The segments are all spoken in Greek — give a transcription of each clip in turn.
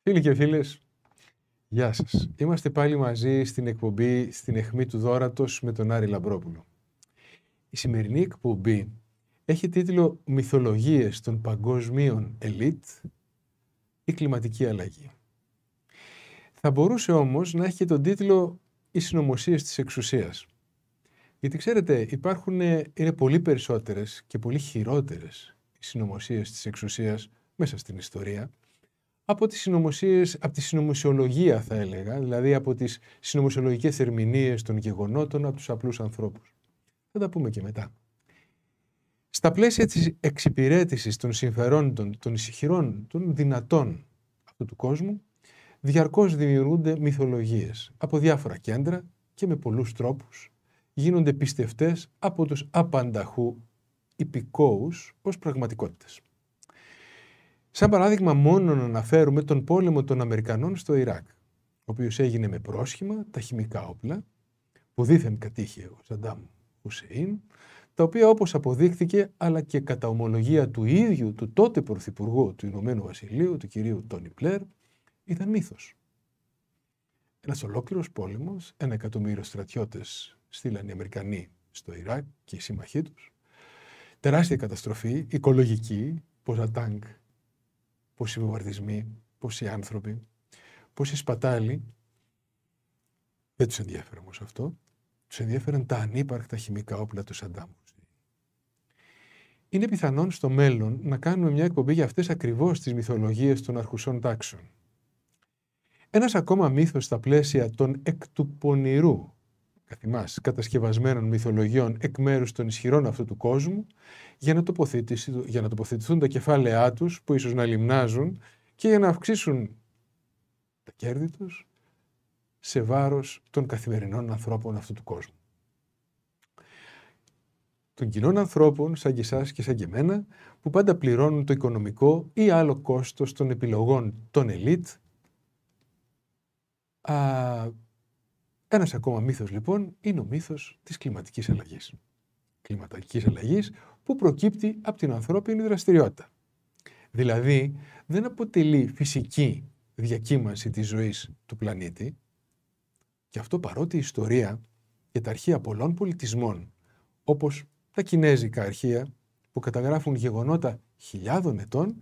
Φίλοι και φίλες, γεια σας. Είμαστε πάλι μαζί στην εκπομπή «Στην αιχμή του δώρατος» με τον Άρη Λαμπρόπουλο. Η σημερινή εκπομπή έχει τίτλο «Μυθολογίες των παγκοσμίων ελίτ, η κλιματική αλλαγή». Θα μπορούσε όμως να έχει και τον τίτλο «Οι συνωμοσίες της εξουσίας». Γιατί ξέρετε, είναι πολύ περισσότερες και πολύ χειρότερες οι συνωμοσίες της εξουσίας μέσα στην ιστορία από τις συνωμοσίες, από τη συνωμοσιολογία θα έλεγα, δηλαδή από τις συνωμοσιολογικές ερμηνείες των γεγονότων από τους απλούς ανθρώπους. Θα τα πούμε και μετά. Στα πλαίσια της εξυπηρέτησης των συμφερόντων, των ισχυρών, των δυνατών αυτού του κόσμου, διαρκώς δημιουργούνται μυθολογίες από διάφορα κέντρα και με πολλούς τρόπους γίνονται πιστευτές από τους απανταχού υπηκόους ως πραγματικότητες. Σαν παράδειγμα μόνο να αναφέρουμε τον πόλεμο των Αμερικανών στο Ιράκ, ο οποίος έγινε με πρόσχημα τα χημικά όπλα που δήθεν κατήχε ο Σαντάμ Χουσέιν, τα οποία όπως αποδείχθηκε αλλά και κατά ομολογία του ίδιου του τότε πρωθυπουργού του Ηνωμένου Βασιλείου, του κυρίου Τόνι Μπλερ, ήταν μύθος. Ένας ολόκληρος πόλεμος, 1 εκατομμύριο στρατιώτες στείλαν οι Αμερικανοί στο Ιράκ και οι σύμμαχοί τους, τεράστια καταστροφή, οικολογική, πόσα τάγκ, πόσοι βομβαρδισμοί, πόσοι άνθρωποι, πόσοι σπατάλοι. Δεν τους ενδιαφέρει όμως αυτό. Τους ενδιαφέραν τα ανύπαρκτα χημικά όπλα του Σαντάμ. Είναι πιθανόν στο μέλλον να κάνουμε μια εκπομπή για αυτές ακριβώς τις μυθολογίες των αρχουσών τάξεων. Ένας ακόμα μύθος στα πλαίσια των εκ του πονηρού, καθημάς, κατασκευασμένων μυθολογιών εκ μέρους των ισχυρών αυτού του κόσμου, για να τοποθετηθούν τα κεφάλαιά τους που ίσως να λιμνάζουν και για να αυξήσουν τα κέρδη τους σε βάρος των καθημερινών ανθρώπων αυτού του κόσμου. Των κοινών ανθρώπων σαν και εσάς και σαν και εμένα που πάντα πληρώνουν το οικονομικό ή άλλο κόστος των επιλογών των ελίτ. Ένας ακόμα μύθος λοιπόν είναι ο μύθος της κλιματικής αλλαγής. Κλιματικής αλλαγής που προκύπτει από την ανθρώπινη δραστηριότητα. Δηλαδή δεν αποτελεί φυσική διακύμανση της ζωής του πλανήτη, και αυτό παρότι η ιστορία και τα αρχεία πολλών πολιτισμών, όπως τα κινέζικα αρχεία που καταγράφουν γεγονότα χιλιάδων ετών,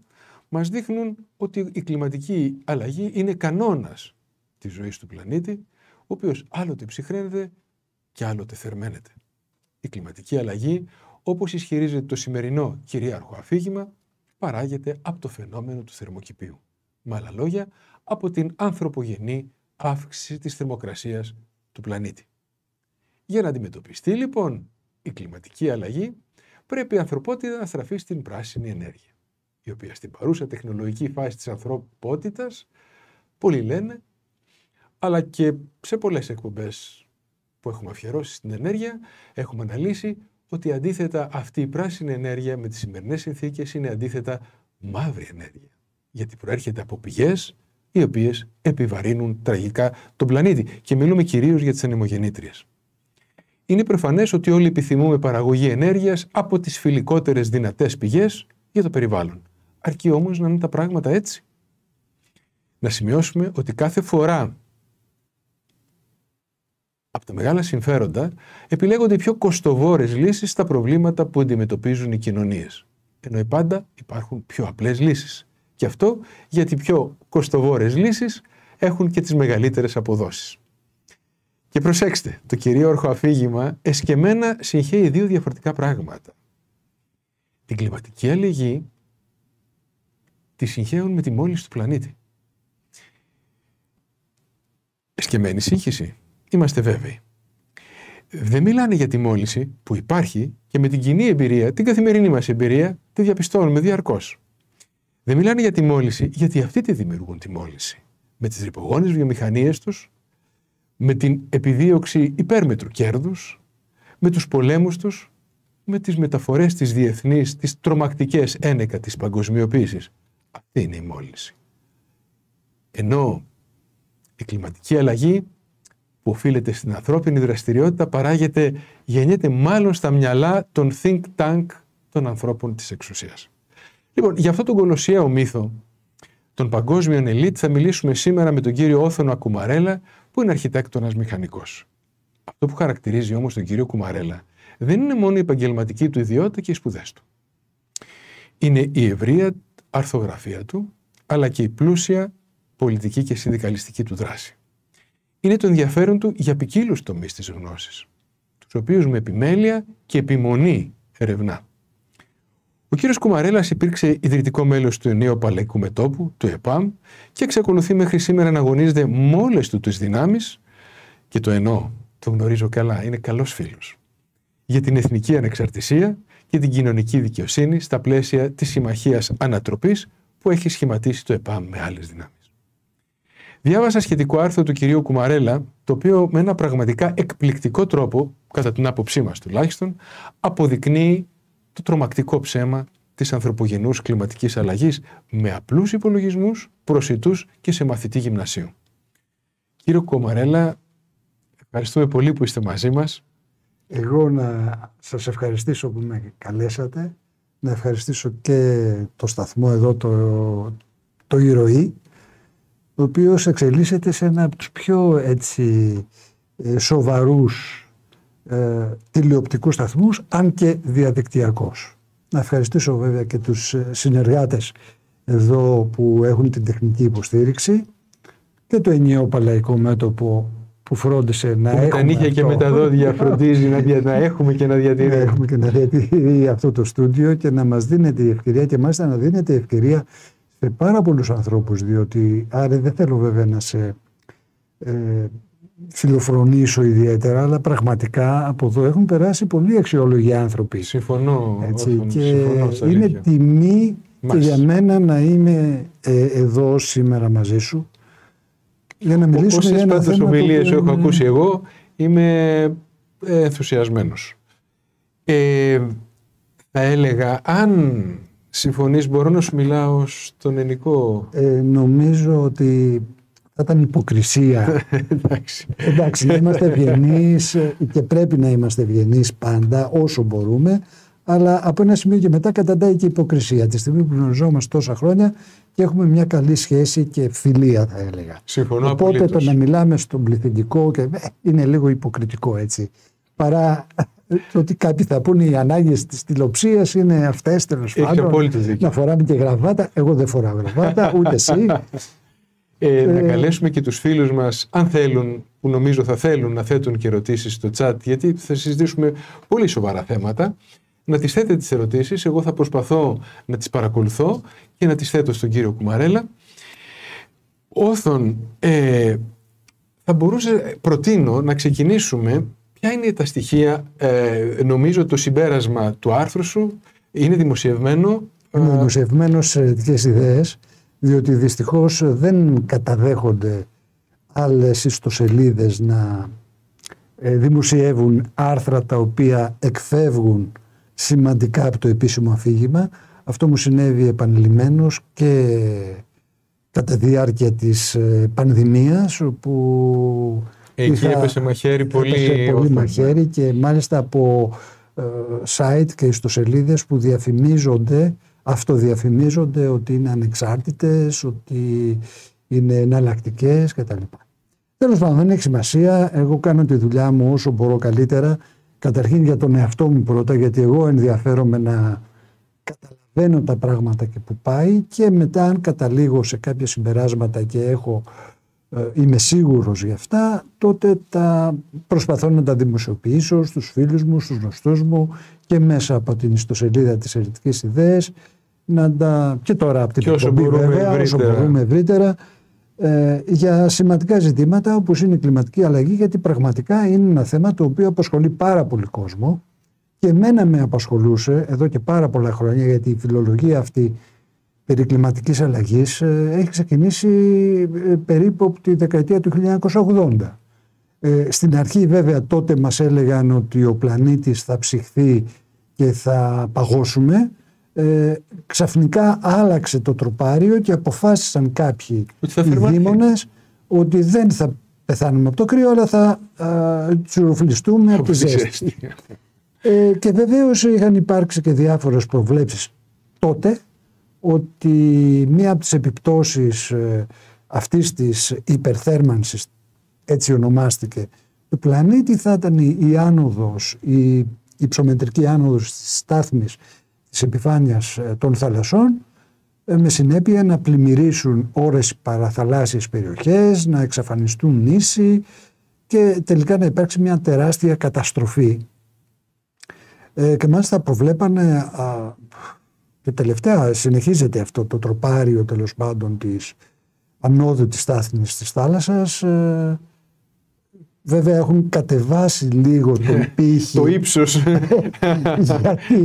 μας δείχνουν ότι η κλιματική αλλαγή είναι κανόνας της ζωής του πλανήτη, ο οποίος άλλοτε ψυχραίνεται και άλλοτε θερμαίνεται. Η κλιματική αλλαγή, όπως ισχυρίζεται το σημερινό κυρίαρχο αφήγημα, παράγεται από το φαινόμενο του θερμοκηπίου. Με άλλα λόγια, από την ανθρωπογενή αύξηση της θερμοκρασίας του πλανήτη. Για να αντιμετωπιστεί λοιπόν η κλιματική αλλαγή, πρέπει η ανθρωπότητα να στραφεί στην πράσινη ενέργεια, η οποία στην παρούσα τεχνολογική φάση της ανθρωπότητας, πολλοί λένε, αλλά και σε πολλές εκπομπές που έχουμε αφιερώσει στην ενέργεια, έχουμε αναλύσει ότι αντίθετα αυτή η πράσινη ενέργεια με τις σημερινές συνθήκες είναι αντίθετα μαύρη ενέργεια. Γιατί προέρχεται από πηγές οι οποίες επιβαρύνουν τραγικά τον πλανήτη και μιλούμε κυρίως για τις ανεμογεννήτριες. Είναι προφανές ότι όλοι επιθυμούμε παραγωγή ενέργειας από τις φιλικότερες δυνατές πηγές για το περιβάλλον. Αρκεί όμως να είναι τα πράγματα έτσι. Να σημειώσουμε ότι κάθε φορά από τα μεγάλα συμφέροντα επιλέγονται οι πιο κοστοβόρες λύσεις στα προβλήματα που αντιμετωπίζουν οι κοινωνίες. Ενώ πάντα υπάρχουν πιο απλές λύσεις. Και αυτό γιατί οι πιο κοστοβόρες λύσεις έχουν και τις μεγαλύτερες αποδόσεις. Και προσέξτε, το κυρίαρχο αφήγημα εσκεμμένα συγχέει δύο διαφορετικά πράγματα. Την κλιματική αλλαγή τη συγχέουν με τη μόλυνση του πλανήτη. Εσκεμμένη σύγχυση, είμαστε βέβαιοι. Δεν μιλάνε για τη μόλυνση που υπάρχει και με την κοινή εμπειρία, την καθημερινή μας εμπειρία, τη διαπιστώνουμε διαρκώς. Δεν μιλάνε για τη μόλυνση, γιατί αυτοί τη δημιουργούν τη μόλυνση. Με τις ρυπογόνες βιομηχανίες τους, με την επιδίωξη υπέρμετρου κέρδους, με τους πολέμους τους, με τις μεταφορές της διεθνείς, τις τρομακτικές ένεκα της παγκοσμιοποίησης. Αυτή είναι η μόλυνση. Ενώ η κλιματική αλλαγή που οφείλεται στην ανθρώπινη δραστηριότητα γεννιέται μάλλον στα μυαλά των think tank των ανθρώπων της εξουσίας. Λοιπόν, για αυτό τον κολοσιαίο μύθο των παγκόσμιων ελίτ θα μιλήσουμε σήμερα με τον κύριο Όθωνο Ακουμαρέλα, που είναι αρχιτέκτονας μηχανικός. Αυτό που χαρακτηρίζει όμως τον κύριο Κουμαρέλα δεν είναι μόνο η επαγγελματική του ιδιότητα και οι σπουδές του. Είναι η ευρεία αρθογραφία του, αλλά και η πλούσια πολιτική και συνδικαλιστική του δράση. Είναι το ενδιαφέρον του για ποικίλους τομείς της γνώσης, τους οποίους με επιμέλεια και επιμονή ερευνά. Ο κύριος Κουμαρέλας υπήρξε ιδρυτικό μέλος του Ενιαίου Παλαϊκού Μετώπου, του ΕΠΑΜ, και εξακολουθεί μέχρι σήμερα να αγωνίζεται με όλες του τις δυνάμεις, και το εννοώ, το γνωρίζω καλά, είναι καλός φίλος, για την εθνική ανεξαρτησία και την κοινωνική δικαιοσύνη στα πλαίσια της Συμμαχίας Ανατροπής που έχει σχηματίσει το ΕΠΑΜ με άλλες δυνάμεις. Διάβασα σχετικό άρθρο του κυρίου Κουμαρέλα, το οποίο με ένα πραγματικά εκπληκτικό τρόπο, κατά την άποψή μας τουλάχιστον, αποδεικνύει το τρομακτικό ψέμα της ανθρωπογενούς κλιματικής αλλαγής με απλούς υπολογισμούς, προσιτούς και σε μαθητή γυμνασίου. Κύριο Κουμαρέλα, ευχαριστούμε πολύ που είστε μαζί μας. Εγώ να σας ευχαριστήσω που με καλέσατε, να ευχαριστήσω και το σταθμό εδώ, το Ηρωή, ο οποίος εξελίσσεται σε ένα από τους πιο σοβαρούς τηλεοπτικούς σταθμούς, αν και διαδικτυακός. Να ευχαριστήσω βέβαια και τους συνεργάτες εδώ που έχουν την τεχνική υποστήριξη και το Ενιαίο Παλαϊκό Μέτωπο που φρόντισε να έχουμε. Με τα νύχια και με τα δόντια φροντίζει να έχουμε και να διατηρεί. Έχουμε και να διατηρεί αυτό το στούντιο και να μας δίνεται η ευκαιρία, και μάλιστα να δίνεται η ευκαιρία σε πάρα πολλούς ανθρώπους, διότι άρα δεν θέλω βέβαια να σε φιλοφρονήσω ιδιαίτερα, αλλά πραγματικά από εδώ έχουν περάσει πολλοί αξιόλογοι άνθρωποι. Συμφωνώ. Συμφωνώ είναι τιμή και για μένα να είμαι εδώ σήμερα μαζί σου για να μιλήσουμε για ένα θέμα. Όσες ομιλίες έχω ακούσει εγώ, είμαι ενθουσιασμένος. Θα έλεγα, αν συμφωνείς, μπορώ να σου μιλάω στον ελληνικό. Νομίζω ότι θα ήταν υποκρισία. Εντάξει, είμαστε ευγενείς και πρέπει να είμαστε ευγενείς πάντα όσο μπορούμε, αλλά από ένα σημείο και μετά καταντάει και υποκρισία. Τη στιγμή που γνωριζόμαστε τόσα χρόνια και έχουμε μια καλή σχέση και φιλία, θα έλεγα. Συμφωνώ οπότε απολύτως. Το να μιλάμε στον πληθυντικό είναι λίγο υποκριτικό, έτσι. Παρά το ότι κάποιοι θα πούνε οι ανάγκες της τηλεοψίας είναι αυτές, τέλος πάντων. Να φοράμε και γραβάτα. Εγώ δεν φοράω γραβάτα, ούτε εσύ. Να καλέσουμε και τους φίλους μας, αν θέλουν, που νομίζω θα θέλουν, να θέτουν και ερωτήσεις στο chat, γιατί θα συζητήσουμε πολύ σοβαρά θέματα. Να τις θέτετε τις ερωτήσεις, εγώ θα προσπαθώ να τις παρακολουθώ και να τις θέτω στον κύριο Κουμαρέλα. Όθον, προτείνω να ξεκινήσουμε. Ποια είναι τα στοιχεία, νομίζω το συμπέρασμα του άρθρου σου είναι δημοσιευμένο. Είναι δημοσιευμένο σε εξαιρετικές ιδέες, διότι δυστυχώς δεν καταδέχονται άλλες ιστοσελίδες να δημοσιεύουν άρθρα τα οποία εκφεύγουν σημαντικά από το επίσημο αφήγημα. Αυτό μου συνέβη επανειλημμένως και κατά τη διάρκεια της πανδημίας, όπου εκεί έπεσε μαχαίρι πολύ μαχαίρι, και μάλιστα από site και ιστοσελίδες που αυτοδιαφημίζονται ότι είναι ανεξάρτητες, ότι είναι εναλλακτικές κτλ. Τέλος πάντων, δεν έχει σημασία. Εγώ κάνω τη δουλειά μου όσο μπορώ καλύτερα. Καταρχήν για τον εαυτό μου πρώτα, γιατί εγώ ενδιαφέρομαι να καταλαβαίνω τα πράγματα και που πάει, και μετά αν καταλήγω σε κάποια συμπεράσματα και είμαι σίγουρος γι' αυτά, τότε προσπαθώ να τα δημοσιοποιήσω στους φίλους μου, στους γνωστούς μου και μέσα από την ιστοσελίδα της Ερετικής Ιδέες, και τώρα από την εκπομπή βέβαια, όσο μπορούμε ευρύτερα, για σημαντικά ζητήματα όπως είναι η κλιματική αλλαγή, γιατί πραγματικά είναι ένα θέμα το οποίο απασχολεί πάρα πολύ κόσμο και εμένα με απασχολούσε εδώ και πάρα πολλά χρόνια, γιατί η φιλολογία αυτή περί κλιματικής αλλαγής έχει ξεκινήσει περίπου από τη δεκαετία του 1980. Στην αρχή βέβαια τότε μας έλεγαν ότι ο πλανήτης θα ψυχθεί και θα παγώσουμε. Ξαφνικά άλλαξε το τροπάριο και αποφάσισαν κάποιοι δήμονες ότι δεν θα πεθάνουμε από το κρύο, αλλά θα τσουρουφλιστούμε από τη ζέστη. Και βεβαίως είχαν υπάρξει και διάφορες προβλέψεις τότε ότι μία από τις επιπτώσεις αυτής της υπερθέρμανσης, έτσι ονομάστηκε, του πλανήτη, θα ήταν η άνοδος, η υψομετρική άνοδος της στάθμης της επιφάνειας των θαλασσών, με συνέπεια να πλημμυρίσουν ώρες παραθαλάσσιες περιοχές, να εξαφανιστούν νήσοι και τελικά να υπάρξει μια τεράστια καταστροφή. Και μάλιστα προβλέπανε, και τελευταία συνεχίζεται αυτό το τροπάριο τέλος πάντων της ανόδου της στάθμης της θάλασσας. Βέβαια έχουν κατεβάσει λίγο τον πύχη. Το ύψος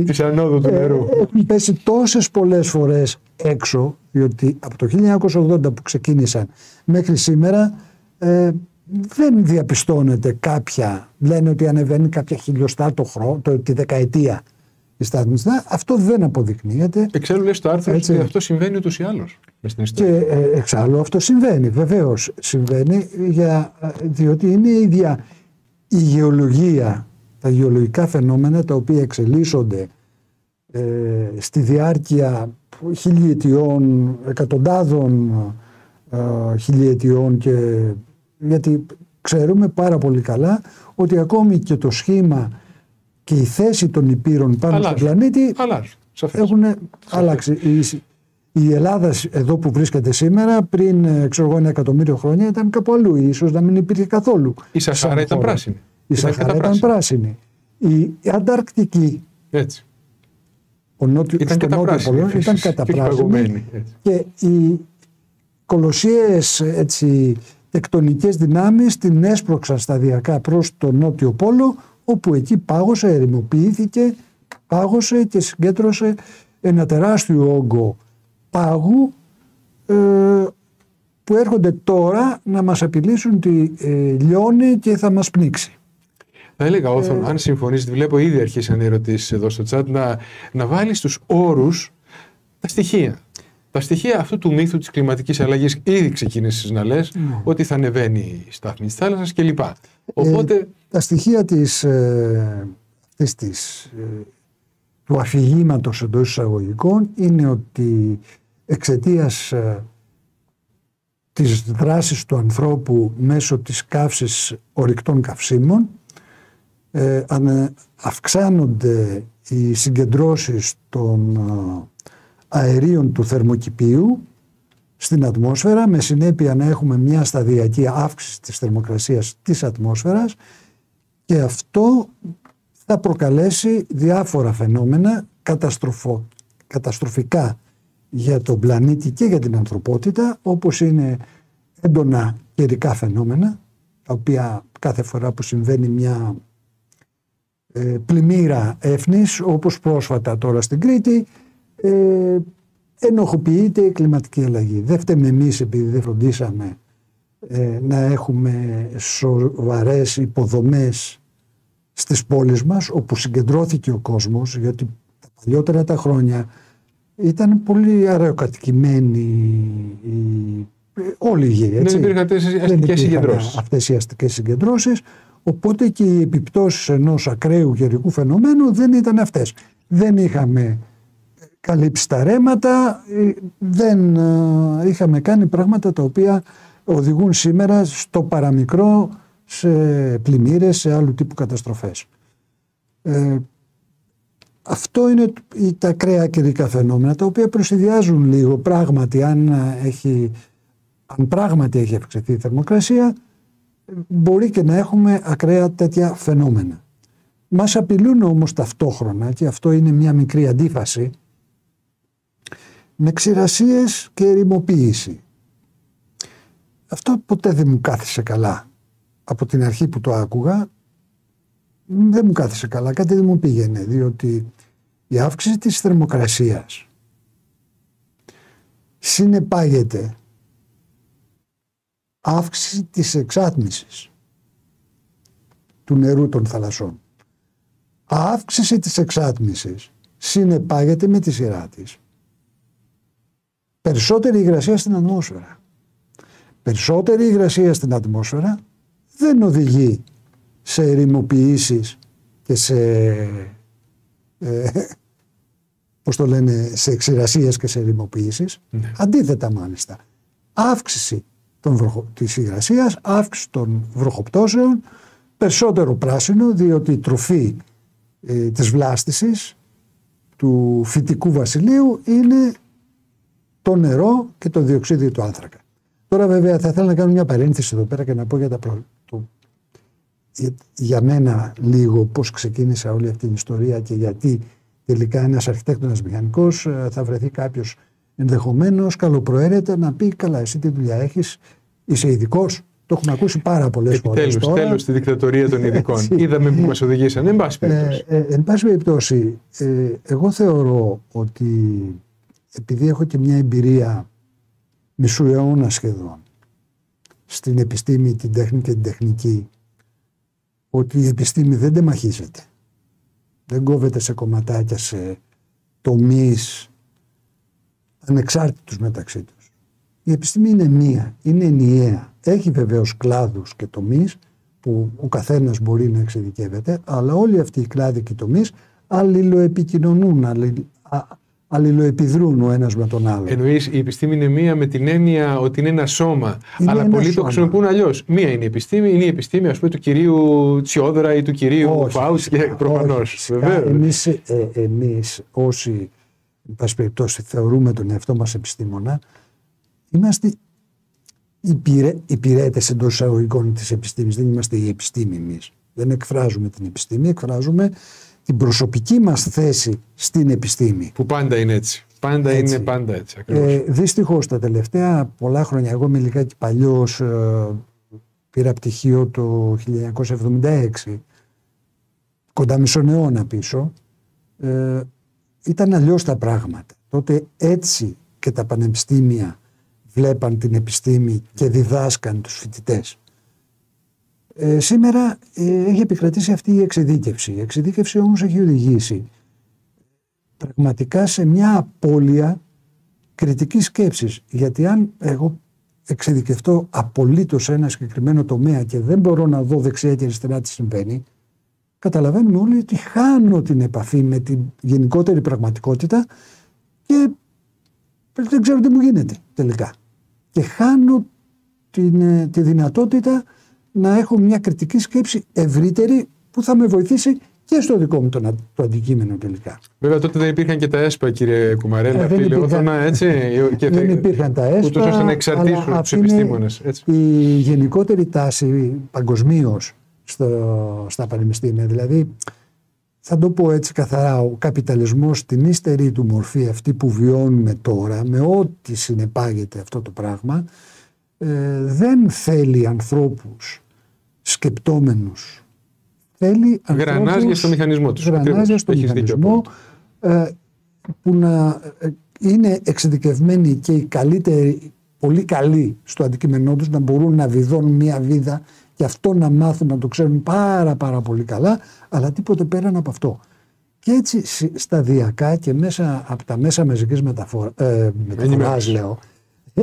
της ανόδου του νερού. Έχουν πέσει τόσες πολλές φορές έξω, διότι από το 1980 που ξεκίνησαν μέχρι σήμερα δεν διαπιστώνεται κάποια, λένε ότι ανεβαίνει κάποια χιλιοστά τη δεκαετία η στάθμη. Αυτό δεν αποδεικνύεται. Εξάλλου λες το άρθρο ότι αυτό συμβαίνει ούτως ή άλλως μες στην ιστορία. Και εξάλλου αυτό συμβαίνει, βεβαίως συμβαίνει, διότι είναι η ίδια η γεωλογία, τα γεωλογικά φαινόμενα τα οποία εξελίσσονται στη διάρκεια χιλιετιών, εκατοντάδων χιλιετιών, γιατί ξέρουμε πάρα πολύ καλά ότι ακόμη και το σχήμα και η θέση των υπήρων πάνω στον πλανήτη έχουν αλλάξει. Η Ελλάδα εδώ που βρίσκεται σήμερα, πριν ένα εκατομμύριο χρόνια, ήταν κάπου αλλού. Ίσως να μην υπήρχε καθόλου. Η Σαχάρα ήταν πράσινη. Η Σαχάρα ήταν πράσινη. Η Ανταρκτική, έτσι, στον νότιο πόλο, ήταν καταπράσινη. Και οι κολοσσιαίες τεκτονικές δυνάμεις την έσπρωξαν σταδιακά προς τον νότιο πόλο, όπου εκεί πάγωσε, ερημοποιήθηκε, πάγωσε και συγκέντρωσε ένα τεράστιο όγκο πάγου που έρχονται τώρα να μας απειλήσουν ότι λιώνει και θα μας πνίξει. Θα έλεγα, Όθων, αν συμφωνείς, βλέπω ήδη αρχίσαν οι ερωτήσεις εδώ στο chat, να βάλεις στους όρους τα στοιχεία. Τα στοιχεία αυτού του μύθου της κλιματικής αλλαγής ήδη ξεκίνησες να λες ότι θα ανεβαίνει η στάθμη της θάλασσας κλπ. Οπότε... τα στοιχεία του αφηγήματος εντός εισαγωγικών είναι ότι εξαιτίας της δράσης του ανθρώπου μέσω της καύσης ορυκτών καυσίμων αυξάνονται οι συγκεντρώσεις των αερίων του θερμοκηπίου στην ατμόσφαιρα, με συνέπεια να έχουμε μια σταδιακή αύξηση της θερμοκρασίας της ατμόσφαιρας, και αυτό θα προκαλέσει διάφορα φαινόμενα καταστροφικά για τον πλανήτη και για την ανθρωπότητα, όπως είναι έντονα καιρικά φαινόμενα, τα οποία κάθε φορά που συμβαίνει μια πλημμύρα έφνης, όπως πρόσφατα τώρα στην Κρήτη, ενοχοποιείται η κλιματική αλλαγή. Δεν φταίμε εμείς επειδή δεν φροντίσαμε να έχουμε σοβαρές υποδομές στις πόλεις μας, όπου συγκεντρώθηκε ο κόσμος, γιατί τα παλιότερα τα χρόνια ήταν πολύ αραιοκατοικημένοι όλη η γη. Έτσι. Δεν υπήρχαν αυτές οι αστικές συγκεντρώσεις, οπότε και οι επιπτώσεις ενός ακραίου καιρικού φαινομένου δεν ήταν αυτές. Δεν είχαμε καλύψει τα ρέματα, δεν είχαμε κάνει πράγματα τα οποία οδηγούν σήμερα στο παραμικρό σε πλημμύρες, σε άλλου τύπου καταστροφές. Αυτό είναι τα ακραία καιρικά φαινόμενα, τα οποία προσυδειάζουν λίγο πράγματι. Αν πράγματι έχει αυξηθεί η θερμοκρασία, μπορεί και να έχουμε ακραία τέτοια φαινόμενα. Μας απειλούν όμως ταυτόχρονα, και αυτό είναι μια μικρή αντίφαση, με ξηρασίες και ερημοποίηση. αυτό ποτέ δεν μου κάθισε καλά. Από την αρχή που το άκουγα, δεν μου κάθισε καλά, κάτι δεν μου πήγαινε, διότι η αύξηση της θερμοκρασίας συνεπάγεται αύξηση της εξάτμισης του νερού των θαλασσών. Αύξηση της εξάτμισης συνεπάγεται με τη σειρά της περισσότερη υγρασία στην ατμόσφαιρα. Περισσότερη υγρασία στην ατμόσφαιρα δεν οδηγεί σε ερημοποιήσεις και σε εξηρασίες και σε ερημοποιήσεις. Ναι. Αντίθετα μάλιστα. Αύξηση της υγρασίας, αύξηση των βροχοπτώσεων, περισσότερο πράσινο, διότι η τροφή της βλάστησης του φυτικού βασιλείου είναι το νερό και το διοξείδιο του άνθρακα. Τώρα βέβαια θα ήθελα να κάνω μια παρένθεση εδώ πέρα και να πω για μένα λίγο πώς ξεκίνησε όλη αυτή την ιστορία και γιατί τελικά ένας αρχιτέκτονας μηχανικός θα βρεθεί κάποιος ενδεχομένως καλοπροαίρετα να πει καλά εσύ τι δουλειά έχεις, είσαι ειδικός. Το έχουμε ακούσει πάρα πολλές φορές τώρα. Τέλος στη δικτατορία των ειδικών. Είδαμε που μας οδηγήσαν. Εν πάση περιπτώσει. Εν πάση περιπτώσει, εγώ θεωρώ ότι επειδή έχω και μια εμπειρία μισού αιώνα σχεδόν στην επιστήμη, την τέχνη και την τεχνική, ότι η επιστήμη δεν τεμαχίζεται. Δεν κόβεται σε κομματάκια, σε τομείς ανεξάρτητους μεταξύ τους. Η επιστήμη είναι μία, είναι ενιαία. Έχει βεβαίως κλάδους και τομείς που ο καθένας μπορεί να εξειδικεύεται, αλλά όλοι αυτοί οι κλάδοι και οι τομείς αλληλοεπικοινωνούν, αλληλοεπιδρούν ο ένας με τον άλλο. Εννοείς η επιστήμη είναι μία με την έννοια ότι είναι ένα σώμα, αλλά πολλοί το χρησιμοποιούν αλλιώς. Μία είναι η επιστήμη, είναι η επιστήμη ας πούμε του κυρίου Τσιόδρα ή του κυρίου Φάους και προφανώς. Εμείς όσοι, εν πάση περιπτώσει, θεωρούμε τον εαυτό μας επιστήμονα, είμαστε υπηρέτες εντός εισαγωγικών της επιστήμης. Δεν είμαστε η επιστήμη εμείς. Δεν εκφράζουμε την επιστήμη, εκφράζουμε την προσωπική μας θέση στην επιστήμη. Που πάντα είναι έτσι. Είναι πάντα έτσι. Δυστυχώς τα τελευταία πολλά χρόνια, εγώ είμαι λιγάκι παλιός, πήρα πτυχίο το 1976, κοντά μισόν αιώνα πίσω, ήταν αλλιώς τα πράγματα. Τότε έτσι και τα πανεπιστήμια βλέπαν την επιστήμη και διδάσκαν τους φοιτητές. Σήμερα έχει επικρατήσει αυτή η εξειδίκευση. Η εξειδίκευση όμως έχει οδηγήσει πραγματικά σε μια απώλεια κριτικής σκέψης. Γιατί αν εγώ εξειδικευτώ απολύτως σε ένα συγκεκριμένο τομέα και δεν μπορώ να δω δεξιά και αριστερά τι συμβαίνει, καταλαβαίνουμε όλοι ότι χάνω την επαφή με την γενικότερη πραγματικότητα και δεν ξέρω τι μου γίνεται τελικά. Και χάνω τη δυνατότητα να έχω μια κριτική σκέψη ευρύτερη που θα με βοηθήσει και στο δικό μου το αντικείμενο τελικά. Βέβαια τότε δεν υπήρχαν και τα ΕΣΠΑ, κύριε Κουμαρέλα, έτσι. Δεν υπήρχαν τα ΕΣΠΑ, ούτως ώστε να εξαρτήσουν τους επιστήμονες. Έτσι. Η γενικότερη τάση παγκοσμίως στα πανεπιστήμια, δηλαδή θα το πω έτσι καθαρά, ο καπιταλισμός στην ύστερη του μορφή αυτή που βιώνουμε τώρα, με ό,τι συνεπάγεται αυτό το πράγμα, δεν θέλει ανθρώπους σκεπτόμενους. Θέλει γρανάζια στο μηχανισμό τους. Γρανάζια στο μηχανισμό που να είναι εξειδικευμένοι και οι καλύτεροι, πολύ καλοί στο αντικείμενό τους, να μπορούν να βιδώνουν μία βίδα και αυτό να μάθουν να το ξέρουν πάρα πολύ καλά, αλλά τίποτε πέραν από αυτό. Και έτσι σταδιακά και μέσα από τα μέσα μαζικής μεταφοράς, λέω,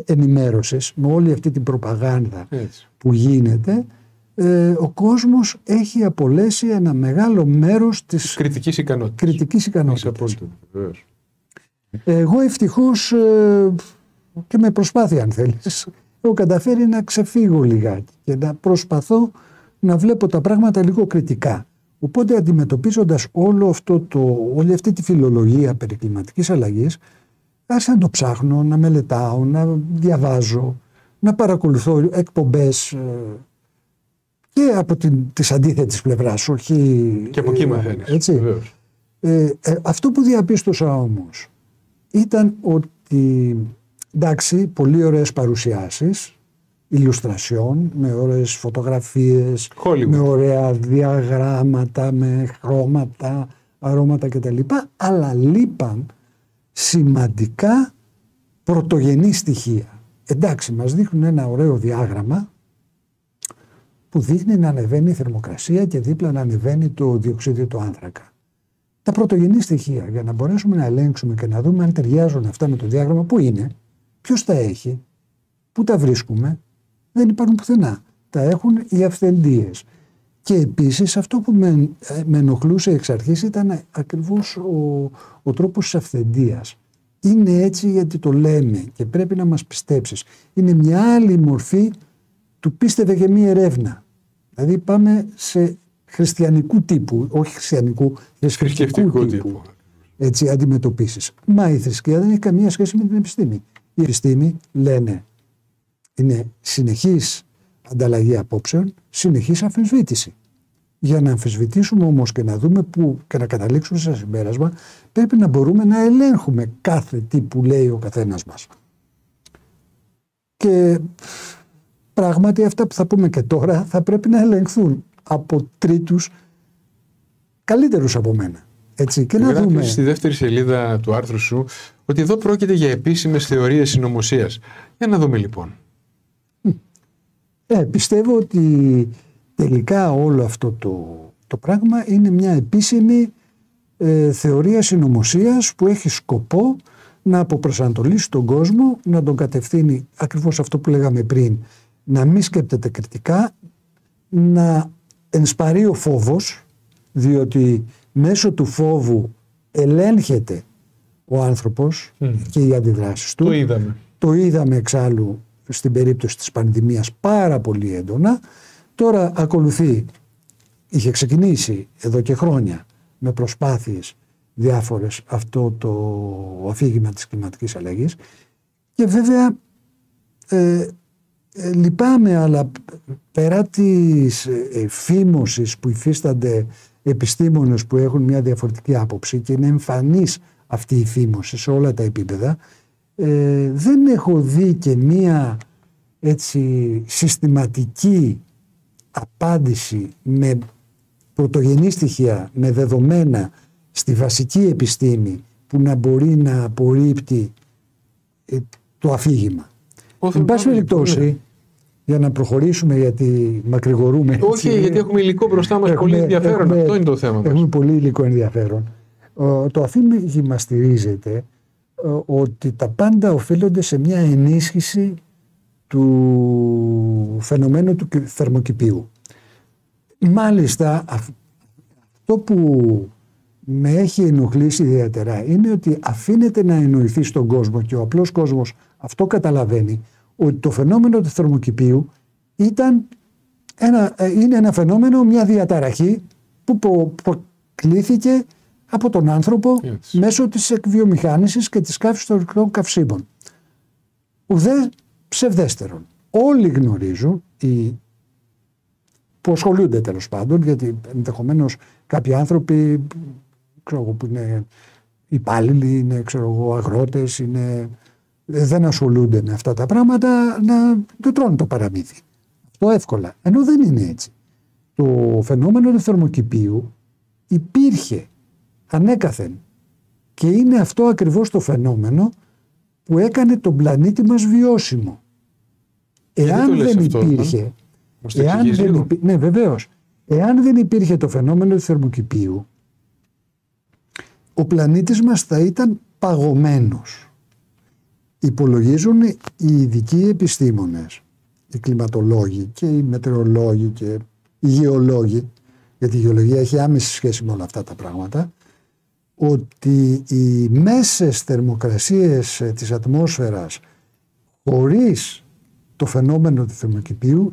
ενημέρωσης, με όλη αυτή την προπαγάνδα που γίνεται, ο κόσμος έχει απολέσει ένα μεγάλο μέρος της κριτικής ικανότητας. Εγώ ευτυχώς και με προσπάθεια, αν θέλεις, έχω καταφέρει να ξεφύγω λιγάκι και να προσπαθώ να βλέπω τα πράγματα λίγο κριτικά. Οπότε αντιμετωπίζοντας όλη αυτή τη φιλολογία περί κλιματικής αλλαγής, άρχισα να το ψάχνω, να μελετάω, να διαβάζω, να παρακολουθώ εκπομπές και από της αντίθετης πλευράς, όχι... Και από εκεί μαθαίνεις. Αυτό που διαπίστωσα όμως ήταν ότι, εντάξει, πολύ ωραίες παρουσιάσεις, ηλουστρασιόν, με ωραίες φωτογραφίες, Hollywood. με ωραία διαγράμματα, με χρώματα, αρώματα κτλ. Αλλά λείπαν σημαντικά πρωτογενή στοιχεία. Εντάξει, μας δείχνουν ένα ωραίο διάγραμμα που δείχνει να ανεβαίνει η θερμοκρασία και δίπλα να ανεβαίνει το διοξείδιο του άνθρακα. Τα πρωτογενή στοιχεία, για να μπορέσουμε να ελέγξουμε και να δούμε αν ταιριάζουν αυτά με το διάγραμμα, πού είναι, ποιος τα έχει, πού τα βρίσκουμε, δεν υπάρχουν πουθενά. Τα έχουν οι αυθεντίες. Και επίσης αυτό που με ενοχλούσε εξ αρχής ήταν ακριβώς ο τρόπος της αυθεντίας. Είναι έτσι γιατί το λέμε και πρέπει να μας πιστέψεις. Είναι μια άλλη μορφή του πίστευε και μία ερεύνα. Δηλαδή πάμε σε χριστιανικού τύπου, όχι χριστιανικού, θρησκευτικού τύπου. Έτσι αντιμετωπίσεις. Μα η θρησκεία δεν έχει καμία σχέση με την επιστήμη. Η επιστήμη, λένε, είναι συνεχής ανταλλαγή απόψεων, συνεχής αμφισβήτηση. Για να αμφισβητήσουμε όμως και να δούμε πού και να καταλήξουμε σε συμπέρασμα, πρέπει να μπορούμε να ελέγχουμε κάθε τι που λέει ο καθένας μας. Και πράγματι αυτά που θα πούμε και τώρα θα πρέπει να ελεγχθούν από τρίτους καλύτερους από μένα. Έτσι, και να δούμε. Στη δεύτερη σελίδα του άρθρου σου ότι εδώ πρόκειται για επίσημες θεωρίες συνωμοσίας. Για να δούμε λοιπόν. Πιστεύω ότι τελικά όλο αυτό το πράγμα είναι μια επίσημη θεωρία συνωμοσίας που έχει σκοπό να αποπροσανατολίσει τον κόσμο, να τον κατευθύνει ακριβώς αυτό που λέγαμε πριν, να μην σκέπτεται κριτικά, να ενσπαρεί ο φόβος, διότι μέσω του φόβου ελέγχεται ο άνθρωπος και οι αντιδράσεις του. Το είδαμε εξάλλου στην περίπτωση της πανδημίας πάρα πολύ έντονα. Τώρα ακολουθεί, είχε ξεκινήσει εδώ και χρόνια με προσπάθειες διάφορες αυτό το αφήγημα της κλιματικής αλλαγής και βέβαια λυπάμαι, αλλά πέρα της φήμωσης που υφίστανται επιστήμονες που έχουν μια διαφορετική άποψη και είναι εμφανής αυτή η φήμωση σε όλα τα επίπεδα, δεν έχω δει και μια έτσι συστηματική απάντηση με πρωτογενή στοιχεία, με δεδομένα στη βασική επιστήμη που να μπορεί να απορρίπτει το αφήγημα. Εν πάση περιπτώσει, για να προχωρήσουμε, γιατί μακρηγορούμε. Όχι, έτσι, γιατί έχουμε υλικό μπροστά μας πολύ ενδιαφέρον. Αυτό είναι το θέμα μας. Έχουμε πολύ υλικό ενδιαφέρον. Το αφήγημα στηρίζεται ότι τα πάντα οφείλονται σε μια ενίσχυση του φαινομένου του θερμοκηπίου. Μάλιστα, αυτό που με έχει ενοχλήσει ιδιαίτερα είναι ότι αφήνεται να εννοηθεί στον κόσμο και ο απλός κόσμος αυτό καταλαβαίνει, ότι το φαινόμενο του θερμοκηπίου είναι ένα φαινόμενο, μια διαταραχή που προκλήθηκε από τον άνθρωπο μέσω της εκβιομηχάνησης και της καύσης των ορυκτών καυσίμων. Ουδέ ψευδέστερον. Όλοι γνωρίζουν, που ασχολούνται τέλος πάντων, γιατί ενδεχομένως κάποιοι άνθρωποι που είναι υπάλληλοι, είναι αγρότες, δεν ασχολούνται με αυτά τα πράγματα, να το τρώνε το παραμύθι. Αυτό εύκολα. Ενώ δεν είναι έτσι. Το φαινόμενο του θερμοκηπίου υπήρχε ανέκαθεν και είναι αυτό ακριβώς το φαινόμενο που έκανε τον πλανήτη μας βιώσιμο. Εάν δεν υπήρχε, ναι, βεβαίως, εάν δεν υπήρχε το φαινόμενο του θερμοκηπίου, ο πλανήτης μας θα ήταν παγωμένος. Υπολογίζουν οι ειδικοί επιστήμονες, οι κλιματολόγοι και οι μετεωρολόγοι και οι γεωλόγοι, γιατί η γεωλογία έχει άμεση σχέση με όλα αυτά τα πράγματα, ότι οι μέσες θερμοκρασίες της ατμόσφαιρας χωρίς το φαινόμενο του θερμοκηπίου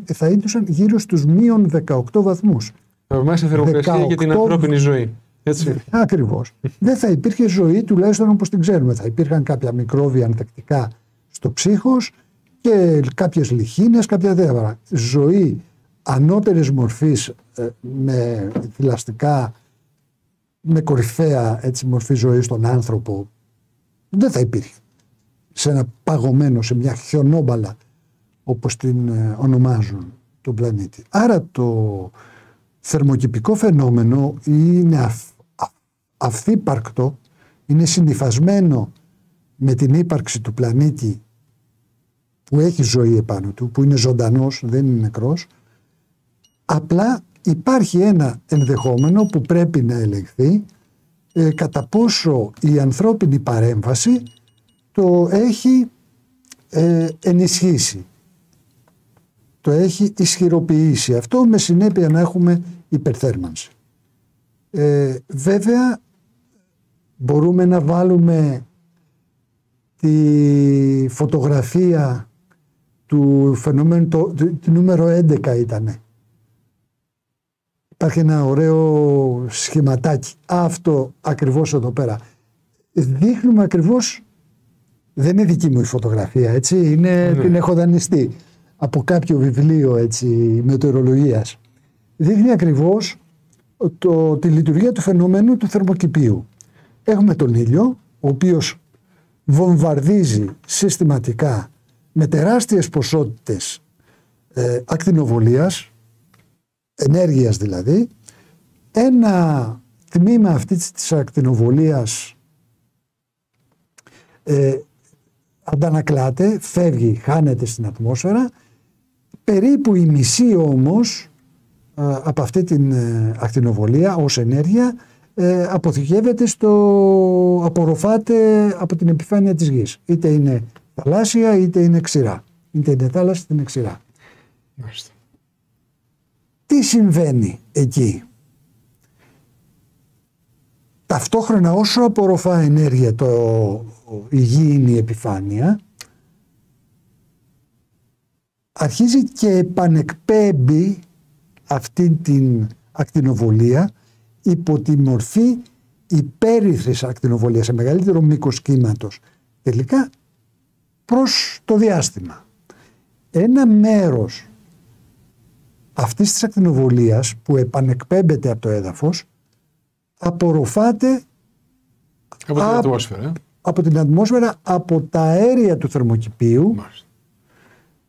θα ήτουσαν γύρω στους μείον 18 βαθμούς. Μέσα θερμοκρασία για την ανθρώπινη ζωή. Έτσι. Ακριβώς. Δεν θα υπήρχε ζωή, τουλάχιστον όπως την ξέρουμε. Θα υπήρχαν κάποια μικρόβια ανθεκτικά στο ψύχος και κάποιες λιχίνες, κάποια δέντρα. Ζωή ανώτερης μορφής με θηλαστικά, με κορυφαία μορφή ζωή στον άνθρωπο δεν θα υπήρχε. Σε ένα παγωμένο, σε μια χιονόμπαλα όπως την ονομάζουν τον πλανήτη. Άρα το θερμοκηπικό φαινόμενο είναι αυθύπαρκτο, είναι συνυφασμένο με την ύπαρξη του πλανήτη που έχει ζωή επάνω του, που είναι ζωντανός, δεν είναι νεκρός. Απλά υπάρχει ένα ενδεχόμενο που πρέπει να ελεγχθεί, κατά πόσο η ανθρώπινη παρέμβαση το έχει ενισχύσει, το έχει ισχυροποιήσει αυτό, με συνέπεια να έχουμε υπερθέρμανση. Βέβαια μπορούμε να βάλουμε τη φωτογραφία του φαινομένου, το νούμερο 11 ήτανε. Υπάρχει ένα ωραίο σχηματάκι. Αυτό ακριβώς εδώ πέρα. Δείχνουμε ακριβώς, δεν είναι δική μου η φωτογραφία, έτσι, την έχω δανειστεί από κάποιο βιβλίο, έτσι, μετεωρολογίας. Δείχνει ακριβώς τη λειτουργία του φαινομένου του θερμοκηπίου. Έχουμε τον ήλιο, ο οποίος βομβαρδίζει συστηματικά με τεράστιες ποσότητες ακτινοβολίας, ενέργειας δηλαδή. Ένα τμήμα αυτής της ακτινοβολίας αντανακλάται, φεύγει, χάνεται στην ατμόσφαιρα. Περίπου η μισή όμως από αυτή την ακτινοβολία ως ενέργεια αποθηκεύεται απορροφάται από την επιφάνεια της γης. Είτε είναι θαλάσσια είτε είναι ξηρά. Είτε είναι θάλασσα είτε είναι ξηρά. Μάλιστα. Τι συμβαίνει εκεί? Ταυτόχρονα όσο απορροφά ενέργεια η γήινη επιφάνεια, αρχίζει και επανεκπέμπει αυτή την ακτινοβολία υπό τη μορφή υπέρυθρης ακτινοβολίας σε μεγαλύτερο μήκος κύματος, τελικά προς το διάστημα. Ένα μέρος αυτής της ακτινοβολίας που επανεκπέμπεται από το έδαφος απορροφάται από την ατμόσφαιρα, από τα αέρια του θερμοκηπίου. Μάλιστα.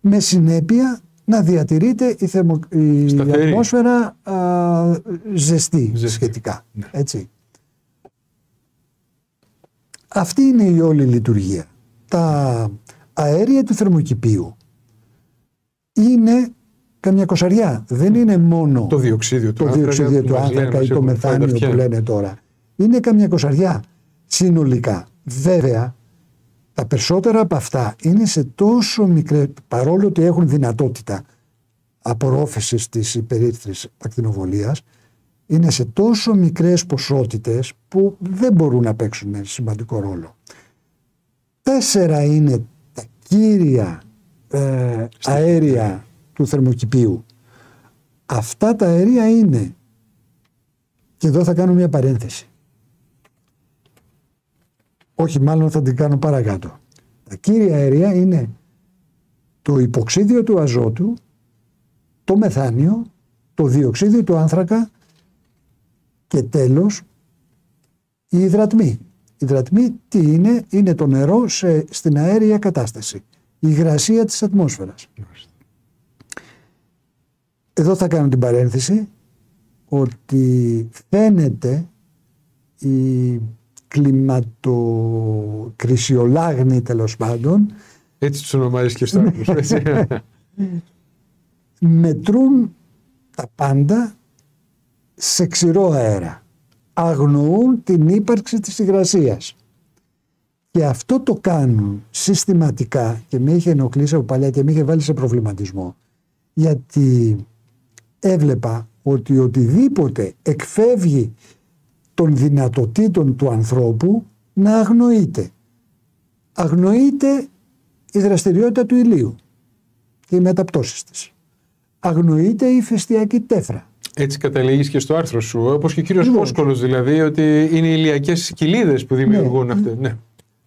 Με συνέπεια να διατηρείται η ατμόσφαιρα ζεστή σχετικά. Ναι. Έτσι. Αυτή είναι η όλη λειτουργία. Τα αέρια του θερμοκηπίου είναι καμιά κοσαριά. Δεν είναι μόνο το διοξίδιο του άνθρακα ή το μεθάνιο που λένε τώρα. Είναι καμιά κοσαριά συνολικά. Βέβαια, τα περισσότερα από αυτά είναι σε τόσο μικρές, παρόλο ότι έχουν δυνατότητα απορρόφησης της υπερύθρης ακτινοβολίας, είναι σε τόσο μικρές ποσότητες που δεν μπορούν να παίξουν σημαντικό ρόλο. 4 είναι τα κύρια αέρια του θερμοκηπίου. Αυτά τα αέρια είναι, και εδώ θα κάνω μια παρένθεση, όχι μάλλον θα την κάνω παρακάτω. Τα κύρια αέρια είναι το υποξίδιο του αζότου, το μεθάνιο, το διοξίδιο του άνθρακα και τέλος η υδρατμή. Η υδρατμή τι είναι? Είναι το νερό στην αέρια κατάσταση. Η υγρασία της ατμόσφαιρας. Εδώ θα κάνω την παρένθεση ότι φαίνεται η κλιματοκρυσιολάγνη, τέλος πάντων, έτσι τους ονομάζεις και στο άρθρο, μετρούν τα πάντα σε ξηρό αέρα. Αγνοούν την ύπαρξη της υγρασίας. Και αυτό το κάνουν συστηματικά και με είχε ενοχλήσει από παλιά και με είχε βάλει σε προβληματισμό. Γιατί έβλεπα ότι οτιδήποτε εκφεύγει των δυνατοτήτων του ανθρώπου να αγνοείται. Αγνοείται η δραστηριότητα του ηλίου και οι μεταπτώσεις της. Αγνοείται η ηφαιστειακή τέφρα. Έτσι καταλήγεις και στο άρθρο σου, όπως και ο κύριος Φόσκολος, δηλαδή, ότι είναι οι ηλιακές κοιλίδες που δημιουργούν αυτές. Ναι.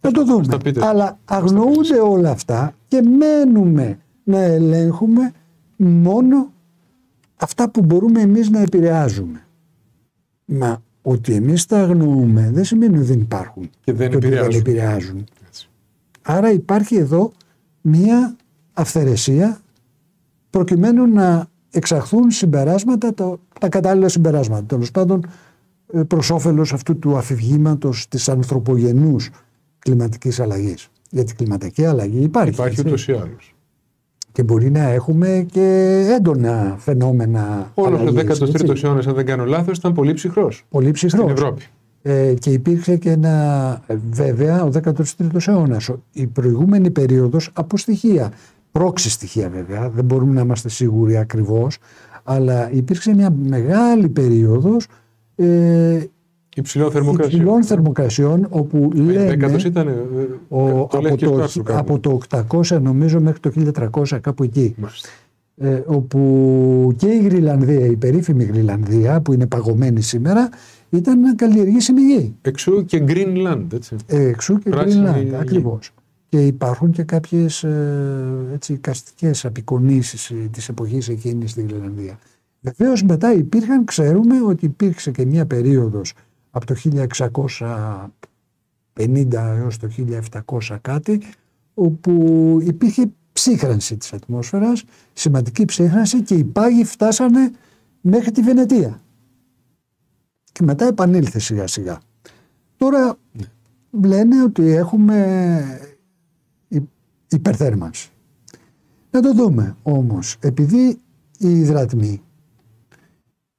Θα το δούμε. Αλλά αγνοούνται όλα αυτά και μένουμε να ελέγχουμε μόνο αυτά που μπορούμε εμείς να επηρεάζουμε. Μα ότι εμείς τα αγνοούμε δεν σημαίνει ότι δεν υπάρχουν και δεν επηρεάζουν. Άρα υπάρχει εδώ μία αυθαιρεσία προκειμένου να εξαχθούν συμπεράσματα, τα κατάλληλα συμπεράσματα. Τέλος πάντων, προς όφελος αυτού του αφηγήματος της ανθρωπογενούς κλιματικής αλλαγής. Γιατί η κλιματική αλλαγή υπάρχει. Υπάρχει ούτως ή άλλως. Και μπορεί να έχουμε και έντονα φαινόμενα. Όλος ο 13ος αιώνας, αν δεν κάνω λάθος, ήταν πολύ ψυχρός. Πολύ ψυχρός. Στην Ευρώπη. Και υπήρξε και βέβαια, ο 13ος αιώνας, η προηγούμενη περίοδος από στοιχεία, πρόξη στοιχεία βέβαια, δεν μπορούμε να είμαστε σίγουροι ακριβώς, αλλά υπήρξε μια μεγάλη περίοδος υψηλών θερμοκρασιών, όπου λένε ήταν, από το 800 νομίζω μέχρι το 1300 κάπου εκεί. Όπου και η Γρυλανδία, η περίφημη Γρυλανδία που είναι παγωμένη σήμερα, ήταν καλλιεργήσιμη γη. Εξού και Greenland, έτσι. Εξού και Greenland, ακριβώς. Και υπάρχουν και κάποιες εικαστικές απεικονίσεις της εποχής εκείνης στην Γρυλανδία. Βεβαίως μετά ξέρουμε ότι υπήρξε και μια περίοδος από το 1650 έως το 1700 κάτι, όπου υπήρχε ψύχρανση της ατμόσφαιρας, σημαντική ψύχρανση, και οι πάγοι φτάσανε μέχρι τη Βενετία. Και μετά επανήλθε σιγά σιγά. Τώρα λένε ότι έχουμε υπερθέρμανση. Να το δούμε όμως, επειδή οι υδρατμοί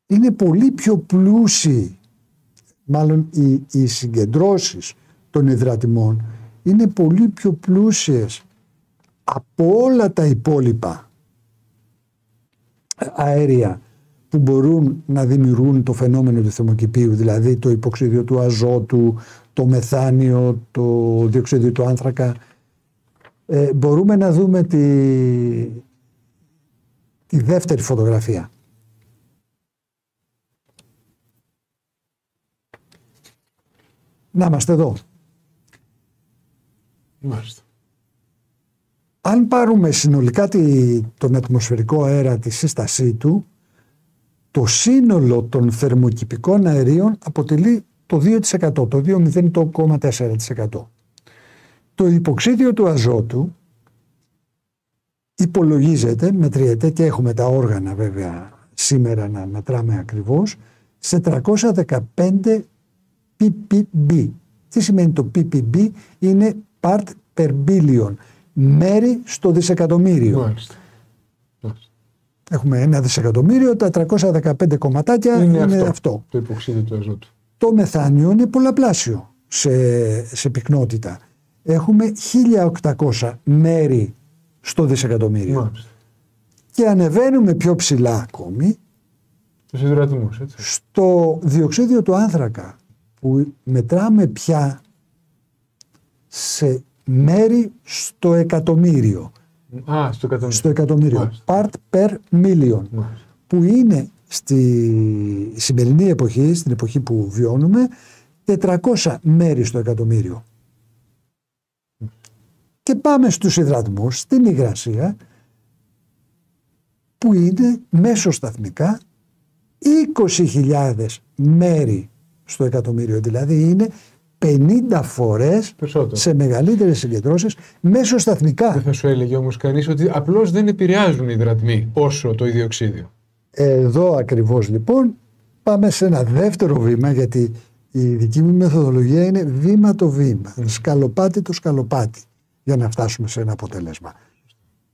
είναι πολύ πιο πλούσιοι, μάλλον οι συγκεντρώσεις των υδρατμών είναι πολύ πιο πλούσιες από όλα τα υπόλοιπα αέρια που μπορούν να δημιουργούν το φαινόμενο του θερμοκηπίου, δηλαδή το υποξίδιο του αζότου, το μεθάνιο, το διοξίδιο του άνθρακα. Μπορούμε να δούμε τη δεύτερη φωτογραφία. Να είμαστε εδώ. Μάλιστα. Αν πάρουμε συνολικά τον ατμοσφαιρικό αέρα, τη σύστασή του, το σύνολο των θερμοκηπικών αερίων αποτελεί το 2%, το 2,4%. Το υποξίδιο του αζότου υπολογίζεται, μετριέται, και έχουμε τα όργανα βέβαια σήμερα να μετράμε ακριβώς, σε 315 ppb. Τι σημαίνει το ppb? Είναι part per billion, μέρη στο δισεκατομμύριο. Μάλιστα. Έχουμε 1 δισεκατομμύριο, τα 315 κομματάκια είναι αυτό. Το υποξίδιο του αζότου. Το μεθάνιο είναι πολλαπλάσιο σε πυκνότητα. Έχουμε 1800 μέρη στο δισεκατομμύριο. Μάλιστα. Και ανεβαίνουμε πιο ψηλά ακόμη, τους υδρατμούς, έτσι, στο διοξίδιο του άνθρακα, που μετράμε πια σε μέρη στο εκατομμύριο. Στο εκατομμύριο. Part per million. Μάλιστα. Που είναι στη σημερινή εποχή, στην εποχή που βιώνουμε, 400 μέρη στο εκατομμύριο. Και πάμε στους υδρατμούς, στην υγρασία, που είναι μέσοσταθμικά 20.000 μέρη στο εκατομμύριο. Δηλαδή είναι 50 φορές περισσότερο, σε μεγαλύτερες συγκεντρώσεις μέσοσταθμικά. Δεν θα σου έλεγε όμως κανείς ότι απλώς δεν επηρεάζουν οι υδρατμοί όσο το διοξίδιο. Εδώ ακριβώς λοιπόν πάμε σε ένα δεύτερο βήμα, γιατί η δική μου μεθοδολογία είναι βήμα το βήμα, σκαλοπάτι το σκαλοπάτι, για να φτάσουμε σε ένα αποτέλεσμα.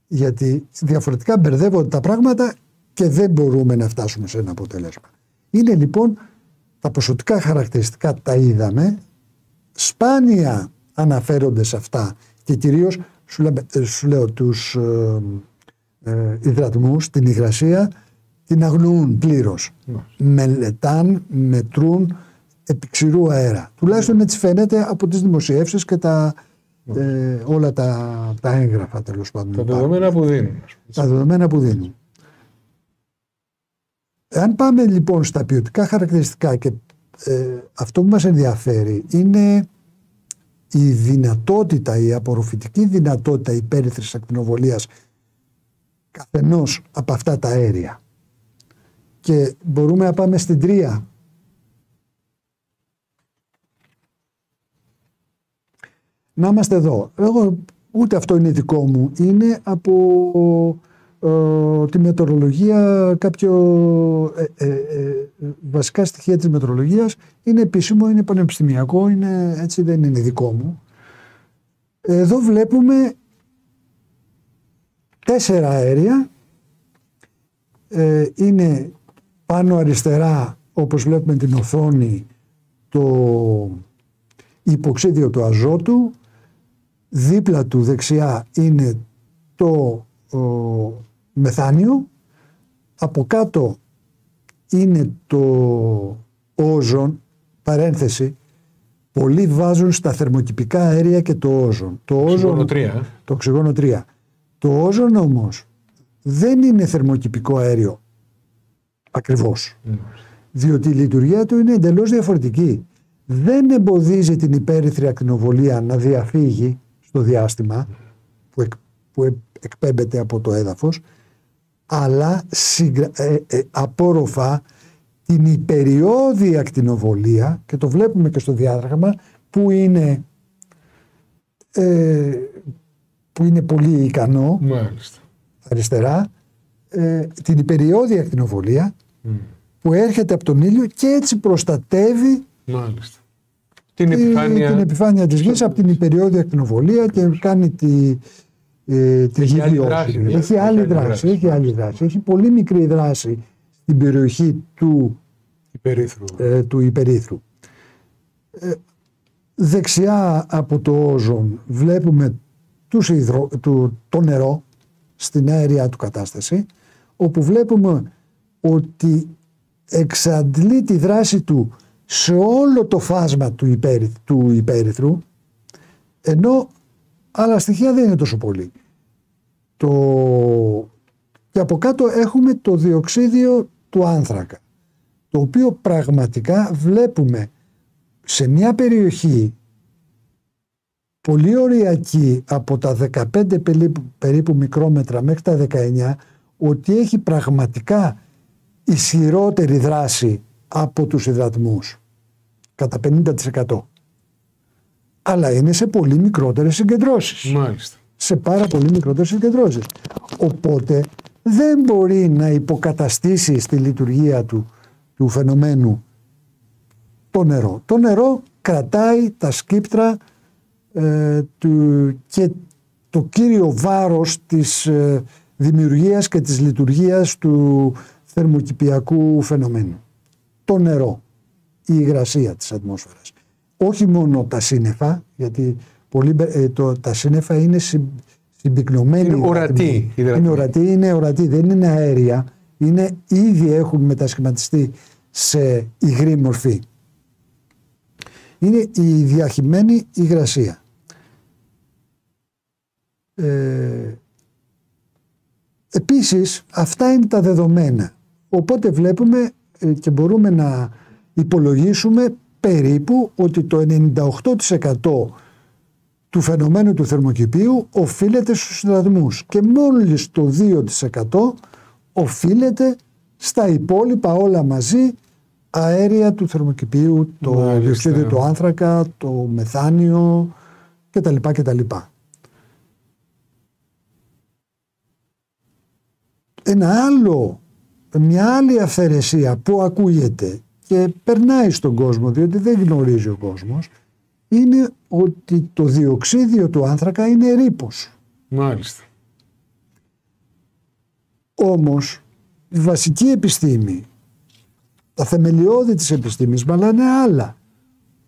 Γιατί διαφορετικά μπερδεύονται τα πράγματα και δεν μπορούμε να φτάσουμε σε ένα αποτέλεσμα. Είναι λοιπόν τα ποσοτικά χαρακτηριστικά, τα είδαμε, σπάνια αναφέρονται σε αυτά, και κυρίως σου λέω τους υδρατμούς, την υγρασία την αγνοούν πλήρως. Μελετάν, μετρούν επί ξηρού αέρα. Τουλάχιστον έτσι φαίνεται από τις δημοσιεύσεις και όλα τα έγγραφα, τέλος πάντων. Τα δεδομένα που δίνουν. Τα δεδομένα που δίνουν. Αν πάμε λοιπόν στα ποιοτικά χαρακτηριστικά, και αυτό που μας ενδιαφέρει είναι η δυνατότητα, η απορροφητική δυνατότητα υπέρυθρης ακτινοβολίας καθενός από αυτά τα αέρια. Και μπορούμε να πάμε στην 3. Να είμαστε εδώ. Εγώ ούτε αυτό είναι δικό μου, είναι από τη μετεωρολογία, βασικά στοιχεία της μετεωρολογίας, είναι επίσημο, είναι πανεπιστημιακό, έτσι, δεν είναι δικό μου. Εδώ βλέπουμε 4 αέρια, είναι πάνω αριστερά, όπως βλέπουμε την οθόνη, το υποξίδιο του αζότου, δίπλα του δεξιά είναι το μεθάνιο, από κάτω είναι το όζον, παρένθεση, πολλοί βάζουν στα θερμοκηπικά αέρια και το όζον. Το οξυγόνο 3. Το όζον όμως δεν είναι θερμοκηπικό αέριο ακριβώς, διότι η λειτουργία του είναι εντελώς διαφορετική. Δεν εμποδίζει την υπέρυθρη ακτινοβολία να διαφύγει στο διάστημα που εκπέμπεται από το έδαφος, αλλά απόρροφα την υπεριώδη ακτινοβολία, και το βλέπουμε και στο διάγραμμα που είναι πολύ ικανό. Μάλιστα. Αριστερά, την υπεριώδη ακτινοβολία που έρχεται από τον ήλιο και έτσι προστατεύει, μάλιστα, την επιφάνεια της γης από την υπεριώδη ακτινοβολία και κάνει τη γη βιώσιμη. Έχει άλλη δράση. Έχει πολύ μικρή δράση στην περιοχή του υπερήθρου. Δεξιά από το όζον βλέπουμε το νερό στην αέρια του κατάσταση, όπου βλέπουμε ότι εξαντλεί τη δράση του σε όλο το φάσμα του υπέρυθρου, ενώ άλλα στοιχεία δεν είναι τόσο πολύ. Και από κάτω έχουμε το διοξίδιο του άνθρακα, το οποίο πραγματικά βλέπουμε σε μια περιοχή πολύ οριακή, από τα 15 περίπου μικρόμετρα μέχρι τα 19, ότι έχει πραγματικά ισχυρότερη δράση από τους υδατμούς, κατά 50%. Αλλά είναι σε πολύ μικρότερες συγκεντρώσεις. Μάλιστα. Σε πάρα πολύ μικρότερες συγκεντρώσεις. Οπότε δεν μπορεί να υποκαταστήσει στη λειτουργία του φαινομένου το νερό. Το νερό κρατάει τα σκύπτρα και το κύριο βάρος της δημιουργίας και της λειτουργίας του θερμοκηπιακού φαινομένου. Το νερό, η υγρασία της ατμόσφαιρας. Όχι μόνο τα σύννεφα, γιατί τα σύννεφα είναι συμπυκνωμένοι. Είναι ορατοί, δεν είναι αέρια. Ήδη έχουν μετασχηματιστεί σε υγρή μορφή. Είναι η διαχυμένη υγρασία. Επίσης, αυτά είναι τα δεδομένα. Οπότε βλέπουμε και μπορούμε να υπολογίσουμε περίπου ότι το 98% του φαινομένου του θερμοκηπίου οφείλεται στους υδατμούς και μόλις το 2% οφείλεται στα υπόλοιπα όλα μαζί αέρια του θερμοκηπίου, το διοξείδιο του άνθρακα, το μεθάνιο κτλ. Μια άλλη αυθαιρεσία που ακούγεται και περνάει στον κόσμο, διότι δεν γνωρίζει ο κόσμος, είναι ότι το διοξείδιο του άνθρακα είναι ρήπος. Μάλιστα. Όμως η βασική επιστήμη, τα θεμελιώδη της επιστήμης λένε άλλα.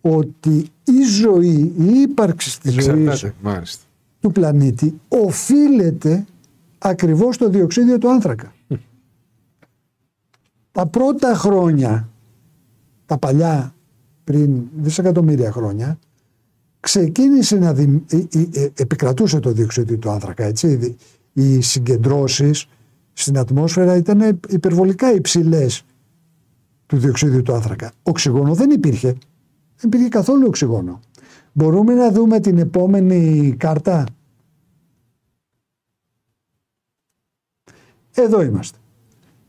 Ότι η ζωή, η ύπαρξη της ζωής του πλανήτη οφείλεται ακριβώς στο διοξείδιο του άνθρακα. Τα πρώτα χρόνια, τα παλιά, πριν δισεκατομμύρια χρόνια, ξεκίνησε να επικρατούσε το διοξείδιο του άνθρακα. Έτσι. Οι συγκεντρώσεις στην ατμόσφαιρα ήταν υπερβολικά υψηλές του διοξείδιου του άνθρακα. Οξυγόνο δεν υπήρχε. Δεν υπήρχε καθόλου οξυγόνο. Μπορούμε να δούμε την επόμενη κάρτα. Εδώ είμαστε.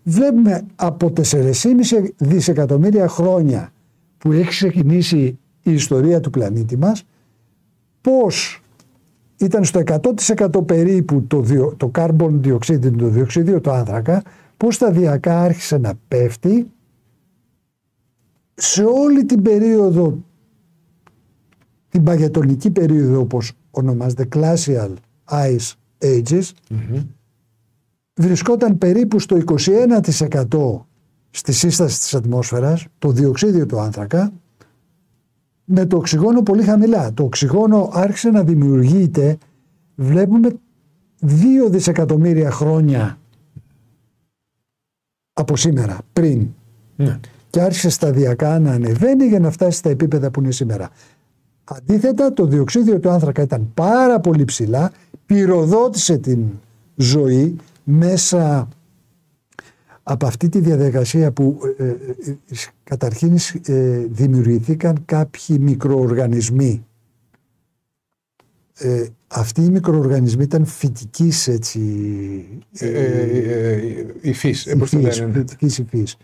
Βλέπουμε από 4,5 δισεκατομμύρια χρόνια που έχει ξεκινήσει η ιστορία του πλανήτη μας, πώς ήταν στο 100% περίπου το carbon dioxide, το διοξίδιο του άνθρακα, που σταδιακά άρχισε να πέφτει σε όλη την περίοδο, την παγετονική περίοδο όπως ονομάζεται, Glacial Ice Ages, βρισκόταν περίπου στο 21% στη σύσταση της ατμόσφαιρας, το διοξίδιο του άνθρακα, με το οξυγόνο πολύ χαμηλά. Το οξυγόνο άρχισε να δημιουργείται, βλέπουμε, 2 δισεκατομμύρια χρόνια από σήμερα, πριν. Και άρχισε σταδιακά να ανεβαίνει για να φτάσει στα επίπεδα που είναι σήμερα. Αντίθετα, το διοξίδιο του άνθρακα ήταν πάρα πολύ ψηλά, πυροδότησε την ζωή μέσα από αυτή τη διαδικασία που καταρχήν δημιουργήθηκαν κάποιοι μικροοργανισμοί. Αυτοί οι μικροοργανισμοί ήταν φυτικής υφής.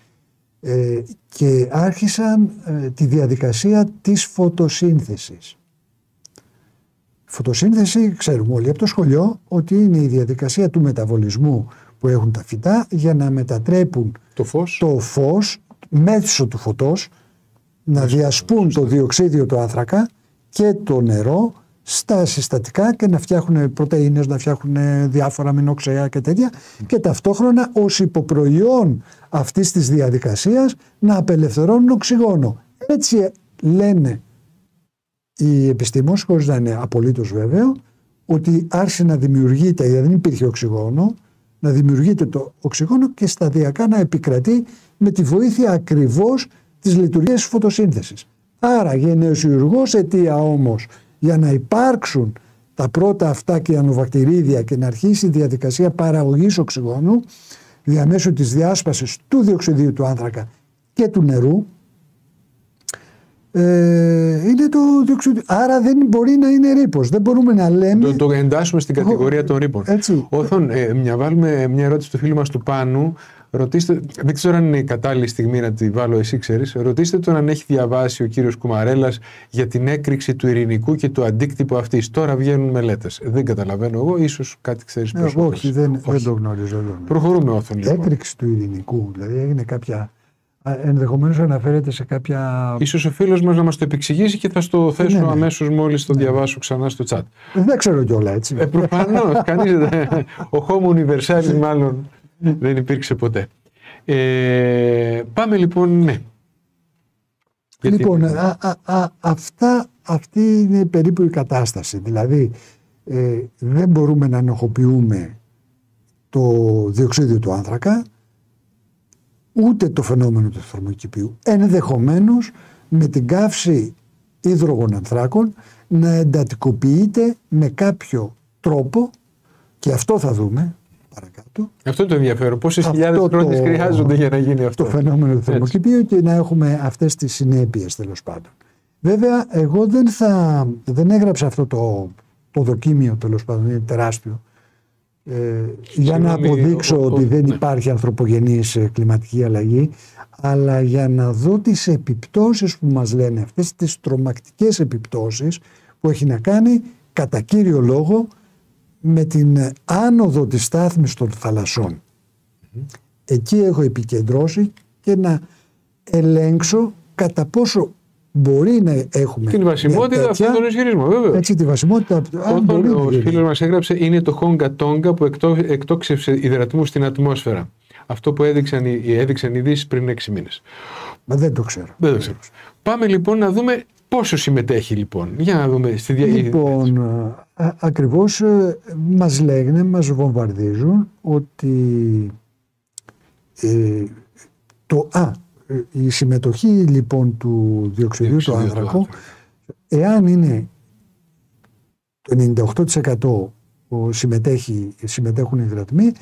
Και άρχισαν τη διαδικασία της φωτοσύνθεσης. Φωτοσύνθεση, ξέρουμε όλοι από το σχολείο, ότι είναι η διαδικασία του μεταβολισμού που έχουν τα φυτά για να μετατρέπουν το φως μέσω του φωτός, να διασπούν το διοξίδιο του άνθρακα και το νερό στα συστατικά και να φτιάχνουν πρωτεΐνες, να φτιάχνουν διάφορα αμινόξεα και τέτοια, και ταυτόχρονα ως υποπροϊόν αυτής της διαδικασίας να απελευθερώνουν οξυγόνο. Έτσι λένε οι επιστήμονες, χωρίς να είναι απολύτως βέβαιο, ότι άρχισε να δημιουργείται, δηλαδή δεν υπήρχε οξυγόνο, να δημιουργείται το οξυγόνο και σταδιακά να επικρατεί με τη βοήθεια ακριβώς της λειτουργίας της φωτοσύνθεσης. Άρα γενεσιουργός αιτία όμως για να υπάρξουν τα πρώτα αυτά κυανοβακτηρίδια και να αρχίσει η διαδικασία παραγωγής οξυγόνου διαμέσου της διάσπασης του διοξιδίου του άνθρακα και του νερού, είναι το διοξίδιο. Άρα δεν μπορεί να είναι ρήπος. Δεν μπορούμε να λέμε. Το εντάσσουμε στην κατηγορία των ρήπων. Όθον, βάλουμε μια ερώτηση του φίλου μας του Πάνου. Ρωτήστε, δεν ξέρω αν είναι η κατάλληλη στιγμή να τη βάλω, εσύ ξέρεις. Ρωτήστε τον αν έχει διαβάσει ο κύριος Κουμαρέλας για την έκρηξη του ειρηνικού και του αντίκτυπου αυτής. Τώρα βγαίνουν μελέτες. Δεν καταλαβαίνω εγώ, ίσως κάτι ξέρεις περισσότερο. Όχι, δεν το γνωρίζω. Προχωρούμε, Όθον. Λοιπόν. Έκρηξη του ειρηνικού, δηλαδή έγινε κάποια. Ενδεχομένως αναφέρεται σε κάποια. Ίσως ο φίλος μας να μας το επεξηγήσει και θα στο θέσω αμέσως μόλις το διαβάσω ξανά στο chat. Δεν ξέρω κιόλα, έτσι. Προφανώς, κανείς δεν. Ο Homo Universalis μάλλον δεν υπήρξε ποτέ. Πάμε λοιπόν, ναι. Λοιπόν, αυτή είναι περίπου η κατάσταση. Δηλαδή, δεν μπορούμε να ενοχοποιούμε το διοξίδιο του άνθρακα, ούτε το φαινόμενο του θερμοκηπίου. Ενδεχομένως με την καύση υδρογονανθράκων να εντατικοποιείται με κάποιο τρόπο, και αυτό θα δούμε παρακάτω. Αυτό είναι το ενδιαφέρον. Πόσες χιλιάδες χρόνια χρειάζονται για να γίνει αυτό. Το φαινόμενο του θερμοκηπίου και να έχουμε αυτές τις συνέπειες, τέλος πάντων. Βέβαια, εγώ δεν έγραψα αυτό το δοκίμιο, τέλος πάντων, είναι τεράστιο. Για να αποδείξω ότι δεν υπάρχει ανθρωπογενής κλιματική αλλαγή, αλλά για να δω τις επιπτώσεις που μας λένε, αυτές τις τρομακτικές επιπτώσεις που έχει να κάνει κατά κύριο λόγο με την άνοδο της στάθμης των θαλασσών. Εκεί έχω επικεντρώσει και να ελέγξω κατά πόσο μπορεί να έχουμε την βασιμότητα αυτών των ισχυρισμών, βέβαια. Έτσι, τη βασιμότητα. Ο φίλος μας έγραψε, είναι το Χόγκα Τόγκα που εκτόξευσε υδρατμούς στην ατμόσφαιρα. Αυτό που έδειξαν οι ειδήσεις πριν 6 μήνες. Μα δεν το ξέρω. Δεν το ξέρω. Πάμε λοιπόν να δούμε πόσο συμμετέχει λοιπόν. Για να δούμε στη Λοιπόν, ακριβώς μας λέγανε, μας βομβαρδίζουν ότι η συμμετοχή λοιπόν του διοξιδίου του άνθρακου, εάν είναι το 98% συμμετέχουν οι υδρατμοί,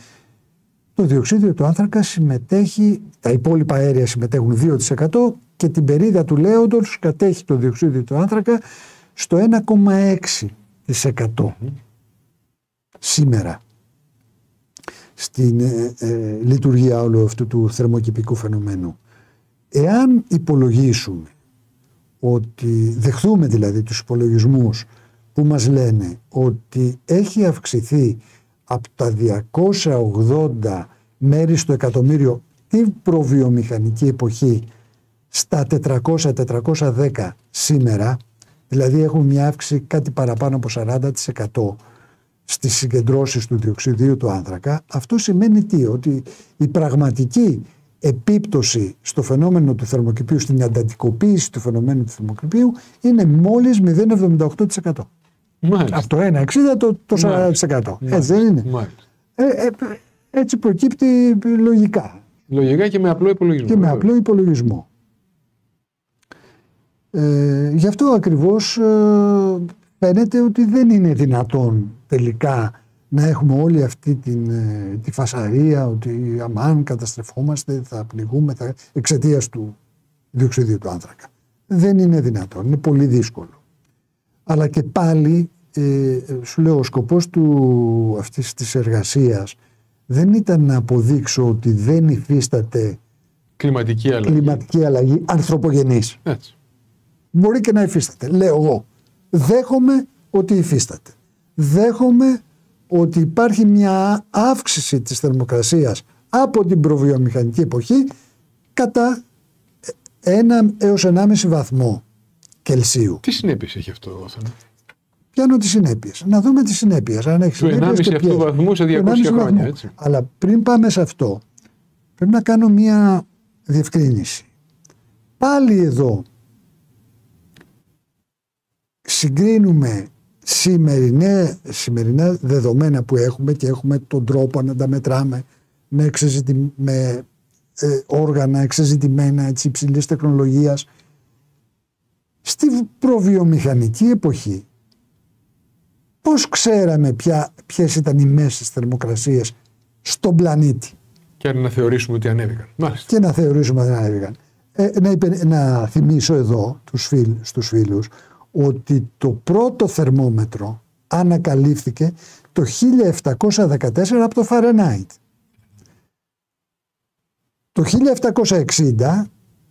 το διοξίδιο του άνθρακα συμμετέχει, τα υπόλοιπα αέρια συμμετέχουν 2% και την περίδα του λέοντος κατέχει το διοξίδιο του άνθρακα στο 1,6% σήμερα στην λειτουργία όλου αυτού του θερμοκηπικού φαινομένου. Εάν υπολογίσουμε ότι δεχθούμε δηλαδή τους υπολογισμούς που μας λένε ότι έχει αυξηθεί από τα 280 μέρη στο εκατομμύριο την προβιομηχανική εποχή στα 400-410 σήμερα, δηλαδή έχουμε μια αύξηση κάτι παραπάνω από 40% στις συγκεντρώσεις του διοξιδίου του άνθρακα. Αυτό σημαίνει τι? Ότι η πραγματική επίπτωση στο φαινόμενο του θερμοκηπίου, στην αντατικοποίηση του φαινομένου του θερμοκηπίου, είναι μόλις 0,78%. Μάλιστα. Από το 1,60% το 40%. Έτσι δεν είναι? Έτσι προκύπτει λογικά. Λογικά και με απλό υπολογισμό. Και με απλό υπολογισμό. Γι' αυτό ακριβώς φαίνεται ότι δεν είναι δυνατόν τελικά να έχουμε όλη αυτή τη φασαρία ότι αμάν καταστρεφόμαστε, θα πληγούμε εξαιτίας του διοξιδίου του άνθρακα. Δεν είναι δυνατόν, είναι πολύ δύσκολο. Αλλά και πάλι σου λέω, ο σκοπός αυτής της εργασίας δεν ήταν να αποδείξω ότι δεν υφίσταται κλιματική αλλαγή ανθρωπογενής. Έτσι. Μπορεί και να υφίσταται. Λέω εγώ, δέχομαι ότι υφίσταται. Δέχομαι ότι υπάρχει μια αύξηση της θερμοκρασίας από την προβιομηχανική εποχή κατά 1 έως 1,5 βαθμό Κελσίου. Τι συνέπειες έχει αυτό, Όθωνα? Πιάνω τις συνέπειες. Να δούμε τις συνέπειες. Αν έχει του 1,5 αυτού βαθμού σε 200 χρόνια. Έτσι. Αλλά πριν πάμε σε αυτό, πρέπει να κάνω μια διευκρίνηση. Πάλι εδώ συγκρίνουμε σημερινά δεδομένα που έχουμε και έχουμε τον τρόπο να τα μετράμε με όργανα εξεζητημένα υψηλής τεχνολογίας. Στη προβιομηχανική εποχή πώς ξέραμε ποιες ήταν οι μέσες θερμοκρασίες στον πλανήτη? Και να θεωρήσουμε ότι ανέβηκαν. Μάλιστα. Και να θεωρήσουμε ότι ανέβηκαν. Να θυμίσω εδώ στους φίλους ότι το πρώτο θερμόμετρο ανακαλύφθηκε το 1714 από το Φαρενάιτ. Το 1760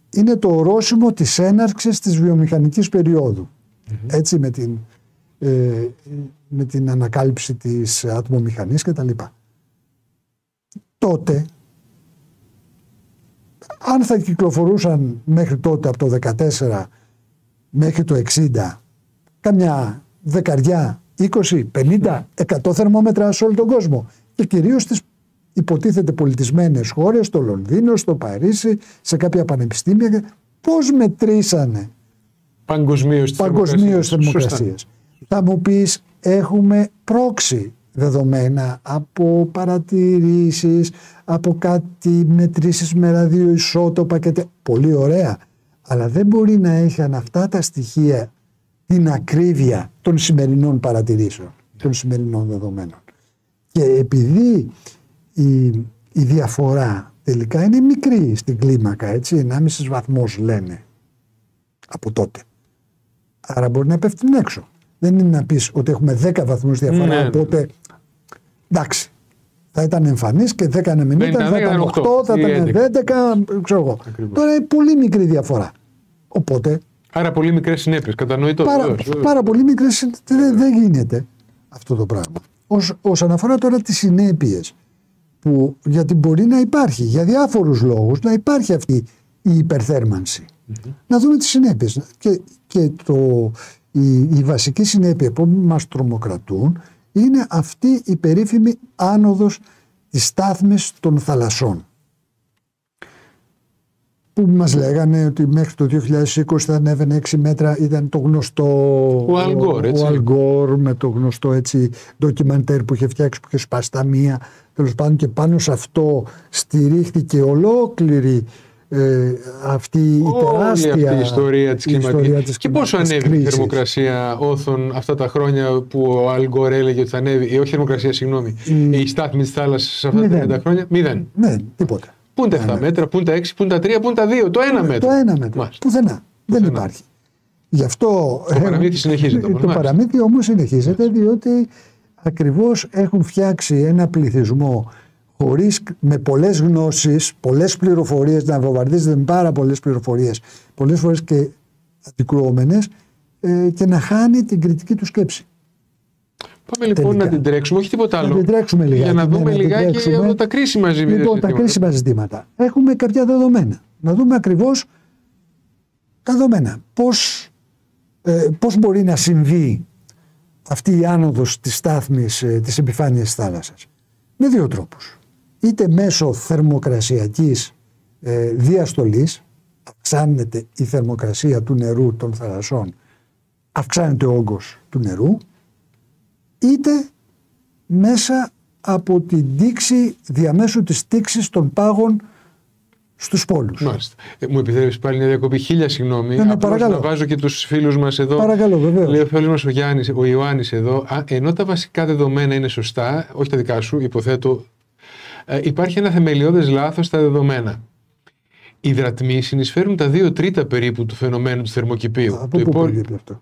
είναι το ορόσημο της έναρξης της βιομηχανικής περίοδου. Έτσι με την ανακάλυψη της ατμομηχανής κτλ. Τότε, αν θα κυκλοφορούσαν μέχρι τότε από το 14 μέχρι το 60 καμιά 10, 20, 50, 100 θερμόμετρα σε όλο τον κόσμο και κυρίως στις υποτίθεται πολιτισμένες χώρες, στο Λονδίνο, στο Παρίσι, σε κάποια πανεπιστήμια, πώς μετρήσανε παγκοσμίως θερμοκρασίες? Θα μου πεις, έχουμε πρόξει δεδομένα από παρατηρήσεις, από κάτι μετρήσεις με ραδιοϊσότοπα και πολύ ωραία, αλλά δεν μπορεί να έχουν αυτά τα στοιχεία την ακρίβεια των σημερινών παρατηρήσεων, των σημερινών δεδομένων. Και επειδή η διαφορά τελικά είναι μικρή στην κλίμακα, έτσι, 1,5 βαθμός λένε από τότε. Άρα μπορεί να πέφτουν έξω. Δεν είναι να πεις ότι έχουμε 10 βαθμούς διαφορά, οπότε εντάξει, θα ήταν εμφανής και 10 να μην ήταν, θα ήταν 8, θα ήταν 11, ξέρω εγώ. Τώρα είναι πολύ μικρή διαφορά. Οπότε... Άρα πολύ μικρές συνέπειες, κατανοητό. Πάρα πολύ μικρές συνέπειες, δεν γίνεται αυτό το πράγμα. Όσον αφορά τώρα τις συνέπειες, γιατί μπορεί να υπάρχει, για διάφορους λόγους, να υπάρχει αυτή η υπερθέρμανση. Να δούμε τις συνέπειες. Και η βασική συνέπεια που μας τρομοκρατούν είναι αυτή η περίφημη άνοδος της στάθμης των θαλασσών. Που μας λέγανε ότι μέχρι το 2020 θα ανέβαινε 6 μέτρα, ήταν το γνωστό ο Αλ Γκόρ με το γνωστό έτσι ντοκιμαντέρ που είχε φτιάξει, που είχε σπάσει τα μία, τέλος πάντων, και πάνω σε αυτό στηρίχθηκε ολόκληρη αυτή η τεράστια ιστορία της κλιματικής. Και πόσο ανέβηκε η θερμοκρασία, Όθων, αυτά τα χρόνια που ο Αλ Γκόρ έλεγε ότι θα ανέβει, όχι θερμοκρασία, συγγνώμη, η στάθμη της θάλασσας σε αυτά τα 30 χρόνια? 0. Ναι, τίποτα. Πού είναι τα 7 μέτρα, πού είναι τα 6, πού είναι τα 3, πού είναι τα 2, το 1 μέτρο. Το 1 μέτρο. Πουθενά. Δεν υπάρχει. Γι' αυτό. Το παραμύθι συνεχίζεται. Το παραμύθι όμως συνεχίζεται, διότι ακριβώς έχουν φτιάξει ένα πληθυσμό με πολλές γνώσεις, πολλές πληροφορίες, να βομβαρδίζεται με πάρα πολλές πληροφορίες, πολλές φορές και αντικρουόμενες, και να χάνει την κριτική του σκέψη. Πάμε λοιπόν να την τρέξουμε, όχι τίποτα άλλο. Να την τρέξουμε λιγάκι. Για να δούμε λιγάκι εδώ τα κρίσιμα ζητήματα. Λοιπόν, τα κρίσιμα ζητήματα. Έχουμε κάποια δεδομένα. Να δούμε ακριβώς τα δεδομένα. Πώς μπορεί να συμβεί αυτή η άνοδος της στάθμης της επιφάνειας της θάλασσας. Με δύο τρόπους. Είτε μέσω θερμοκρασιακής διαστολής, αυξάνεται η θερμοκρασία του νερού των θαλασσών, αυξάνεται ο όγκος του νερού, είτε μέσα από την τήξη, διαμέσου της τήξης των πάγων στους πόλους. Μάλιστα. Μου επιτρέπεις πάλι μια διακοπή, 1000 συγγνώμη. Παρακαλώ. Να βάζω και τους φίλους μας εδώ. Παρακαλώ, βεβαίως. Λέει ο φίλος μας ο Ιωάννης εδώ, ενώ τα βασικά δεδομένα είναι σωστά, όχι τα δικά σου, υποθέτω, υπάρχει ένα θεμελιώδες λάθος στα δεδομένα. Οι υδρατμοί συνεισφέρουν τα 2/3 περίπου του φαινομένου του θερμοκηπίου. Από πού προκύπτει αυτό?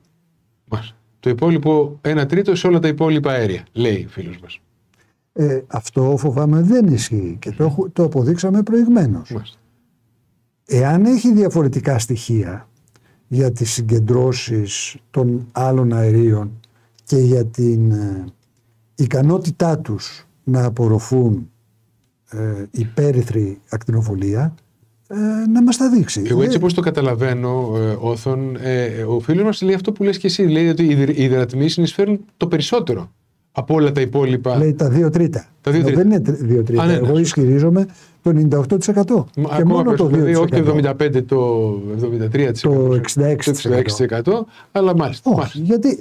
Το υπόλοιπο 1/3 σε όλα τα υπόλοιπα αέρια, λέει ο φίλος μας. Αυτό φοβάμαι δεν ισχύει και το αποδείξαμε προηγμένως. Εάν έχει διαφορετικά στοιχεία για τις συγκεντρώσεις των άλλων αερίων και για την ικανότητά τους να απορροφούν υπέρυθρη ακτινοβολία, να μας τα δείξει. Εγώ έτσι όπως το καταλαβαίνω, Όθων, ο φίλος μας λέει αυτό που λες και εσύ. Λέει ότι οι υδρατμοί συνεισφέρουν το περισσότερο από όλα τα υπόλοιπα. Λέει τα 2/3. Δεν είναι 2/3. Εγώ ισχυρίζομαι το 98%. Και μόνο το 2%. Δηλαδή, όχι το 75%, το 73%. Το 66%. Αλλά μάλιστα. Γιατί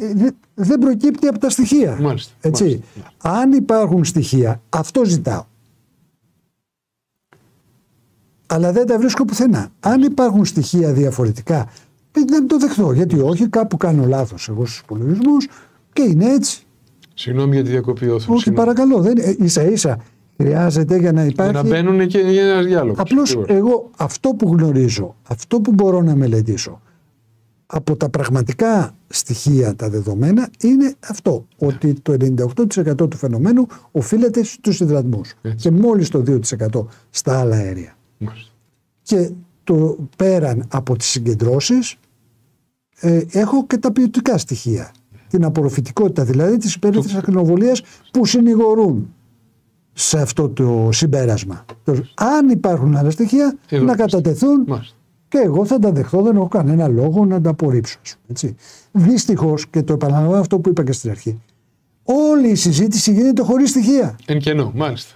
δεν προκύπτει από τα στοιχεία. Μάλιστα. Αν υπάρχουν στοιχεία, αυτό ζητάω. Αλλά δεν τα βρίσκω πουθενά. Αν υπάρχουν στοιχεία διαφορετικά, δεν το δεχτώ. Γιατί όχι, κάπου κάνω λάθος εγώ στους υπολογισμούς και είναι έτσι. Συγγνώμη για τη διακοπή, Όθων. Όχι, παρακαλώ. Ίσα-ίσα χρειάζεται για να υπάρχει. Για να μπαίνουν και για ένας διάλογος. Απλώς εγώ αυτό που γνωρίζω, αυτό που μπορώ να μελετήσω από τα πραγματικά στοιχεία, τα δεδομένα, είναι αυτό. Ότι το 98% του φαινομένου οφείλεται στους υδρατμούς. Και μόλις το 2% στα άλλα αέρια. Και το πέραν από τις συγκεντρώσεις έχω και τα ποιοτικά στοιχεία. Την απορροφητικότητα δηλαδή της υπέρυθρης ακτινοβολίας που συνηγορούν σε αυτό το συμπέρασμα. Αν υπάρχουν άλλα στοιχεία να κατατεθούν και εγώ θα τα δεχθώ, δεν έχω κανένα λόγο να τα απορρίψω. Δυστυχώς, και το επαναλαμβάνω αυτό που είπα και στην αρχή, όλη η συζήτηση γίνεται χωρίς στοιχεία. Εν κενό, μάλιστα.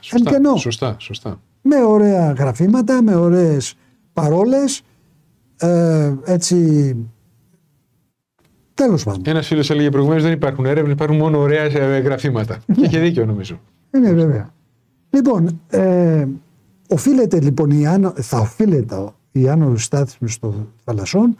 Σωστά. Με ωραία γραφήματα, με ωραίες παρόλες, έτσι. Τέλος πάντων. Ένας φίλος έλεγε προηγουμένως δεν υπάρχουν έρευνες, υπάρχουν μόνο ωραία γραφήματα. Και είχε δίκιο νομίζω. Είναι βέβαια. Λοιπόν, οφείλεται λοιπόν θα οφείλεται η άνοδος στάθμης των θαλασσών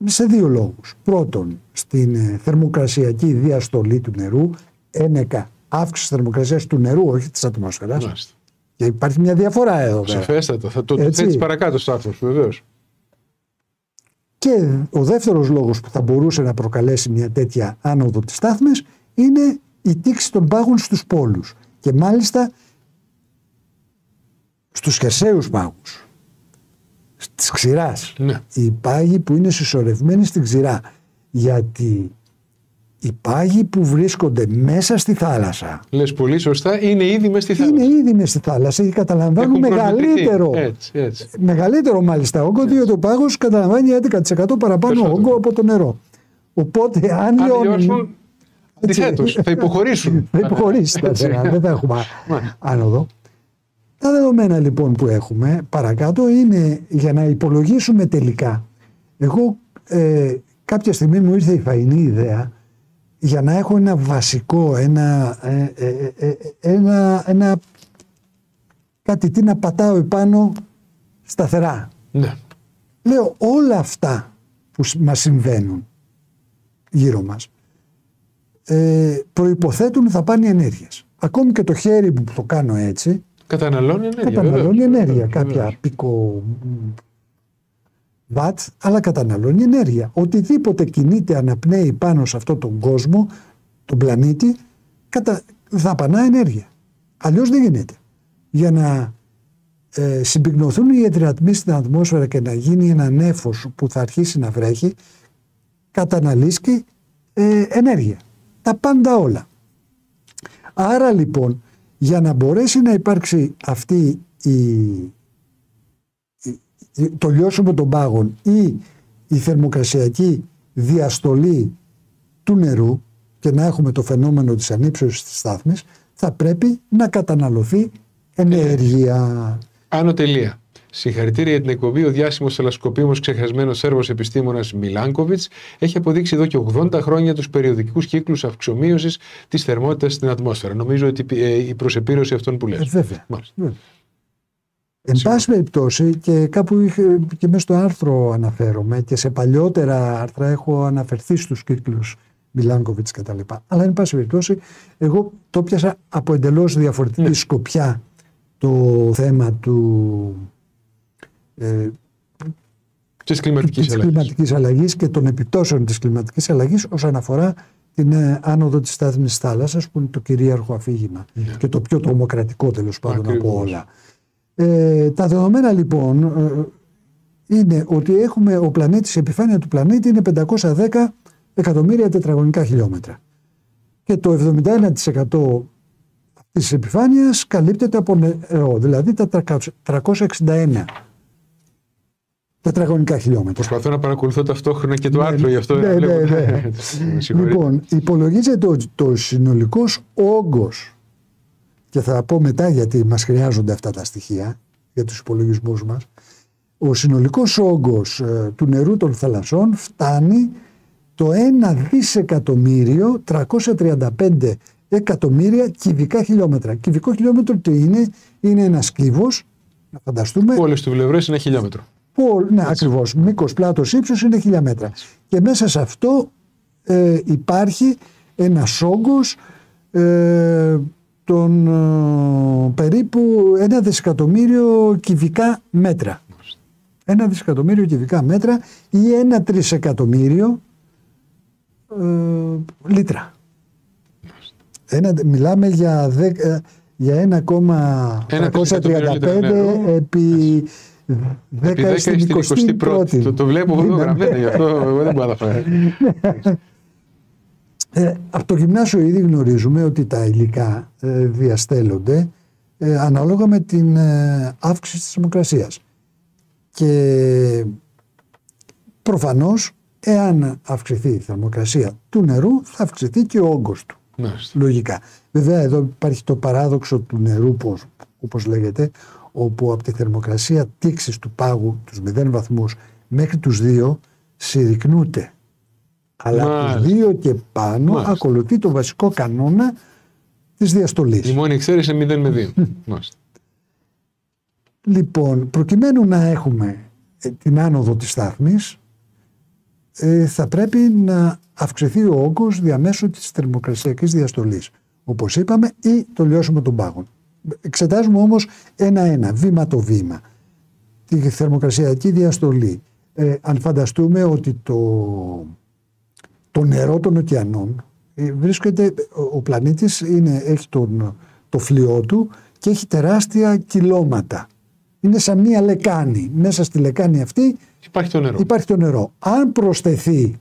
σε δύο λόγους. Πρώτον, στην θερμοκρασιακή διαστολή του νερού, ένεκα αύξηση θερμοκρασίας του νερού, όχι της ατμόσφαιρας. Και υπάρχει μια διαφορά εδώ. Σαφέστατα. Θα το θέτεις παρακάτω στο άρθρο σου, βεβαίως. Και ο δεύτερος λόγος που θα μπορούσε να προκαλέσει μια τέτοια άνοδο της στάθμης είναι η τήξη των πάγων στους πόλους. Και μάλιστα στους χερσαίους πάγους. Της ξηράς. Ναι. Οι πάγοι που είναι συσσωρευμένοι στην ξηρά. Γιατί οι πάγοι που βρίσκονται μέσα στη θάλασσα. Λες πολύ σωστά, είναι ήδη μέσα στη θάλασσα. Είναι ήδη μέσα στη θάλασσα και καταλαμβάνουν μεγαλύτερο. Έτσι. Μεγαλύτερο μάλιστα όγκο, διότι ο πάγος καταλαμβάνει 11% παραπάνω όγκο από το νερό. Οπότε αν λιώσουν. Αντιθέτως, θα υποχωρήσουν. Θα υποχωρήσει. Δεν θα έχουμε άνοδο. Τα δεδομένα λοιπόν που έχουμε παρακάτω είναι για να υπολογίσουμε τελικά. Εγώ κάποια στιγμή μου ήρθε η φαϊνή ιδέα για να έχω ένα βασικό, κάτι τι να πατάω επάνω σταθερά. Ναι. Λέω όλα αυτά που μας συμβαίνουν γύρω μας προϋποθέτουν θα πάνε ενέργειες. Ακόμη και το χέρι που το κάνω έτσι καταναλώνει ενέργεια. Κάποια πίκο βατ, αλλά καταναλώνει ενέργεια. Οτιδήποτε κινείται, αναπνέει πάνω σε αυτόν τον κόσμο, τον πλανήτη, δαπανά ενέργεια. Αλλιώς δεν γίνεται. Για να συμπυκνωθούν οι υδρατμοί στην ατμόσφαιρα και να γίνει ένα νέφος που θα αρχίσει να βρέχει, καταναλύσκει ενέργεια. τα πάντα όλα. Άρα λοιπόν, για να μπορέσει να υπάρξει αυτή το λιώσιμο των πάγων ή η θερμοκρασιακή διαστολή του νερού και να έχουμε το φαινόμενο της ανύψωσης της στάθμης, θα πρέπει να καταναλωθεί ενέργεια. Άνω τελεία. Συγχαρητήρια για την εκπομπή. Ο διάσημος θαλασσοκοπήμος ξεχασμένος Σέρβος επιστήμονας Μιλάνκοβιτς έχει αποδείξει εδώ και 80 χρόνια τους περιοδικούς κύκλους αυξομοίωσης της θερμότητας στην ατμόσφαιρα. Νομίζω ότι η προσεπήρωση αυτών που λες. Βέβαια. Εν πάση περιπτώσει, και κάπου και μέσα στο άρθρο αναφέρομαι και σε παλιότερα άρθρα έχω αναφερθεί στους κύκλους Μιλάνκοβιτς κτλ. Αλλά εν πάση περιπτώσει, εγώ το πιάσα από εντελώς διαφορετική σκοπιά το θέμα της κλιματικής αλλαγής και των επιπτώσεων της κλιματικής αλλαγής όσον αφορά την άνοδο της στάθμης της θάλασσας, που είναι το κυρίαρχο αφήγημα και το πιο τρομοκρατικό τέλος πάντων από όλα. Τα δεδομένα λοιπόν είναι ότι έχουμε ο πλανήτης, η επιφάνεια του πλανήτη είναι 510 εκατομμύρια τετραγωνικά χιλιόμετρα και το 71% της επιφάνειας καλύπτεται από νερό, δηλαδή τα 361 τετραγωνικά χιλιόμετρα. Προσπαθώ να παρακολουθώ ταυτόχρονα και το άρθρο, γι' αυτό Λοιπόν, υπολογίζεται ότι το συνολικός όγκος, και θα πω μετά γιατί μας χρειάζονται αυτά τα στοιχεία για τους υπολογισμούς μας, ο συνολικός όγκος του νερού των θαλασσών φτάνει το 1.335 εκατομμύρια κυβικά χιλιόμετρα. Κυβικό χιλιόμετρο τι είναι? Είναι ένας κύβος, να φανταστούμε. Όλες του βλευρές είναι 1.000 μέτρα. Ναι, ακριβώς. Μήκος, πλάτος, ύψος είναι 1.000 μέτρα. Και μέσα σε αυτό υπάρχει ένας όγκος των περίπου 1 δισεκατομμύριο κυβικά μέτρα. 1 δισεκατομμύριο κυβικά μέτρα ή 1 τρισεκατομμύριο λίτρα. Μιλάμε για 1,335 επί 10 στην 21η. Το βλέπω εδώ γραμμένο, γι' αυτό εγώ δεν μπορώ να φέρω. Από το γυμνάσιο ήδη γνωρίζουμε ότι τα υλικά διαστέλλονται ανάλογα με την αύξηση της θερμοκρασίας. Και προφανώς, εάν αυξηθεί η θερμοκρασία του νερού, θα αυξηθεί και ο όγκος του. Λογικά. Βέβαια, εδώ υπάρχει το παράδοξο του νερού, όπως λέγεται, όπου από τη θερμοκρασία τήξης του πάγου, τους 0 βαθμούς μέχρι τους 2, συρρυκνούται. Αλλά από 2 και πάνω ακολουθεί το βασικό κανόνα της διαστολής. Η μόνη εξαίρεση είναι 0 με 2. Λοιπόν, προκειμένου να έχουμε την άνοδο της στάθμης, θα πρέπει να αυξηθεί ο όγκος διαμέσου της θερμοκρασιακής διαστολής, όπως είπαμε, ή το λιώσιμο των πάγων. Εξετάζουμε όμως ένα-ένα, βήμα το βήμα, τη θερμοκρασιακή διαστολή. Αν φανταστούμε ότι το νερό των ωκεανών βρίσκεται, ο πλανήτης έχει το φλοιό του και έχει τεράστια κιλώματα. Είναι σαν μία λεκάνη. Μέσα στη λεκάνη αυτή υπάρχει το νερό. Αν προσθεθεί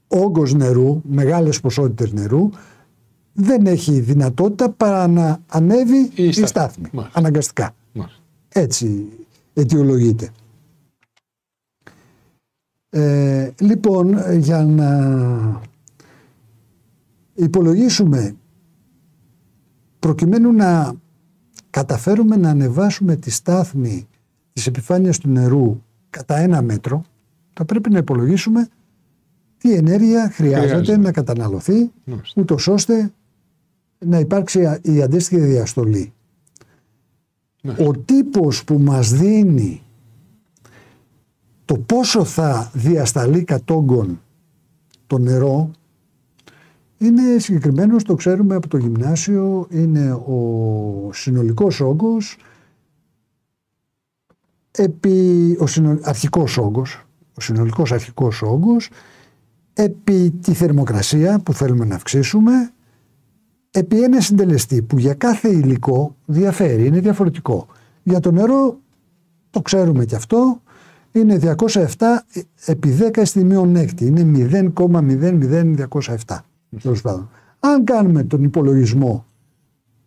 όγκος νερού, μεγάλες ποσότητες νερού, δεν έχει δυνατότητα παρά να ανέβει η στάθμη. Αναγκαστικά. Έτσι αιτιολογείται. Λοιπόν, για να υπολογίσουμε, προκειμένου να καταφέρουμε να ανεβάσουμε τη στάθμη της επιφάνειας του νερού κατά 1 μέτρο, θα πρέπει να υπολογίσουμε τι ενέργεια χρειάζεται να καταναλωθεί, ούτως ώστε να υπάρξει η αντίστοιχη διαστολή. Ο τύπος που μας δίνει το πόσο θα διασταλεί κατ' όγκον το νερό είναι συγκεκριμένος, το ξέρουμε από το γυμνάσιο, είναι ο συνολικός όγκος ο συνολικός αρχικός όγκος επί τη θερμοκρασία που θέλουμε να αυξήσουμε, επί ένα συντελεστή που για κάθε υλικό διαφέρει, είναι διαφορετικό. Για το νερό το ξέρουμε και αυτό, είναι 207 επί 10 στη μείον έκτη, είναι 0,00207 Τέλος πάντων. Αν κάνουμε τον υπολογισμό,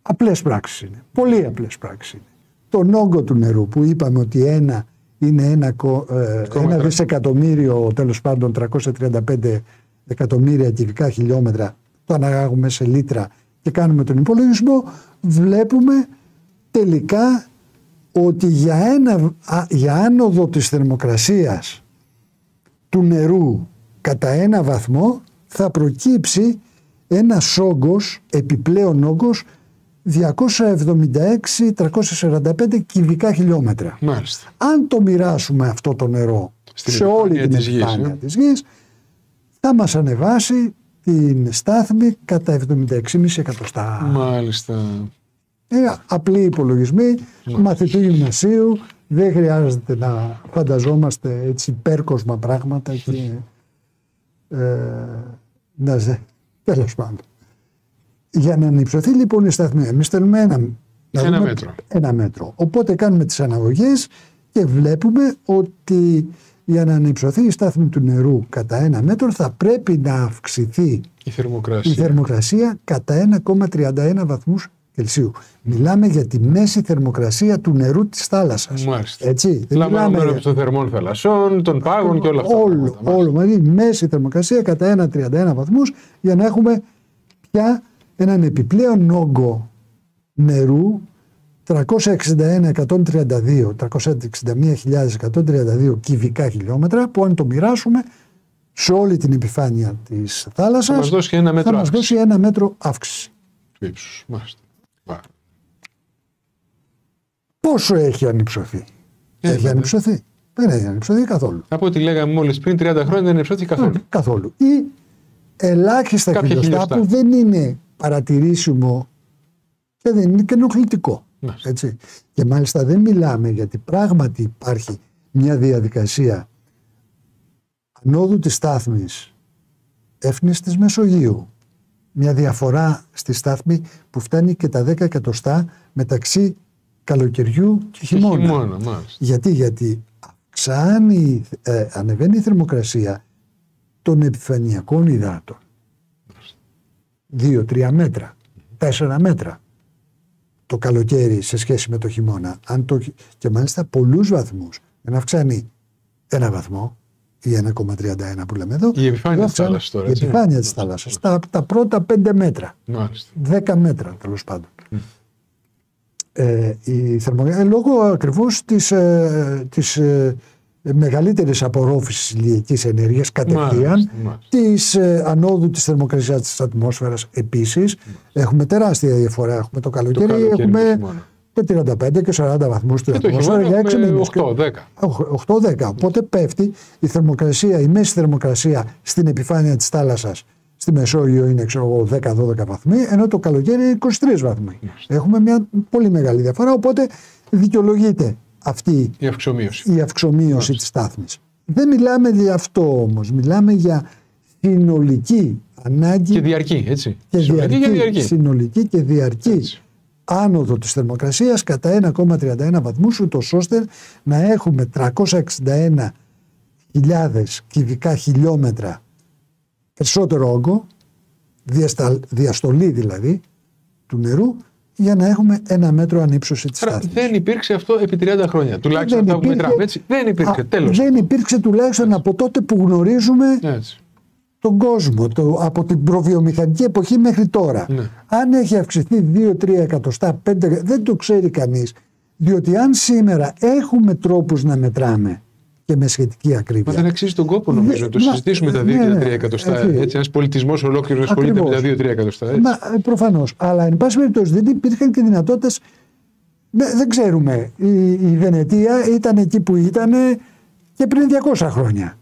απλές πράξεις είναι, πολύ απλές πράξεις είναι. Τον όγκο του νερού που είπαμε ότι είναι ένα δισεκατομμύριο, τέλος πάντων 335 εκατομμύρια κυβικά χιλιόμετρα, το αναγάγουμε σε λίτρα και κάνουμε τον υπολογισμό, βλέπουμε τελικά ότι για άνοδο της θερμοκρασίας του νερού κατά 1 βαθμό θα προκύψει ένας όγκος, επιπλέον όγκος 276-345 κυβικά χιλιόμετρα. Μάλιστα. Αν το μοιράσουμε αυτό το νερό σε όλη την επιφάνεια της γης, θα μας ανεβάσει την στάθμη κατά 76,5 εκατοστά. Μάλιστα. Απλοί υπολογισμοί, μαθητού γυμνασίου, δεν χρειάζεται να φανταζόμαστε έτσι υπέρκοσμα πράγματα και τέλος πάντων. Για να ανυψωθεί λοιπόν η στάθμη, εμείς θέλουμε ένα μέτρο. Οπότε κάνουμε τις αναγωγές και βλέπουμε ότι για να ανυψωθεί η στάθμη του νερού κατά 1 μέτρο θα πρέπει να αυξηθεί η θερμοκρασία κατά 1,31 βαθμούς Κελσίου. Μιλάμε για τη μέση θερμοκρασία του νερού της θάλασσας. Έτσι. Λαμβάνουμε των θερμών θαλασσών, των πάγων και όλα αυτά. Όλο μαζί, μέση θερμοκρασία κατά 1,31 βαθμούς για να έχουμε πια έναν επιπλέον όγκο νερού 361.132 κυβικά χιλιόμετρα που αν το μοιράσουμε σε όλη την επιφάνεια της θάλασσας θα μας δώσει 1 μέτρο αύξηση. Πόσο έχει ανυψωθεί? Έχει ανυψωθεί? Δεν έχει ανυψωθεί καθόλου. Από ό,τι λέγαμε μόλις πριν 30 χρόνια δεν ανυψώθηκε καθόλου. Καθόλου. Ή ελάχιστα χιλιοστά που δεν είναι παρατηρήσιμο και δεν είναι και ενοχλητικό. Έτσι. Και μάλιστα δεν μιλάμε γιατί πράγματι υπάρχει μια διαδικασία ανόδου της στάθμης έφνης της Μεσογείου. Μια διαφορά στη στάθμη που φτάνει και τα 10 εκατοστά μεταξύ καλοκαιριού και χειμώνα. Γιατί ανεβαίνει η θερμοκρασία των επιφανειακών υδάτων. 2-3 μέτρα, 4 μέτρα το καλοκαίρι σε σχέση με το χειμώνα. Και μάλιστα πολλούς βαθμούς. Δεν αυξάνει 1 βαθμό ή 1,31 που λέμε εδώ. Η επιφάνεια της θάλασσας τώρα. Η επιφάνεια της θάλασσας. Τα πρώτα 5 μέτρα. 10 μέτρα τέλος πάντων. Η θερμοκρασία λόγω ακριβώς της μεγαλύτερης απορρόφησης ηλιακής ενέργειας κατευθείαν, της ανόδου της θερμοκρασίας της ατμόσφαιρας επίσης. Έχουμε τεράστια διαφορά. Έχουμε το καλοκαίρι έχουμε 35 και 40 βαθμούς στην ατμόσφαιρα για 6 μήνες. 8-10. Οπότε πέφτει η θερμοκρασία, η μέση θερμοκρασία στην επιφάνεια της θάλασσας στη Μεσόγειο είναι 10-12 βαθμοί, ενώ το καλοκαίρι είναι 23 βαθμοί. Έχουμε μια πολύ μεγάλη διαφορά, οπότε δικαιολογείται αυτή η αυξομοίωση της στάθμης. Δεν μιλάμε για αυτό όμως, μιλάμε για συνολική ανάγκη και διαρκή, έτσι. Συνολική και διαρκή άνοδο της θερμοκρασίας κατά 1,31 βαθμούς, ούτως ώστε να έχουμε 361.000 κυβικά χιλιόμετρα περισσότερο όγκο, διαστολή δηλαδή του νερού, για να έχουμε 1 μέτρο ανύψωση της στάθμης. Δεν υπήρξε αυτό επί 30 χρόνια. Τουλάχιστον αυτά που μετράμε, έτσι. Δεν υπήρξε, τέλος. Δεν υπήρξε τουλάχιστον από τότε που γνωρίζουμε τον κόσμο, από την προβιομηχανική εποχή μέχρι τώρα. Αν έχει αυξηθεί 2-3 εκατοστά, 5, δεν το ξέρει κανείς. Διότι αν σήμερα έχουμε τρόπους να μετράμε και με σχετική ακρίβεια. Μα δεν αξίζει τον κόπο, νομίζω, να το συζητήσουμε τα 2 και τα 3 εκατοστά. Έτσι, ένας πολιτισμός ολόκληρος ασχολείται με τα 2-3 εκατοστά. Προφανώς. Αλλά εν πάση περιπτώσει δεν υπήρχαν και δυνατότητες. Δεν ξέρουμε. Η Βενετία ήταν εκεί που ήταν και πριν 200 χρόνια.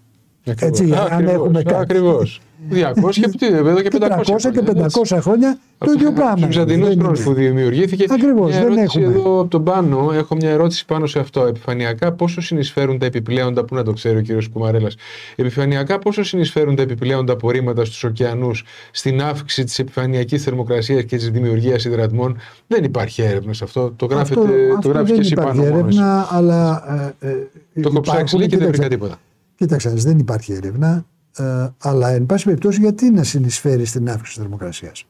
Έτσι, αν έχουμε κάτι. Ακριβώς. 200 και 500 χρόνια το ίδιο πράγμα. Στους Βυζαντινούς χρόνους που δημιουργήθηκε. Ακριβώς, δεν έχουμε. Εδώ από τον πάνω έχω μια ερώτηση πάνω σε αυτό. Επιφανειακά πόσο συνεισφέρουν τα επιπλέοντα, που να το ξέρει ο κύριος Κουμαρέλας, επιφανειακά πόσο συνεισφέρουν τα επιπλέοντα απορρίμματα στους ωκεανούς στην αύξηση της επιφανειακής θερμοκρασίας και της δημιουργίας υδρατμών? Δεν υπάρχει έρευνα σε αυτό. Το γράφεις και εσύ πάνω. Δεν υπάρχει έρευνα, αλλά. Το έχω ψάξει και δεν βρήκα τίποτα. Κοίταξε, δεν υπάρχει έρευνα. αλλά εν πάση περιπτώσει γιατί να συνεισφέρει στην αύξηση της θερμοκρασίας?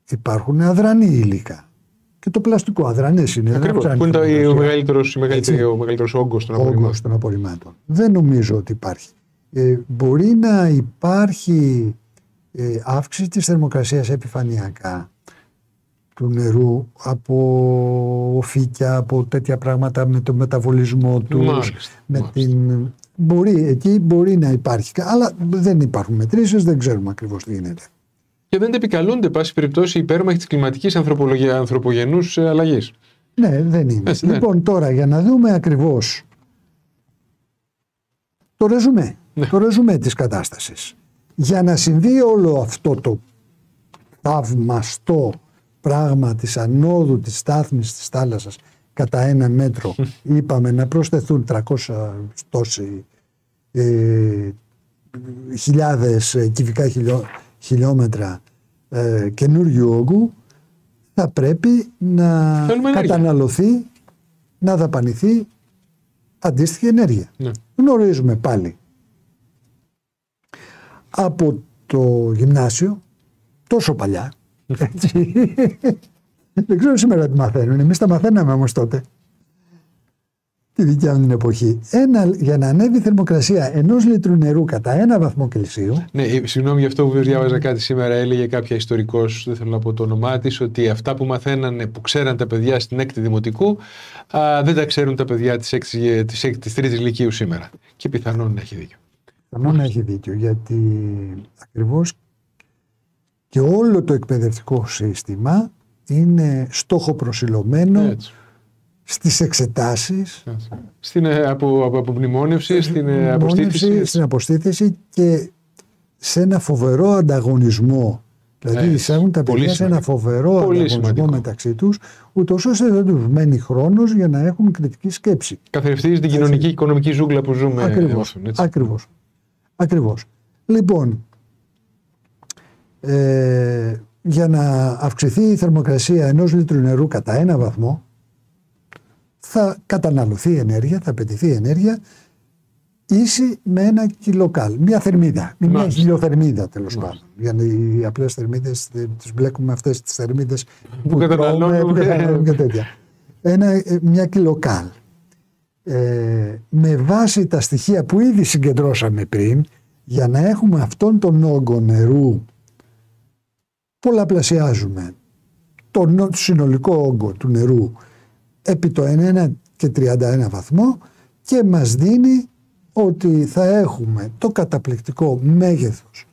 Υπάρχουν αδρανή υλικά. Και το πλαστικό αδρανές είναι. Ακριβώς. Που είναι ο μεγαλύτερος όγκος των απορριμμάτων. Δεν νομίζω ότι υπάρχει. Μπορεί να υπάρχει αύξηση της θερμοκρασίας επιφανειακά του νερού από φύκια, από τέτοια πράγματα, με το μεταβολισμό τους. Εκεί μπορεί να υπάρχει, αλλά δεν υπάρχουν μετρήσεις, δεν ξέρουμε ακριβώς τι γίνεται. Και δεν επικαλούνται, πάση περιπτώσει, υπέρμαχοι της κλιματικής ανθρωπογενούς αλλαγής. Ναι, δεν είναι. Λοιπόν, τώρα για να δούμε ακριβώς το ρεζουμέ της κατάστασης. Για να συμβεί όλο αυτό το θαυμαστό πράγμα της ανόδου της στάθμης της θάλασσας κατά 1 μέτρο, είπαμε να προσθεθούν 300 τόσοι χιλιάδες κυβικά χιλιόμετρα καινούριου όγκου, θα πρέπει να καταναλωθεί, να δαπανηθεί αντίστοιχη ενέργεια. Ναι. Γνωρίζουμε πάλι από το γυμνάσιο, τόσο παλιά, έτσι, δεν ξέρω σήμερα τι μαθαίνουν, εμείς τα μαθαίναμε όμως τότε, τη δικιά μου την εποχή. Για να ανέβει η θερμοκρασία 1 λίτρου νερού κατά 1 βαθμό Κελσίου. Ναι, συγγνώμη για αυτό που διάβαζα κάτι σήμερα. Έλεγε κάποια ιστορικός, δεν θέλω να πω το όνομά της, ότι αυτά που μαθαίνανε, που ξέραν τα παιδιά στην 6η Δημοτικού, δεν τα ξέρουν τα παιδιά της 3ης Λυκείου σήμερα. Και πιθανόν να έχει δίκιο. Πιθανόν να έχει δίκιο, γιατί ακριβώς και όλο το εκπαιδευτικό σύστημα είναι στόχο προσιλωμένο στις εξετάσεις, στην απομνημόνευση, στην αποστήθηση και σε ένα φοβερό ανταγωνισμό. Δηλαδή εισάγουν τα παιδιά σε ένα φοβερό ανταγωνισμό μεταξύ τους, ούτως ώστε δεν τους μένει χρόνος για να έχουν κριτική σκέψη. Καθρεφτίζει την κοινωνική και οικονομική ζούγκλα που ζούμε. Ακριβώς. Λοιπόν, για να αυξηθεί η θερμοκρασία 1 λίτρου νερού κατά 1 βαθμό, θα καταναλωθεί ενέργεια, θα απαιτηθεί ενέργεια ίση με 1 κιλοκάλ. Μια θερμίδα, μια χιλιοθερμίδα τέλος πάντων. Για οι απλές θερμίδες τις μπλέκουμε αυτές τις θερμίδες που καταναλώνουμε και τέτοια. Μια κιλοκάλ. Με βάση τα στοιχεία που ήδη συγκεντρώσαμε πριν, για να έχουμε αυτόν τον όγκο νερού, πολλαπλασιάζουμε τον συνολικό όγκο του νερού επί το 1,31 βαθμό και μας δίνει ότι θα έχουμε το καταπληκτικό μέγεθος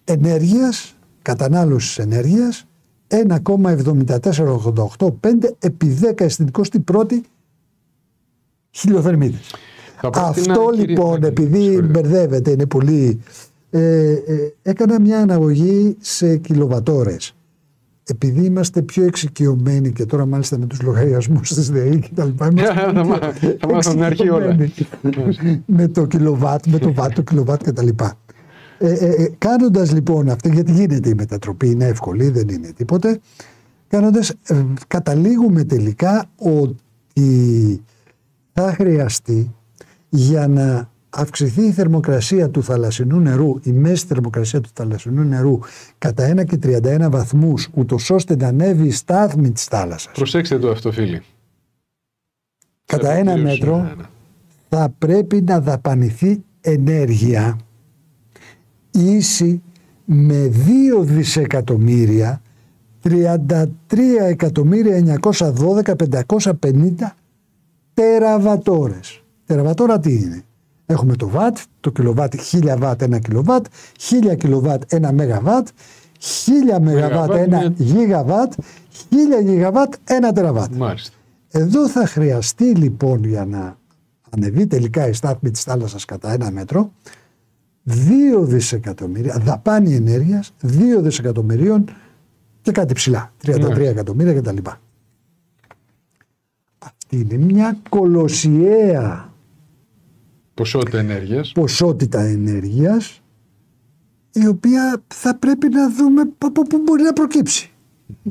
ενέργειας, κατανάλωσης ενέργειας 1,74885 επί 10 στην 21η χιλιοθερμίδες. Αυτό λοιπόν, επειδή μπερδεύεται, είναι πολύ... έκανα μια αναγωγή σε κιλοβατόρες. Επειδή είμαστε πιο εξοικειωμένοι και τώρα μάλιστα με τους λογαριασμούς της ΔΕΗ και τα λοιπά, θα μάθαμε αρχή όλα. Με το κιλοβάτ, με το βάτ, το κιλοβάτ και τα λοιπά. Κάνοντας λοιπόν αυτό, γιατί γίνεται η μετατροπή, είναι εύκολη, δεν είναι τίποτε, κάνοντας, καταλήγουμε τελικά ότι θα χρειαστεί για να αυξηθεί η θερμοκρασία του θαλασσινού νερού, η μέση θερμοκρασία του θαλασσινού νερού κατά 1,31 βαθμούς, ούτως ώστε να ανέβει η στάθμη της θάλασσας. Προσέξτε το αυτό, φίλοι. Κατά 1 μέτρο θα πρέπει να δαπανηθεί ενέργεια ίση με 2 δισεκατομμύρια 33.912.550 τεραβατόρες. Τεραβατόρα τι είναι? Έχουμε το βατ, το κιλοβάτ, 1000 βατ 1 κιλοβάτ, 1000 κιλοβάτ 1 μεγαβάτ, 1000 μεγαβάτ 1 γιγαβάτ, 1000 γιγαβάτ 1 τεραβάτ. Μάλιστα. Εδώ θα χρειαστεί λοιπόν, για να ανεβεί τελικά η στάθμη της θάλασσας κατά 1 μέτρο, 2 δισεκατομμύρια, δαπάνη ενέργειας 2 δισεκατομμυρίων και κάτι ψηλά, 33 εκατομμύρια κτλ. Αυτή είναι μια κολοσιαία ποσότητα ενέργειας, η οποία θα πρέπει να δούμε από πού μπορεί να προκύψει.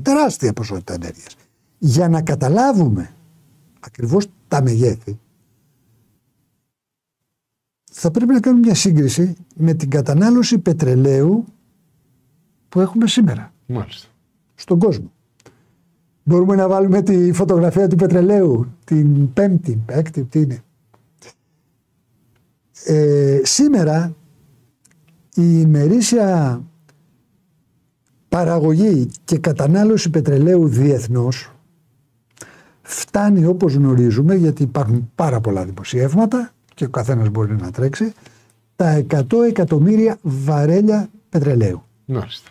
Τεράστια ποσότητα ενέργειας. Για να καταλάβουμε ακριβώς τα μεγέθη, θα πρέπει να κάνουμε μια σύγκριση με την κατανάλωση πετρελαίου που έχουμε σήμερα. Μάλιστα. Στον κόσμο. Μπορούμε να βάλουμε τη φωτογραφία του πετρελαίου, την πέμπτη, έκτη, τι είναι. Σήμερα η ημερήσια παραγωγή και κατανάλωση πετρελαίου διεθνώς φτάνει, όπως γνωρίζουμε, γιατί υπάρχουν πάρα πολλά δημοσιεύματα και ο καθένας μπορεί να τρέξει, τα 100 εκατομμύρια βαρέλια πετρελαίου. Μάλιστα.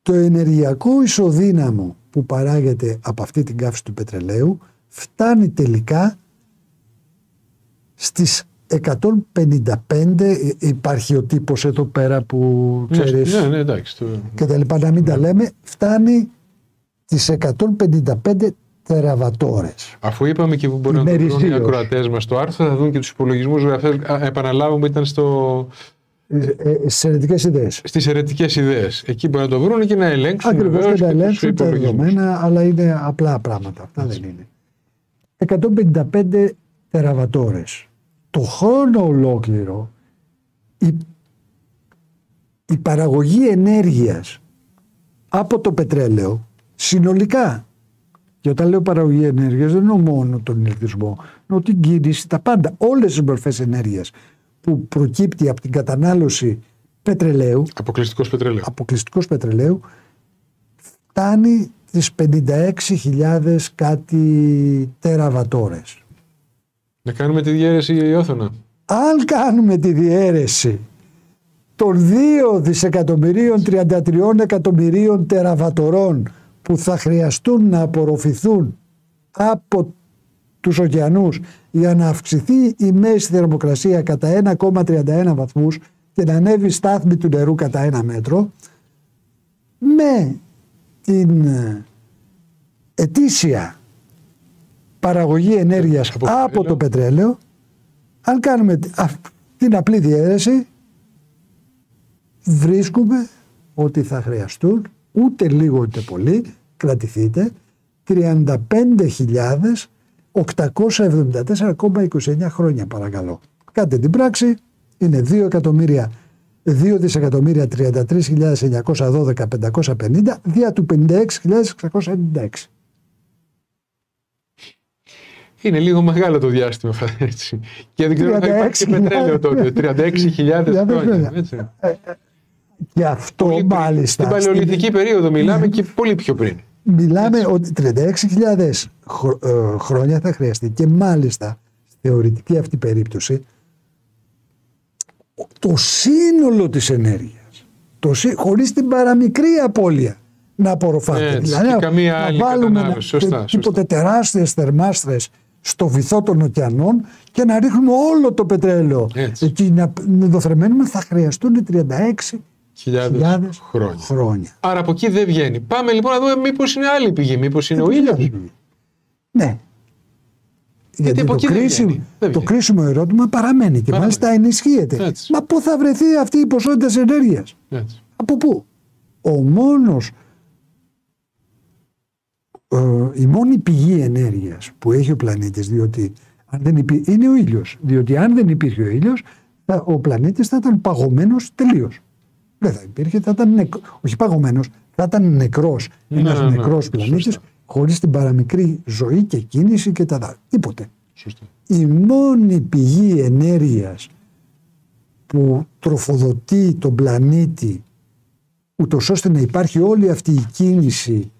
Το ενεργειακό ισοδύναμο που παράγεται από αυτή την καύση του πετρελαίου φτάνει τελικά στις 155, υπάρχει ο τύπος εδώ πέρα που ξέρεις, ναι, εντάξει, και τα λοιπά, να μην τα λέμε, φτάνει τις 155 τεραβατόρες. Αφού είπαμε και που μπορεί να το βρουν οι ακροατές μας στο άρθρο, θα δουν και τους υπολογισμούς γραφές. Επαναλάβουμε, ήταν στις αιρετικές ιδέες. Στις αιρετικές ιδέες. Εκεί μπορεί να το βρουν και να ελέγξουν. Ακριβώς, δεν τα ελέγξουν τα δεδομένα, αλλά είναι απλά πράγματα. Αυτά δεν είναι. 155 τεραβατόρες. Το χρόνο ολόκληρο η παραγωγή ενέργειας από το πετρέλαιο συνολικά, και όταν λέω παραγωγή ενέργειας δεν εννοώ μόνο τον ηλεκτρισμό, εννοώ την κίνηση, τα πάντα, όλες τις μορφές ενέργειας που προκύπτει από την κατανάλωση πετρελαίου, αποκλειστικός πετρελαίου, φτάνει τις 56.000 κάτι τεραβατόρες. Να κάνουμε τη διαίρεση, Ιώθωνα. Αν κάνουμε τη διαίρεση των 2 δισεκατομμυρίων 33 εκατομμυρίων τεραβατορών που θα χρειαστούν να απορροφηθούν από τους ωκεανούς για να αυξηθεί η μέση θερμοκρασία κατά 1,31 βαθμούς και να ανέβει η στάθμη του νερού κατά 1 μέτρο, με την ετήσια παραγωγή ενέργειας από το πετρέλαιο, αν κάνουμε την απλή διαίρεση, βρίσκουμε ότι θα χρειαστούν ούτε λίγο ούτε πολύ, κρατηθείτε, 35.874,29 χρόνια, παρακαλώ. Κάντε την πράξη, είναι 2.033.912.550 δια του 56.696. Είναι λίγο μεγάλο το διάστημα, έτσι. Και δεν ξέρω αν θα υπάρχει και πετρέλαιο τότε. 36.000 χρόνια. Έτσι. Και αυτό πολύ μάλιστα. Στην παλαιολιθική περίοδο μιλάμε και πολύ πιο πριν. Μιλάμε ότι 36.000 χρόνια θα χρειαστεί και μάλιστα στη θεωρητική αυτή περίπτωση το σύνολο της ενέργειας, χωρίς την παραμικρή απώλεια να απορροφάται. Δηλαδή να βάλουμε τίποτε τεράστιες θερμάστρες στο βυθό των ωκεανών και να ρίχνουμε όλο το πετρέλαιο εκεί να το θερμαίνουμε, θα χρειαστούν 36.000 χρόνια. Άρα από εκεί δεν βγαίνει. Πάμε λοιπόν να δούμε μήπως είναι άλλη πηγή, μήπως είναι ο ήλιος. Ναι. Γιατί το κρίσιμο ερώτημα παραμένει και μάλιστα ενισχύεται. Έτσι. Μα πού θα βρεθεί αυτή η ποσότητα ενέργειας? Από πού? Η μόνη πηγή ενέργειας που έχει ο πλανήτης, διότι είναι ο ήλιος. Διότι αν δεν υπήρχε ο ήλιος, ο πλανήτης θα ήταν παγωμένος τελείως. Δεν θα υπήρχε, θα ήταν όχι παγωμένος, θα ήταν νεκρός. Ένας νεκρός πλανήτης, χωρίς την παραμικρή ζωή και κίνηση και τα τίποτε. Σωστά. Η μόνη πηγή ενέργειας που τροφοδοτεί τον πλανήτη ούτως ώστε να υπάρχει όλη αυτή η κίνηση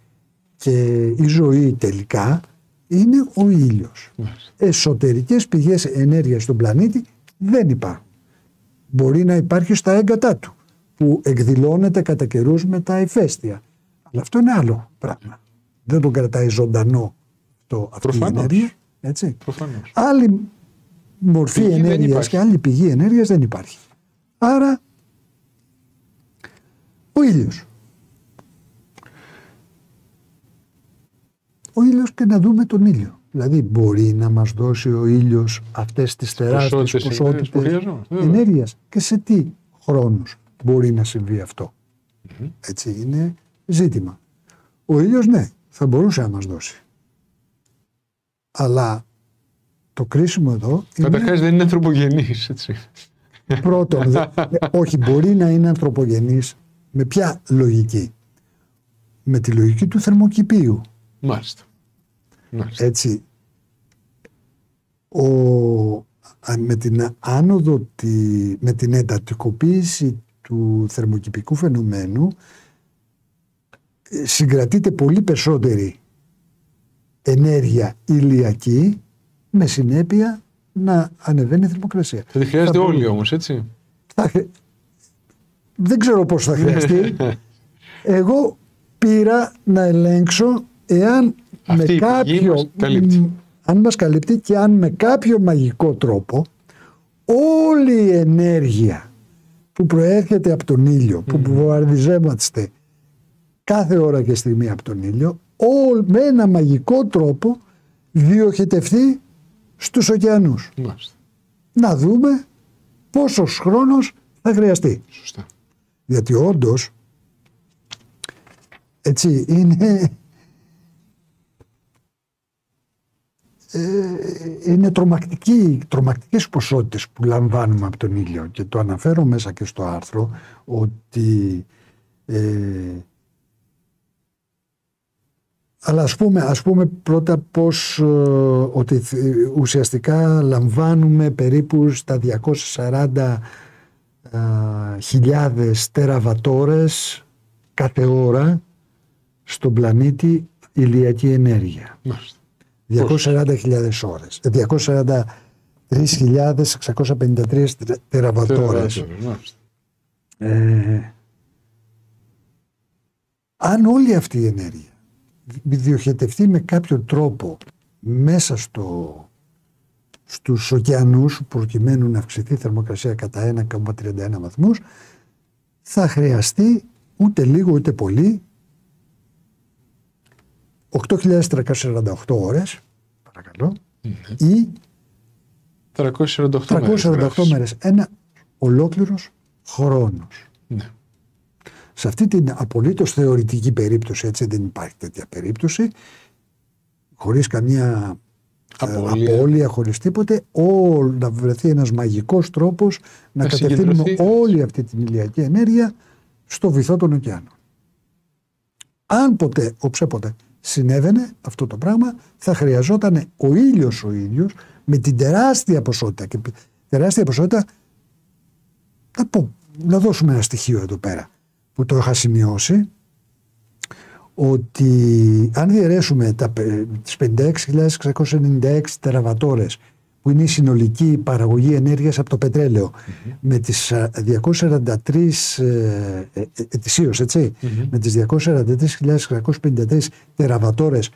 και η ζωή τελικά είναι ο ήλιος. Εσωτερικές πηγές ενέργειας στον πλανήτη δεν υπάρχουν. Μπορεί να υπάρχει στα έγκατά του που εκδηλώνεται κατά καιρούς με τα ηφαίστεια. Αλλά αυτό είναι άλλο πράγμα. Δεν τον κρατάει ζωντανό αυτή η ενέργεια. Έτσι. Άλλη μορφή ενέργειας και άλλη πηγή ενέργειας δεν υπάρχει. Άρα ο ήλιος. Ο ήλιος και να δούμε τον ήλιο. Δηλαδή μπορεί να μας δώσει ο ήλιος αυτές τις τεράστιες ποσότητες ενέργειας και σε τι χρόνους μπορεί να συμβεί αυτό. Έτσι είναι ζήτημα. Ο ήλιος ναι, θα μπορούσε να μας δώσει. Αλλά το κρίσιμο εδώ Καταρχάς δεν είναι ανθρωπογενής, έτσι. Πρώτον, όχι, μπορεί να είναι ανθρωπογενής. Με ποια λογική? Με τη λογική του θερμοκηπίου. Μάλιστα. Έτσι, με την άνοδο, με την εντατικοποίηση του θερμοκηπικού φαινομένου συγκρατείται πολύ περισσότερη ενέργεια ηλιακή, με συνέπεια να ανεβαίνει η θερμοκρασία. Θα τη χρειάζεται όλοι όμως, έτσι. Δεν ξέρω πώς θα χρειαστεί. Εγώ πήρα να ελέγξω εάν αυτή με κάποιο... αν μας καλύπτει και αν με κάποιο μαγικό τρόπο όλη η ενέργεια που προέρχεται από τον ήλιο, που βομβαρδιζόμαστε κάθε ώρα και στιγμή από τον ήλιο, με ένα μαγικό τρόπο διοχετευτεί στους ωκεανούς. Μάλιστα. Να δούμε πόσος χρόνος θα χρειαστεί. Σωστά. Γιατί όντως έτσι είναι τρομακτικές ποσότητες που λαμβάνουμε από τον ήλιο, και το αναφέρω μέσα και στο άρθρο ότι αλλά ας πούμε πρώτα πως ότι ουσιαστικά λαμβάνουμε περίπου στα 240.000 τεραβατόρες κάθε ώρα στον πλανήτη ηλιακή ενέργεια. Μάλιστα. 240.000 ώρες. 243.653 τεραβατόρες. Αν όλη αυτή η ενέργεια διοχετευτεί με κάποιο τρόπο μέσα στους ωκεανούς, προκειμένου να αυξηθεί η θερμοκρασία κατά 1,31 βαθμούς, θα χρειαστεί ούτε λίγο ούτε πολύ 8.348 ώρες, παρακαλώ, ή 348 μέρες. Ένα ολόκληρος χρόνος. Ναι. Σε αυτή την απολύτως θεωρητική περίπτωση, έτσι, δεν υπάρχει τέτοια περίπτωση, χωρίς καμία απώλεια, χωρίς τίποτε, να βρεθεί ένας μαγικός τρόπος να κατευθύνουμε όλη αυτή την ηλιακή ενέργεια στο βυθό των ωκεάνων. Αν ποτέ, όψεποτε συνέβαινε αυτό το πράγμα, θα χρειαζόταν ο ήλιος ο ίδιος με την τεράστια ποσότητα. Και τεράστια ποσότητα, να δώσουμε ένα στοιχείο εδώ πέρα που το είχα ότι αν διαιρέσουμε τις 56.696 τεραβατόρες που είναι η συνολική παραγωγή ενέργειας από το πετρέλαιο με τις 243 ετησίως, έτσι, με τις 243.653 τεραβατόρες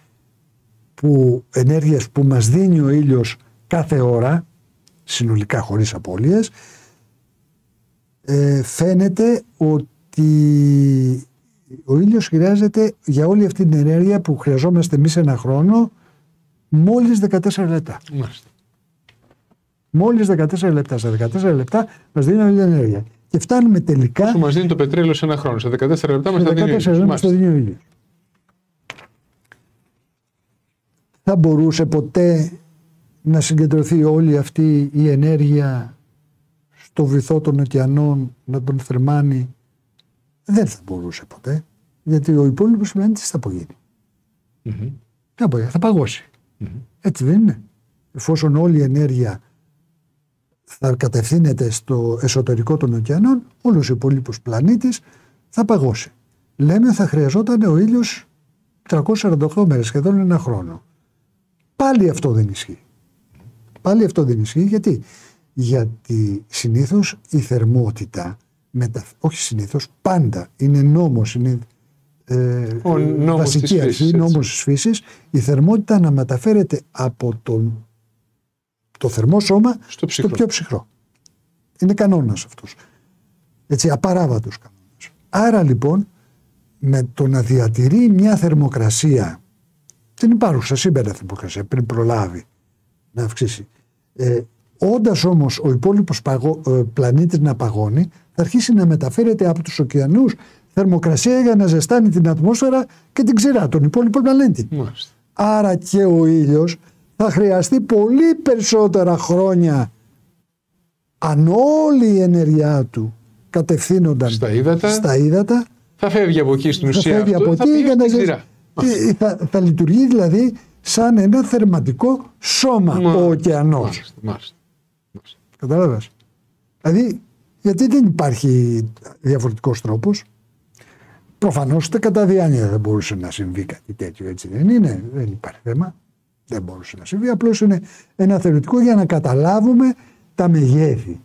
ενέργειας που μας δίνει ο ήλιος κάθε ώρα, συνολικά χωρίς απώλειες, φαίνεται ότι ο ήλιος χρειάζεται για όλη αυτή την ενέργεια που χρειαζόμαστε εμείς ένα χρόνο μόλις 14 λεπτά. Μάλιστα. Μόλις 14 λεπτά. Στα 14 λεπτά μας δίνει όλη την ενέργεια. Και φτάνουμε τελικά... Όσο μας δίνει το πετρέλαιο σε ένα χρόνο. Σε 14 λεπτά μας τα δίνει ο ήλιος. Θα μπορούσε ποτέ να συγκεντρωθεί όλη αυτή η ενέργεια στο βυθό των ωκεανών, να τον θερμάνει? Δεν θα μπορούσε ποτέ, γιατί ο υπόλοιπος πλανήτης θα απογίνει. Θα παγώσει. Έτσι δεν είναι? Εφόσον όλη η ενέργεια θα κατευθύνεται στο εσωτερικό των ωκεανών, όλος ο υπόλοιπος πλανήτης θα παγώσει. Λέμε θα χρειαζόταν ο ήλιος 348 μέρες, σχεδόν ένα χρόνο. Πάλι αυτό δεν ισχύει. Πάλι αυτό δεν ισχύει. Γιατί συνήθως η θερμότητα, όχι συνήθως, πάντα είναι νόμος, είναι βασική αρχή, νόμος της φύσης, η θερμότητα να μεταφέρεται από το θερμό σώμα στο πιο ψυχρό. Είναι κανόνας αυτός. Έτσι, απαράβατος κανόνας. Άρα λοιπόν, με το να διατηρεί μια θερμοκρασία, την υπάρχουσα σήμερα θερμοκρασία, πριν προλάβει να αυξήσει, όντας όμως ο υπόλοιπος πλανήτης να παγώνει, θα αρχίσει να μεταφέρεται από τους ωκεανούς θερμοκρασία για να ζεστάνει την ατμόσφαιρα και την ξηρά, τον υπόλοιπο πλανήτη. Μάλιστα. Άρα και ο ήλιος θα χρειαστεί πολύ περισσότερα χρόνια αν όλη η ενέργειά του κατευθύνονταν στα ύδατα. Θα φεύγει από εκεί στην ουσία. Θα λειτουργεί δηλαδή σαν ένα θερματικό σώμα ο ωκεανός. Καταλάβες. Δηλαδή, γιατί δεν υπάρχει διαφορετικός τρόπος. Προφανώς ούτε κατά διάνοια δεν μπορούσε να συμβεί κάτι τέτοιο, έτσι δεν είναι. Δεν υπάρχει θέμα. Δεν μπορούσε να συμβεί. Απλώς είναι ένα θεωρητικό για να καταλάβουμε τα μεγέθη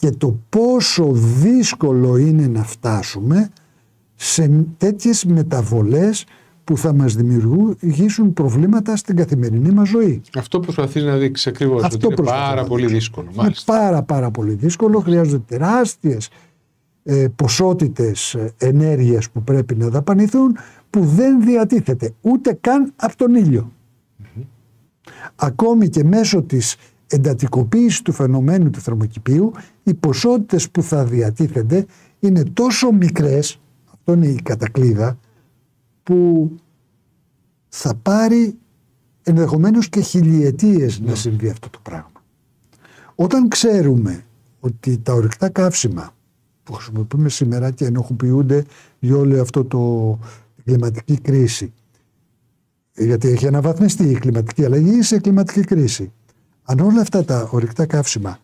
και το πόσο δύσκολο είναι να φτάσουμε σε τέτοιες μεταβολές που θα μας δημιουργήσουν προβλήματα στην καθημερινή μας ζωή. Αυτό προσπαθείς να δείξεις ακριβώς, ότι είναι πάρα πολύ δύσκολο. Είναι πάρα πολύ δύσκολο, χρειάζονται τεράστιες ποσότητες ενέργειας που πρέπει να δαπανηθούν, που δεν διατίθεται ούτε καν από τον ήλιο. Ακόμη και μέσω της εντατικοποίησης του φαινομένου του θερμοκηπίου, οι ποσότητες που θα διατίθενται είναι τόσο μικρές, αυτό είναι η κατακλείδα, που θα πάρει ενδεχομένως και χιλιετίες να συμβεί αυτό το πράγμα. Όταν ξέρουμε ότι τα ορυκτά καύσιμα που χρησιμοποιούμε σήμερα και ενοχοποιούνται για όλη αυτό την κλιματική κρίση, γιατί έχει αναβαθμιστεί η κλιματική αλλαγή σε κλιματική κρίση, αν όλα αυτά τα ορυκτά καύσιμα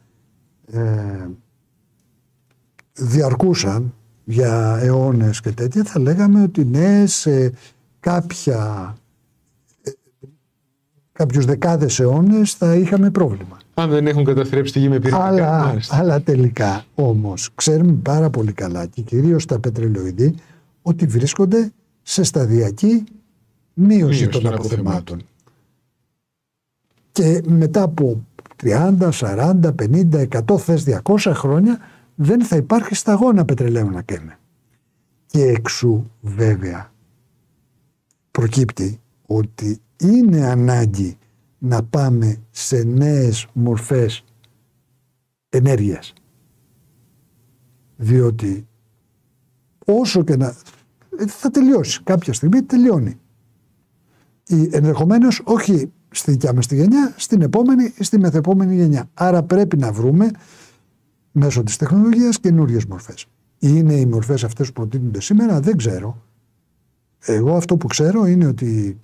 διαρκούσαν για αιώνες και τέτοια, θα λέγαμε ότι ναι, σε κάποιους δεκάδες αιώνες θα είχαμε πρόβλημα. Αν δεν έχουν καταστρέψει τη γη με πυρηνικά. Αλλά τελικά όμως ξέρουμε πάρα πολύ καλά, και κυρίως τα πετρελαιοειδή, ότι βρίσκονται σε σταδιακή μείωση των αποθεμάτων. Και μετά από 30, 40, 50, 100, θες 200 χρόνια δεν θα υπάρχει σταγόνα πετρελαίου να καίμε. Και εξού βέβαια προκύπτει ότι είναι ανάγκη να πάμε σε νέες μορφές ενέργειας. Διότι όσο και να... θα τελειώσει. Κάποια στιγμή τελειώνει. Ενδεχομένως όχι στη δικιά μας τη γενιά, στην επόμενη ή στη μεθεπόμενη γενιά. Άρα πρέπει να βρούμε μέσω της τεχνολογίας καινούριες μορφές. Είναι οι μορφές αυτές που προτείνονται σήμερα, δεν ξέρω. Εγώ αυτό που ξέρω είναι ότι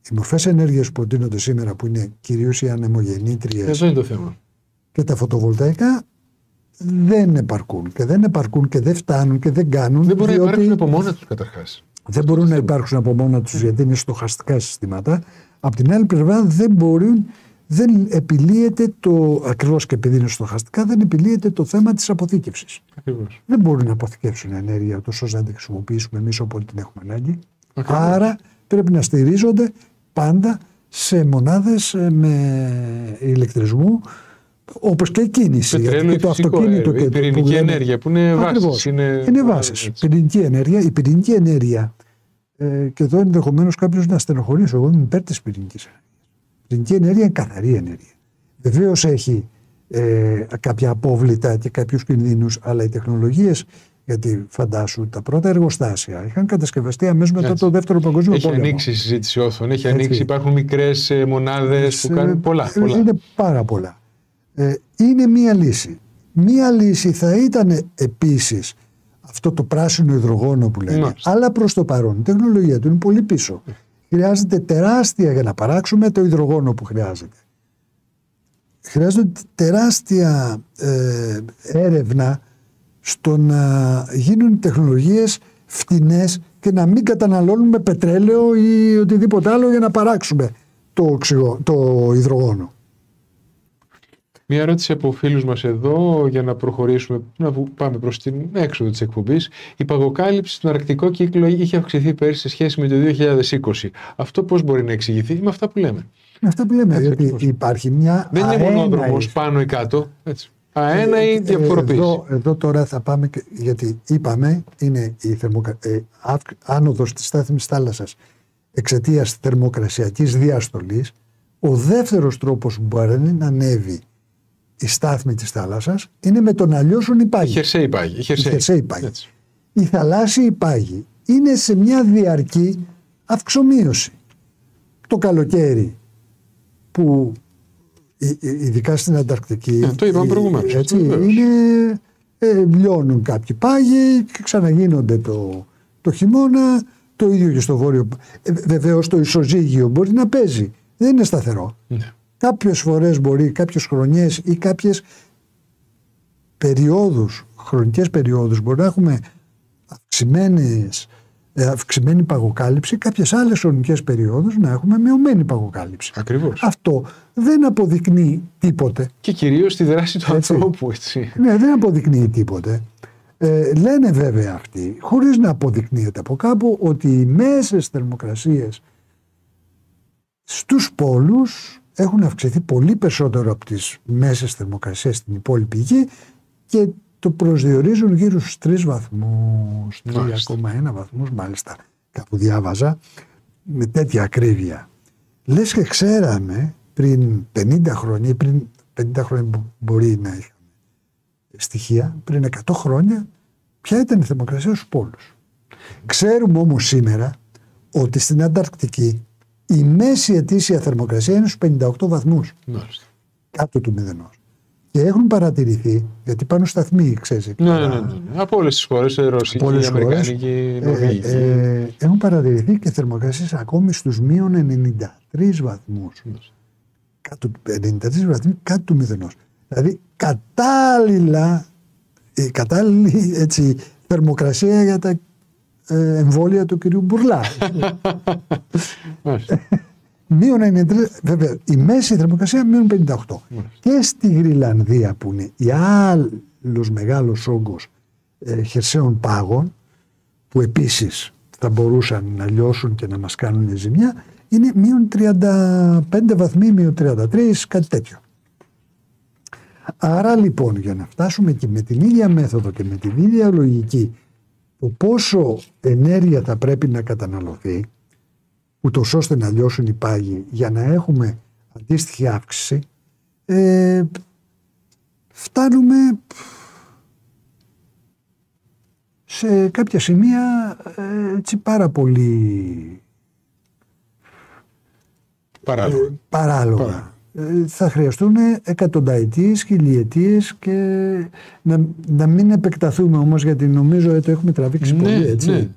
οι μορφές ενέργειας που προτείνονται σήμερα, που είναι κυρίως οι ανεμογεννήτριες, εδώ είναι το θέμα, και τα φωτοβολταϊκά, δεν επαρκούν και δεν φτάνουν και δεν κάνουν. Δεν μπορούν να υπάρξουν από μόνα τους καταρχάς. Δεν μπορούν να υπάρξουν από μόνα τους γιατί είναι στοχαστικά συστήματα. Απ' την άλλη πλευρά δεν επιλύεται ακριβώς και επειδή είναι στοχαστικά, δεν επιλύεται το θέμα της αποθήκευσης. Ακριβώς. Δεν μπορούν να αποθηκεύσουν ενέργεια τόσο ώστε να την χρησιμοποιήσουμε εμείς όποτε την έχουμε ανάγκη. Άρα πρέπει να στηρίζονται πάντα σε μονάδες με ηλεκτρισμού, όπως και η κίνηση. Πετρέλαιο, γιατί το αυτοκίνητο η πυρηνική ενέργεια που είναι βάσεις. Είναι βάσεις. Η πυρηνική ενέργεια, και εδώ ενδεχομένως κάποιος να στενοχωρήσει, εγώ είμαι υπέρ της πυρηνικής ενέργειας. Η πυρηνική ενέργεια είναι καθαρή ενέργεια. Βεβαίως έχει κάποια απόβλητα και κάποιους κινδύνους, αλλά οι τεχνολογίες, γιατί φαντάσου τα πρώτα εργοστάσια είχαν κατασκευαστεί αμέσως μετά το Δεύτερο Παγκόσμιο Πόλεμο. Έχει ανοίξει η συζήτηση όθων, έχει ανοίξει, υπάρχουν μικρές μονάδες που κάνουν πολλά. Είναι πάρα πολλά. Είναι μία λύση. Μία λύση θα ήταν επίσης αυτό το πράσινο υδρογόνο που λέμε, αλλά προς το παρόν η τεχνολογία του είναι πολύ πίσω. Χρειάζεται τεράστια για να παράξουμε το υδρογόνο που χρειάζεται. Χρειάζεται τεράστια έρευνα στο να γίνουν τεχνολογίες φτηνές και να μην καταναλώνουμε πετρέλαιο ή οτιδήποτε άλλο για να παράξουμε το υδρογόνο. Μία ερώτηση από φίλους μας εδώ για να προχωρήσουμε, να πάμε προς την έξοδο της εκπομπής. Η παγοκάλυψη στον αρκτικό κύκλο είχε αυξηθεί πέρυσι σε σχέση με το 2020. Αυτό πώς μπορεί να εξηγηθεί? Με αυτά που λέμε. Με αυτά που λέμε, γιατί υπάρχει μια δεν είναι μονόδρομος πάνω ή κάτω. Έτσι. Αένα ή διαφοροποίηση. Εδώ τώρα θα πάμε, γιατί είπαμε, είναι η άνοδος της στάθμης θάλασσας εξαιτίας θερμοκρασιακής διαστολής. Ο δεύτερος τρόπος που μπορεί να ανέβει η στάθμη της θάλασσας είναι με το να λιώσουν οι πάγοι. Οι χερσαίοι πάγοι. Οι θαλάσσιοι πάγοι είναι σε μια διαρκή αυξομοίωση. Το καλοκαίρι που ειδικά στην Ανταρκτική το είπαμε προηγουμένως. Λιώνουν κάποιοι πάγοι και ξαναγίνονται το χειμώνα, το ίδιο και στο βόρειο. Βεβαίως το ισοζύγιο μπορεί να παίζει, δεν είναι σταθερό. Ναι. Κάποιες φορές μπορεί, κάποιες χρονιές ή κάποιες χρονικές περιόδους μπορεί να έχουμε αυξημένη παγοκάλυψη, κάποιες άλλες χρονικές περιόδους να έχουμε μειωμένη παγοκάλυψη. Ακριβώς. Αυτό δεν αποδεικνύει τίποτε. Και κυρίως στη δράση του ανθρώπου, έτσι. Ναι, δεν αποδεικνύει τίποτε. Λένε βέβαια αυτοί, χωρίς να αποδεικνύεται από κάπου, ότι οι μέσες θερμοκρασίες στους πόλους έχουν αυξηθεί πολύ περισσότερο από τις μέσες θερμοκρασίες στην υπόλοιπη γη και το προσδιορίζουν γύρω στους 3 βαθμούς, 3,1 βαθμούς μάλιστα, κάπου διάβαζα, με τέτοια ακρίβεια. Λες και ξέραμε πριν 50 χρόνια ή πριν 50 χρόνια μπορεί να είχαμε στοιχεία, πριν 100 χρόνια, ποια ήταν η θερμοκρασία στους πόλους. Ξέρουμε όμως σήμερα ότι στην Ανταρκτική η μέση ετήσια θερμοκρασία είναι στους 58 βαθμούς. Μάλιστα. Κάτω του μηδενός. Και έχουν παρατηρηθεί, γιατί πάνω σταθμοί, ξέρεις. Ναι. Από όλες τις χώρες, Ρωσική, Αμερικανική, Νορβηγική. Έχουν παρατηρηθεί και θερμοκρασίες ακόμη στους μείον 93 βαθμούς. Κάτω του 93 βαθμοί, κάτω του μηδενός. Δηλαδή κατάλληλη έτσι, θερμοκρασία για τα εμβόλια του κυρίου Μπουρλά. Μείον 93, βέβαια η μέση θερμοκρασία μείον 58. Και στη Γρυλανδία που είναι η άλλος μεγάλος όγκος χερσαίων πάγων, που επίσης θα μπορούσαν να λιώσουν και να μας κάνουν ζημιά, είναι μείον 35 βαθμοί, μείον 33, κάτι τέτοιο. Άρα λοιπόν, για να φτάσουμε και με την ίδια μέθοδο και με την ίδια λογική, το πόσο ενέργεια θα πρέπει να καταναλωθεί, ούτως ώστε να λιώσουν οι πάγοι, για να έχουμε αντίστοιχη αύξηση, φτάνουμε σε κάποια σημεία έτσι πάρα πολύ παράλογα. Θα χρειαστούν εκατονταετίες, χιλιετίες και να μην επεκταθούμε όμως, γιατί νομίζω το έχουμε τραβήξει πολύ, έτσι. Ναι.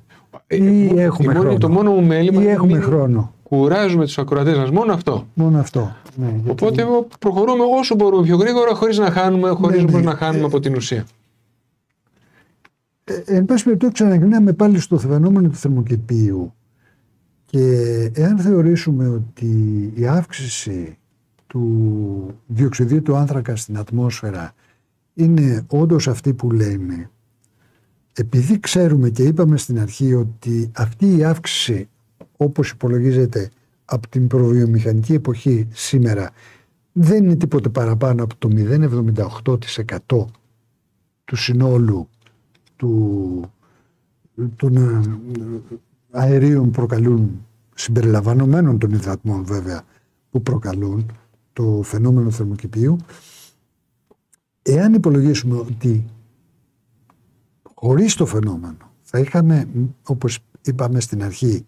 Ή έχουμε χρόνο. Το μόνο μου μέλημα ή έχουμε χρόνο. Κουράζουμε τους ακροατές μας, μόνο αυτό. Μόνο αυτό. Ναι, οπότε προχωρούμε όσο μπορούμε πιο γρήγορα, χωρίς να χάνουμε, να χάνουμε από την ουσία. Εν πάση περιπτώσει, ξαναγυρνάμε πάλι στο φαινόμενο του θερμοκηπίου. Και εάν θεωρήσουμε ότι η αύξηση του διοξιδίου του άνθρακα στην ατμόσφαιρα είναι όντως αυτή που λέμε, επειδή ξέρουμε και είπαμε στην αρχή ότι αυτή η αύξηση, όπως υπολογίζεται από την προβιομηχανική εποχή σήμερα, δεν είναι τίποτε παραπάνω από το 0,78% του συνόλου των αερίων προκαλούν, συμπεριλαμβανομένων των υδατμών βέβαια, που προκαλούν το φαινόμενο θερμοκηπίου. Εάν υπολογίσουμε ότι χωρίς το φαινόμενο θα είχαμε, όπως είπαμε στην αρχή,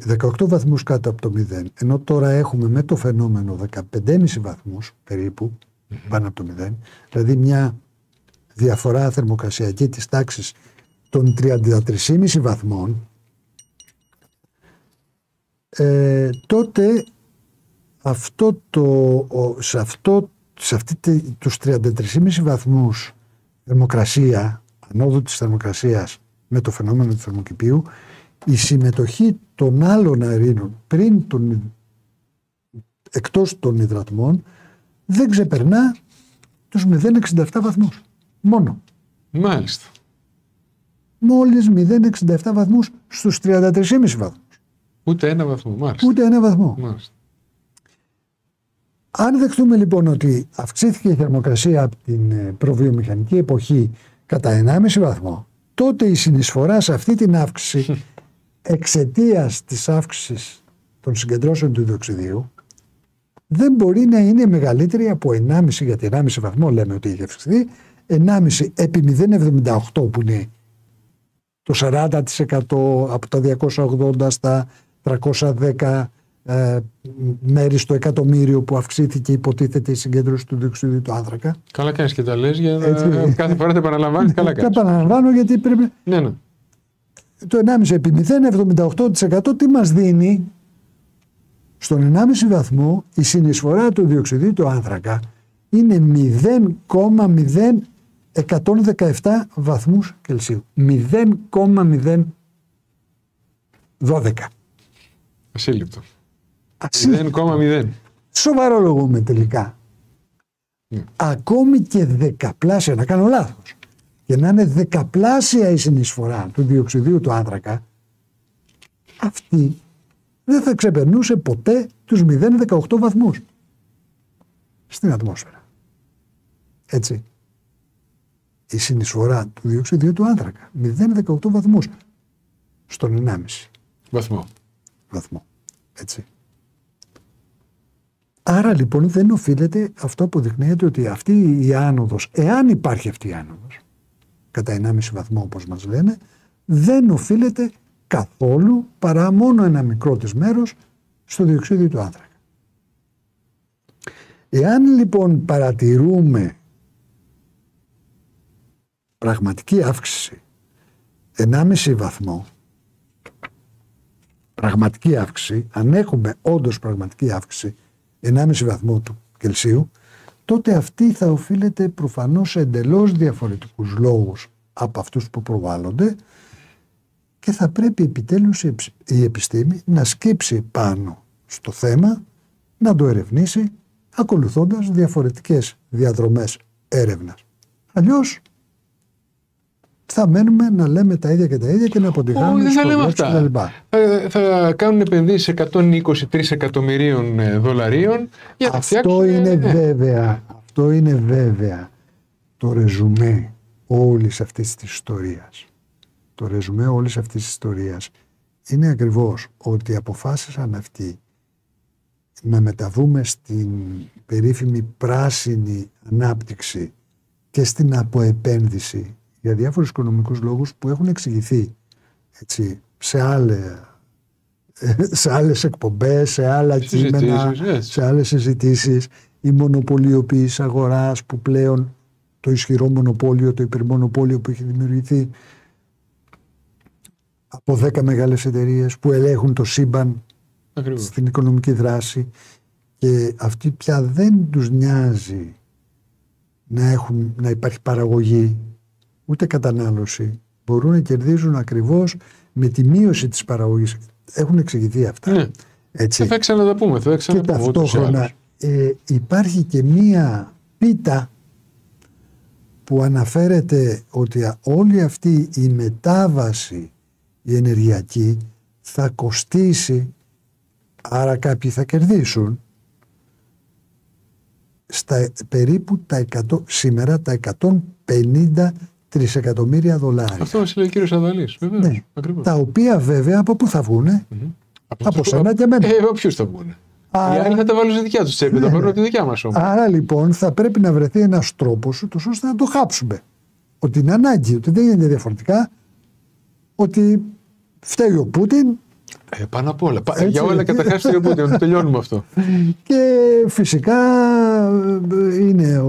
18 βαθμούς κάτω από το 0, ενώ τώρα έχουμε με το φαινόμενο 15,5 βαθμούς περίπου πάνω από το 0, δηλαδή μια διαφορά θερμοκρασιακή της τάξης των 33,5 βαθμών, τότε σε τους 33,5 βαθμούς θερμοκρασία, ανόδου της θερμοκρασίας με το φαινόμενο του θερμοκηπίου, η συμμετοχή των άλλων αερίων εκτός των υδατμών δεν ξεπερνά τους 0,67 βαθμούς. Μόνο. Μάλιστα. Μόλις 0,67 βαθμούς στους 33,5 βαθμούς. Ούτε ένα βαθμό. Μάλιστα. Ούτε ένα βαθμό. Μάλιστα. Αν δεχτούμε λοιπόν ότι αυξήθηκε η θερμοκρασία από την προβιομηχανική εποχή κατά 1,5 βαθμό, τότε η συνεισφορά σε αυτή την αύξηση εξαιτίας της αύξησης των συγκεντρώσεων του διοξιδίου δεν μπορεί να είναι μεγαλύτερη από 1,5, γιατί 1,5 βαθμό λέμε ότι έχει αυξηθεί, 1,5 επί 0,78 που είναι το 40% από τα 280 στα 310 μέρη στο εκατομμύριο που αυξήθηκε υποτίθεται η συγκέντρωση του διοξιδίου του άνθρακα. Καλά κάνεις και τα λες, για κάθε φορά τα επαναλαμβάνεις, καλά κάνεις. Τα επαναλαμβάνω γιατί πρέπει... Ναι. Το 1,5 επί 0,78% τι μας δίνει? Στον 1,5 βαθμό η συνεισφορά του διοξιδίου του άνθρακα είναι 0,0117 βαθμούς Κελσίου. 0,012. Ασύλληπτο. 0,0. Σοβαρολογούμε τελικά. Ακόμη και δεκαπλάσια, να κάνω λάθος, και να είναι δεκαπλάσια η συνεισφορά του διοξιδίου του άνθρακα, αυτή δεν θα ξεπερνούσε ποτέ τους 0,18 βαθμούς στην ατμόσφαιρα. Έτσι. Η συνεισφορά του διοξιδίου του άνθρακα, 0,18 βαθμούς στον 1,5 βαθμό. Έτσι. Άρα λοιπόν δεν οφείλεται, αυτό αποδεικνύεται ότι αυτή η άνοδος, εάν υπάρχει αυτή η άνοδος, κατά 1,5 βαθμό όπως μας λένε, δεν οφείλεται καθόλου παρά μόνο ένα μικρό της μέρος στο διοξείδιο του άνθρακα. Εάν λοιπόν παρατηρούμε πραγματική αύξηση 1,5 βαθμό, πραγματική αύξηση, αν έχουμε όντως πραγματική αύξηση 1,5 βαθμό του Κελσίου, τότε αυτή θα οφείλεται προφανώς σε εντελώς διαφορετικούς λόγους από αυτούς που προβάλλονται και θα πρέπει επιτέλους η επιστήμη να σκύψει πάνω στο θέμα, να το ερευνήσει ακολουθώντας διαφορετικές διαδρομές έρευνας. Αλλιώς θα μένουμε να λέμε τα ίδια και τα ίδια και να αποτυγχάνουμε στις προβλέψεις κτλ. Θα κάνουν επενδύσεις 123 εκατομμυρίων δολαρίων για να φτιάξουν... Αυτό είναι βέβαια το ρεζουμέ όλης αυτής της ιστορίας. Το ρεζουμέ όλης αυτής της ιστορίας είναι ακριβώς ότι αποφάσισαν αυτοί να μεταβούμε στην περίφημη πράσινη ανάπτυξη και στην αποεπένδυση για διάφορους οικονομικούς λόγους που έχουν εξηγηθεί έτσι, σε άλλες εκπομπές, σε άλλα κείμενα, σε άλλες συζητήσεις. Η μονοπωλιοποίηση αγοράς που πλέον το ισχυρό μονοπόλιο, το υπερμονοπόλιο που έχει δημιουργηθεί από 10 μεγάλες εταιρείες που ελέγχουν το σύμπαν ακριβώς στην οικονομική δράση και αυτοί πια δεν τους νοιάζει να υπάρχει παραγωγή ούτε κατανάλωση. Μπορούν να κερδίζουν ακριβώς με τη μείωση της παραγωγής. Έχουν εξηγηθεί αυτά. Ναι. Έτσι. Θα ξαναδαπούμε. Και ταυτόχρονα υπάρχει και μία πίτα που αναφέρεται ότι όλη αυτή η μετάβαση η ενεργειακή θα κοστίσει, άρα κάποιοι θα κερδίσουν στα περίπου σήμερα τα 150 τρισεκατομμύρια δολάρια. Αυτό μας λέει ο κύριος Αδαλής. Ναι. Τα οποία βέβαια από πού θα βγούνε? Από σένα και εμένα. Ποιους θα βγούνε? Οι άλλοι θα τα βάλουν στη δικιά τους τσέπη, θα πάρουν τη δικιά μας όμως. Άρα λοιπόν θα πρέπει να βρεθεί ένας τρόπος ούτως ώστε να το χάψουμε. Ότι είναι ανάγκη, ότι δεν είναι διαφορετικά, ότι φταίει ο Πούτιν. Πάνω απ' όλα. Για όλα καταρχάς φταίει ο Πούτιν, να το τελειώνουμε αυτό. Και φυσικά είναι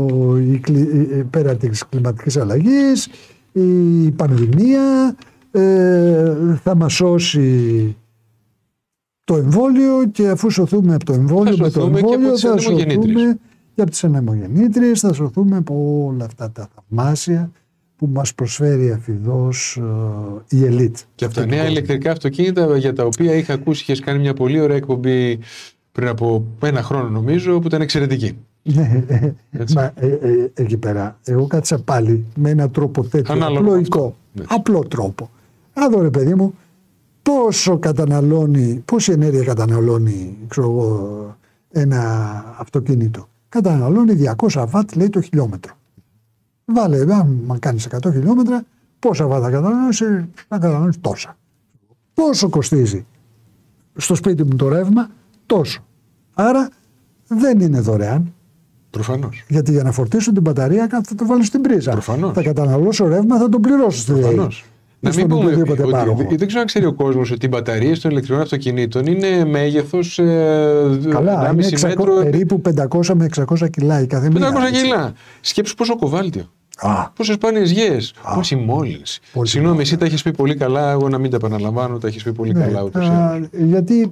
πέρα της κλιματικής αλλαγής, η πανδημία θα μας σώσει το εμβόλιο και αφού σωθούμε από το εμβόλιο με το εμβόλιο θα σωθούμε και από τις ανεμογεννήτριες, θα σωθούμε από όλα αυτά τα θαυμάσια που μας προσφέρει αφιδώς η ελίτ. Και από τα νέα ηλεκτρικά αυτοκίνητα για τα οποία είχα ακούσει, είχες κάνει μια πολύ ωραία εκπομπή πριν από 1 χρόνο νομίζω που ήταν εξαιρετική. Ναι, εκεί πέρα εγώ κάτσα πάλι με έναν τρόπο τέτοιο απλοϊκό, απλό τρόπο. Άδω ρε παιδί μου, πόση ενέργεια καταναλώνει ένα αυτοκίνητο? Καταναλώνει 200 βατ λέει το χιλιόμετρο. Βάλε, αν κάνεις 100 χιλιόμετρα, πόσα βατ θα καταναλώνεις τόσα. Πόσο κοστίζει στο σπίτι μου το ρεύμα? Τόσο. Άρα δεν είναι δωρεάν. Προφανώς. Γιατί για να φορτίσω την μπαταρία θα το βάλω στην πρίζα. Προφανώς. Θα καταναλώσω ρεύμα, θα το πληρώσω στη ΔΕΗ. Να μην πούμε ότι δεν ξέρω αν ξέρει ο κόσμος ότι οι μπαταρίες των ηλεκτρικών αυτοκινήτων είναι μέγεθος 1,5 μέτρο. Περίπου 500 με 600 κιλά η καθεμία. 500 κιλά. Σκέψου πόσο κοβάλτιο. Πόσες σπάνιες γέες. Πόση μόλυνση. Συγγνώμη, εσύ τα έχεις πει πολύ καλά. Εγώ να μην τα επαναλαμβάνω, τα έχεις πει πολύ καλά ούτως ή άλλως. Γιατί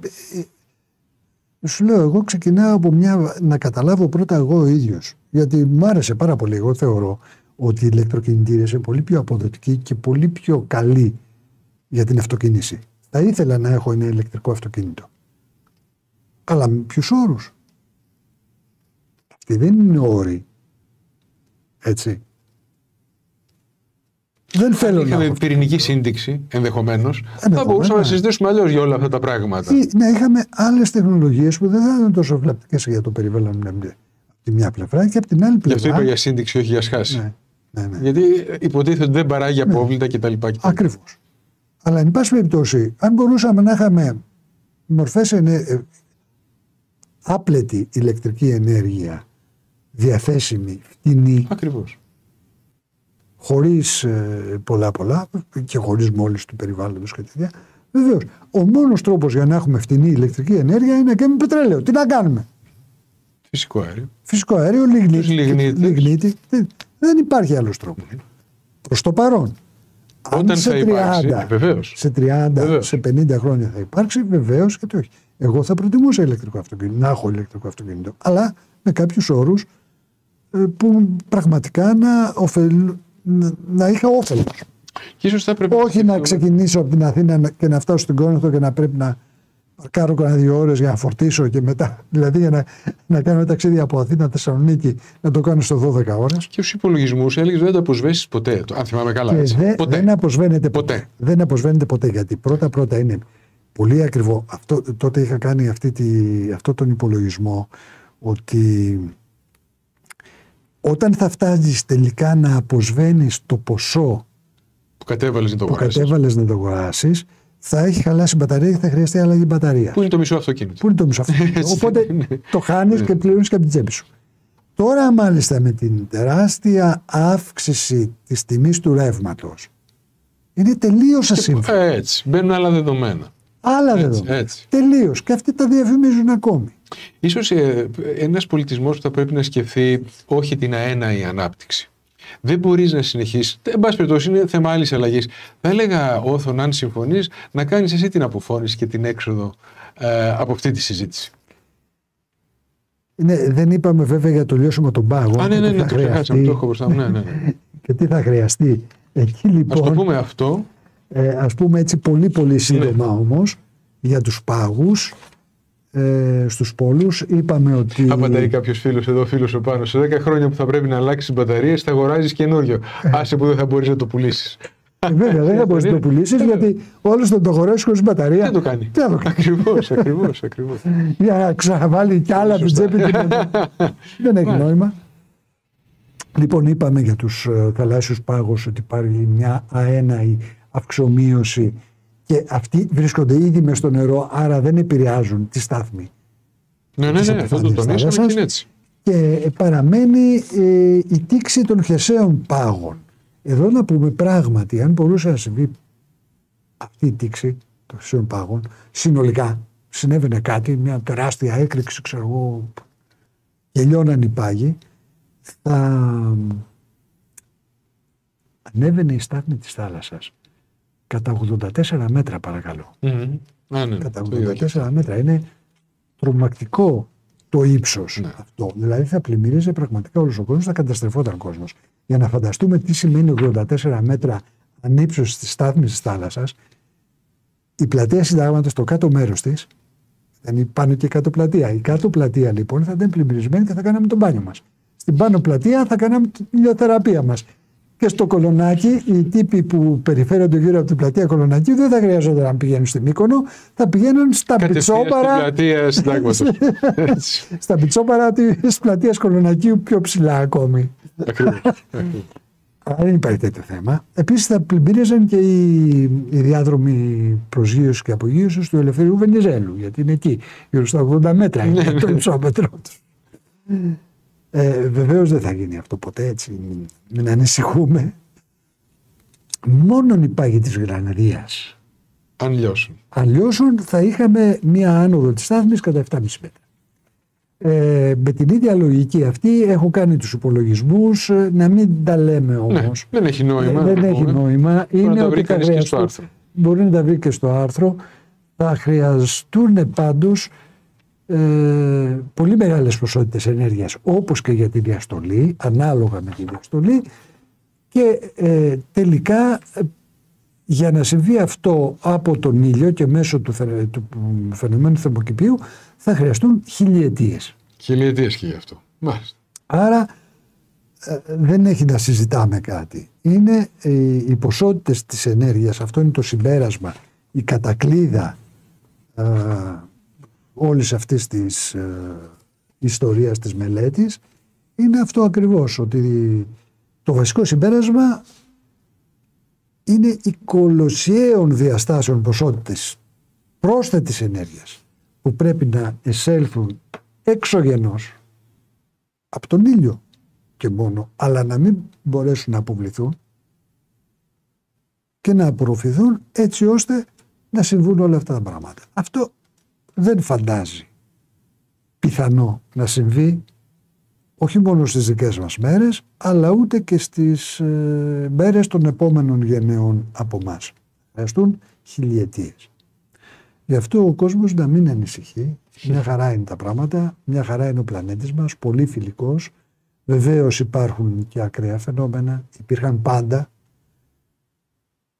σου λέω, εγώ ξεκινάω από να καταλάβω πρώτα εγώ ο ίδιος. Γιατί μου άρεσε πάρα πολύ. Εγώ θεωρώ ότι οι ηλεκτροκινητήρες είναι πολύ πιο αποδοτικοί και πολύ πιο καλοί για την αυτοκίνηση. Θα ήθελα να έχω ένα ηλεκτρικό αυτοκίνητο. Αλλά με ποιους όρους. Αυτοί δεν είναι όροι. Έτσι. Δεν θέλω να είχαμε πυρηνική σύνδεξη, ενδεχομένως, θα μπορούσαμε να συζητήσουμε αλλιώς για όλα αυτά τα πράγματα. Ή να είχαμε άλλες τεχνολογίες που δεν θα ήταν τόσο βλαπτικές για το περιβάλλον από τη μια πλευρά και από την άλλη πλευρά. Γι' αυτό είπα για σύνδεξη, όχι για σχάση. Ναι. Γιατί υποτίθεται ότι δεν παράγει απόβλητα κτλ. Ακριβώς. Αλλά εν πάση περιπτώσει, αν μπορούσαμε να είχαμε μορφές άπλετη ηλεκτρική ενέργεια, διαθέσιμη, φτηνή. Ακριβώς. Χωρίς πολλά και χωρίς μόλυνση του περιβάλλοντος και τέτοια. Βεβαίως, ο μόνος τρόπος για να έχουμε φτηνή ηλεκτρική ενέργεια είναι και με πετρέλαιο. Τι να κάνουμε. Φυσικό αέριο, λιγνίτη. Δεν υπάρχει άλλος τρόπος. Προς το παρόν. Όταν θα υπάρξει, βεβαίως. Σε 30, σε 50 χρόνια θα υπάρξει, βεβαίως, γιατί όχι. Εγώ θα προτιμούσα ηλεκτρικό αυτοκίνητο, να έχω ηλεκτρικό αυτοκίνητο. Αλλά με κάποιους όρους που πραγματικά να είχα όφελος. Όχι να ξεκινήσω από την Αθήνα και να φτάσω στην Κόρινθο και να πρέπει να παρκάρω κανένα 2 ώρες για να φορτίσω και μετά. Δηλαδή για να κάνω ταξίδι από Αθήνα Θεσσαλονίκη να το κάνω στο 12 ώρες. Και στους υπολογισμούς έλεγες δεν το αποσβέσεις ποτέ. Αν θυμάμαι καλά. Δεν αποσβαίνεται ποτέ. Δεν αποσβαίνεται ποτέ γιατί πρώτα είναι πολύ ακριβό. Τότε είχα κάνει αυτό τον υπολογισμό ότι όταν θα φτάσεις τελικά να αποσβαίνεις το ποσό που κατέβαλες να το αγοράσεις, θα έχει χαλάσει η μπαταρία και θα χρειαστεί αλλαγή μπαταρία. Πού είναι το μισό αυτοκίνητο. Οπότε το χάνεις και πληρώνεις και από την τσέπη σου. Τώρα μάλιστα με την τεράστια αύξηση της τιμής του ρεύματος είναι τελείως ασύμφωνο. Έτσι, μπαίνουν άλλα δεδομένα. Έτσι. Τελείως. Και αυτοί τα διαφημίζουν ακόμη. Ίσως ένας πολιτισμός που θα πρέπει να σκεφτεί όχι την αέναη ανάπτυξη. Δεν μπορείς να συνεχίσεις. Εν πάση περιπτώσει, είναι θέμα άλλης αλλαγής. Θα έλεγα, Όθων, αν συμφωνείς, να κάνεις εσύ την αποφώνηση και την έξοδο από αυτή τη συζήτηση. Ναι, δεν είπαμε βέβαια για το λιώσιμο τον πάγο. Ναι, το ξεχάσαμε, το έχω μπροστά μου. Ναι. Και τι θα χρειαστεί. Εκεί λοιπόν. Ας το πούμε αυτό. Ας πούμε έτσι πολύ σύντομα όμως για τους πάγους. Στους πόλους είπαμε ότι. Απαντάει κάποιος φίλος εδώ, φίλος ο Πάνος. Σε 10 χρόνια που θα πρέπει να αλλάξεις μπαταρίες, θα αγοράζεις καινούριο. Άσε που δεν θα μπορείς να το πουλήσεις. Βέβαια, δεν θα μπορείς να το πουλήσεις γιατί όλος θα το αγοράσει χωρίς μπαταρία. Δεν το κάνει. Ακριβώς. Για να ξαναβάλει κι άλλα από την τσέπη του. Δεν έχει νόημα. Λοιπόν, είπαμε για τους θαλάσσιους πάγους ότι υπάρχει μια αέναη αυξομείωση. Και αυτοί βρίσκονται ήδη μες στο νερό, άρα δεν επηρεάζουν τη στάθμη. Ναι, αυτό το τονίσαμε και είναι έτσι. Και παραμένει η τήξη των χερσαίων πάγων. Εδώ να πούμε πράγματι, αν μπορούσε να συμβεί αυτή η τήξη των χερσαίων πάγων, συνολικά συνέβαινε κάτι, μια τεράστια έκρηξη, ξέρω εγώ, και λιώναν οι πάγοι, θα ανέβαινε η στάθμη της θάλασσας κατά 84 μέτρα παρακαλώ. Κατά 84 μέτρα. Είναι τρομακτικό το ύψος αυτό. Δηλαδή θα πλημμύριζε πραγματικά όλος ο κόσμος, θα καταστρεφόταν ο κόσμος. Για να φανταστούμε τι σημαίνει 84 μέτρα ανύψωση της στάθμης της θάλασσας, η πλατεία Συντάγματος, το κάτω μέρος της, ήταν πάνω και κάτω πλατεία. Η κάτω πλατεία λοιπόν θα ήταν πλημμυρισμένη και θα κάναμε το μπάνιο μας. Στην πάνω πλατεία θα κάναμε την ηλιοθεραπεία μας. Και στο Κολονάκι, οι τύποι που περιφέρονται γύρω από την πλατεία Κολονακίου δεν θα χρειαζόταν να πηγαίνουν στην Μύκονο, θα πηγαίνουν στα πιτσόπαρα. Στην πλατεία Συντάγματος. Στα πιτσόπαρα της πλατείας Κολονακίου πιο ψηλά ακόμη. Ακριβώς. Αλλά δεν υπάρχει τέτοιο θέμα. Επίσης θα πλημμύριζαν και οι διάδρομοι προσγείωσης και απογείωσης του Ελευθερίου Βενιζέλου, γιατί είναι εκεί, γύρω στα 80 μέτρα, είναι το υψόμετρο του. Βεβαίως δεν θα γίνει αυτό ποτέ, έτσι, μην ανησυχούμε. μόνον οι πάγοι της Γραναδίας αν λιώσουν, θα είχαμε μία άνοδο της στάθμης κατά 7,5 μέτρα. Με την ίδια λογική αυτή έχω κάνει τους υπολογισμούς, να μην τα λέμε όμως. Ναι, δεν έχει νόημα. Δεν έχει νόημα. Είναι ότι θα χρειαστούν. Μπορεί να τα βρει και στο άρθρο. Θα χρειαστούν πάντως πολύ μεγάλες ποσότητες ενέργειας, όπως και για τη διαστολή, ανάλογα με τη διαστολή, και τελικά για να συμβεί αυτό από τον ήλιο και μέσω του φαινομένου θερμοκηπίου θα χρειαστούν χιλιετίες. Χιλιετίες και γι' αυτό. Μάλιστα. Άρα δεν έχει να συζητάμε κάτι. Είναι οι ποσότητες της ενέργειας, αυτό είναι το συμπέρασμα, η κατακλείδα όλης αυτής της ιστορίας της μελέτης, είναι αυτό ακριβώς, ότι το βασικό συμπέρασμα είναι οι κολοσιαίων διαστάσεων ποσότητες πρόσθετης ενέργειας που πρέπει να εισέλθουν εξωγενώς από τον ήλιο και μόνο, αλλά να μην μπορέσουν να αποβληθούν και να απορροφηθούν έτσι ώστε να συμβούν όλα αυτά τα πράγματα. Αυτό δεν φαντάζει πιθανό να συμβεί όχι μόνο στις δικές μας μέρες, αλλά ούτε και στις μέρες των επόμενων γενεών από εμάς. Χρειαστούν χιλιετίες. Γι' αυτό ο κόσμος να μην ανησυχεί. Μια χαρά είναι τα πράγματα, μια χαρά είναι ο πλανήτης μας, πολύ φιλικός. Βεβαίως υπάρχουν και ακραία φαινόμενα, υπήρχαν πάντα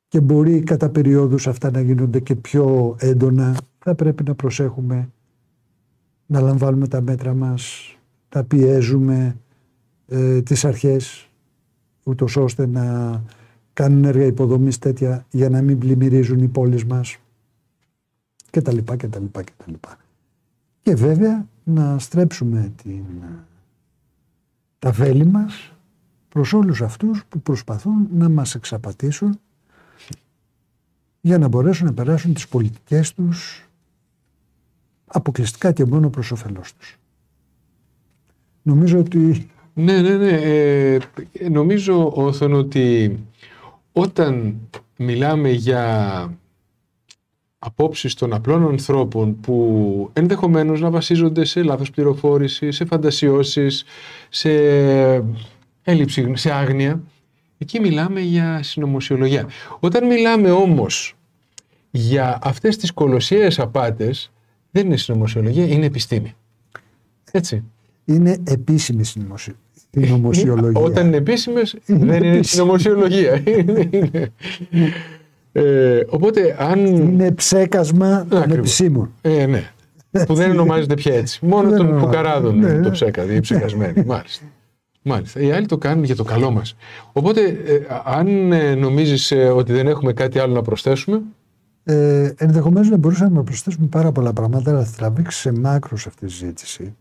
και μπορεί κατά περιόδους αυτά να γίνονται και πιο έντονα. Θα πρέπει να προσέχουμε, να λαμβάνουμε τα μέτρα μας, να πιέζουμε τις αρχές ούτως ώστε να κάνουν έργα υποδομής τέτοια για να μην πλημμυρίζουν οι πόλεις μας και τα λοιπά και τα λοιπά και τα λοιπά. Και βέβαια να στρέψουμε τα βέλη μας προς όλους αυτούς που προσπαθούν να μας εξαπατήσουν για να μπορέσουν να περάσουν τις πολιτικές τους αποκλειστικά και μόνο προς όφελός τους. Νομίζω ότι... Ναι. Νομίζω, Όθων, ότι όταν μιλάμε για απόψεις των απλών ανθρώπων που ενδεχομένως να βασίζονται σε λάθος πληροφόρηση, σε φαντασιώσεις, σε έλλειψη, σε άγνοια, εκεί μιλάμε για συνωμοσιολογία. Όταν μιλάμε όμως για αυτές τις κολοσιαίες απάτες, δεν είναι συνωμοσιολογία, είναι επιστήμη. Έτσι. Είναι επίσημη συνωμοσιολογία. Όταν είναι επίσημες, δεν είναι συνωμοσιολογία. Οπότε αν... Είναι ψέκασμα των επισήμων. Ναι. Που δεν ονομάζεται πια έτσι. Μόνο των φουκαράδων είναι το ψέκαδι, οι ψεκασμένοι. Μάλιστα. Οι άλλοι το κάνουν για το καλό μας. Οπότε, αν νομίζεις ότι δεν έχουμε κάτι άλλο να προσθέσουμε... ενδεχομένως να μπορούσαμε να προσθέσουμε πάρα πολλά πράγματα, αλλά θα τραβήξει σε μάκρος αυτή η συζήτηση.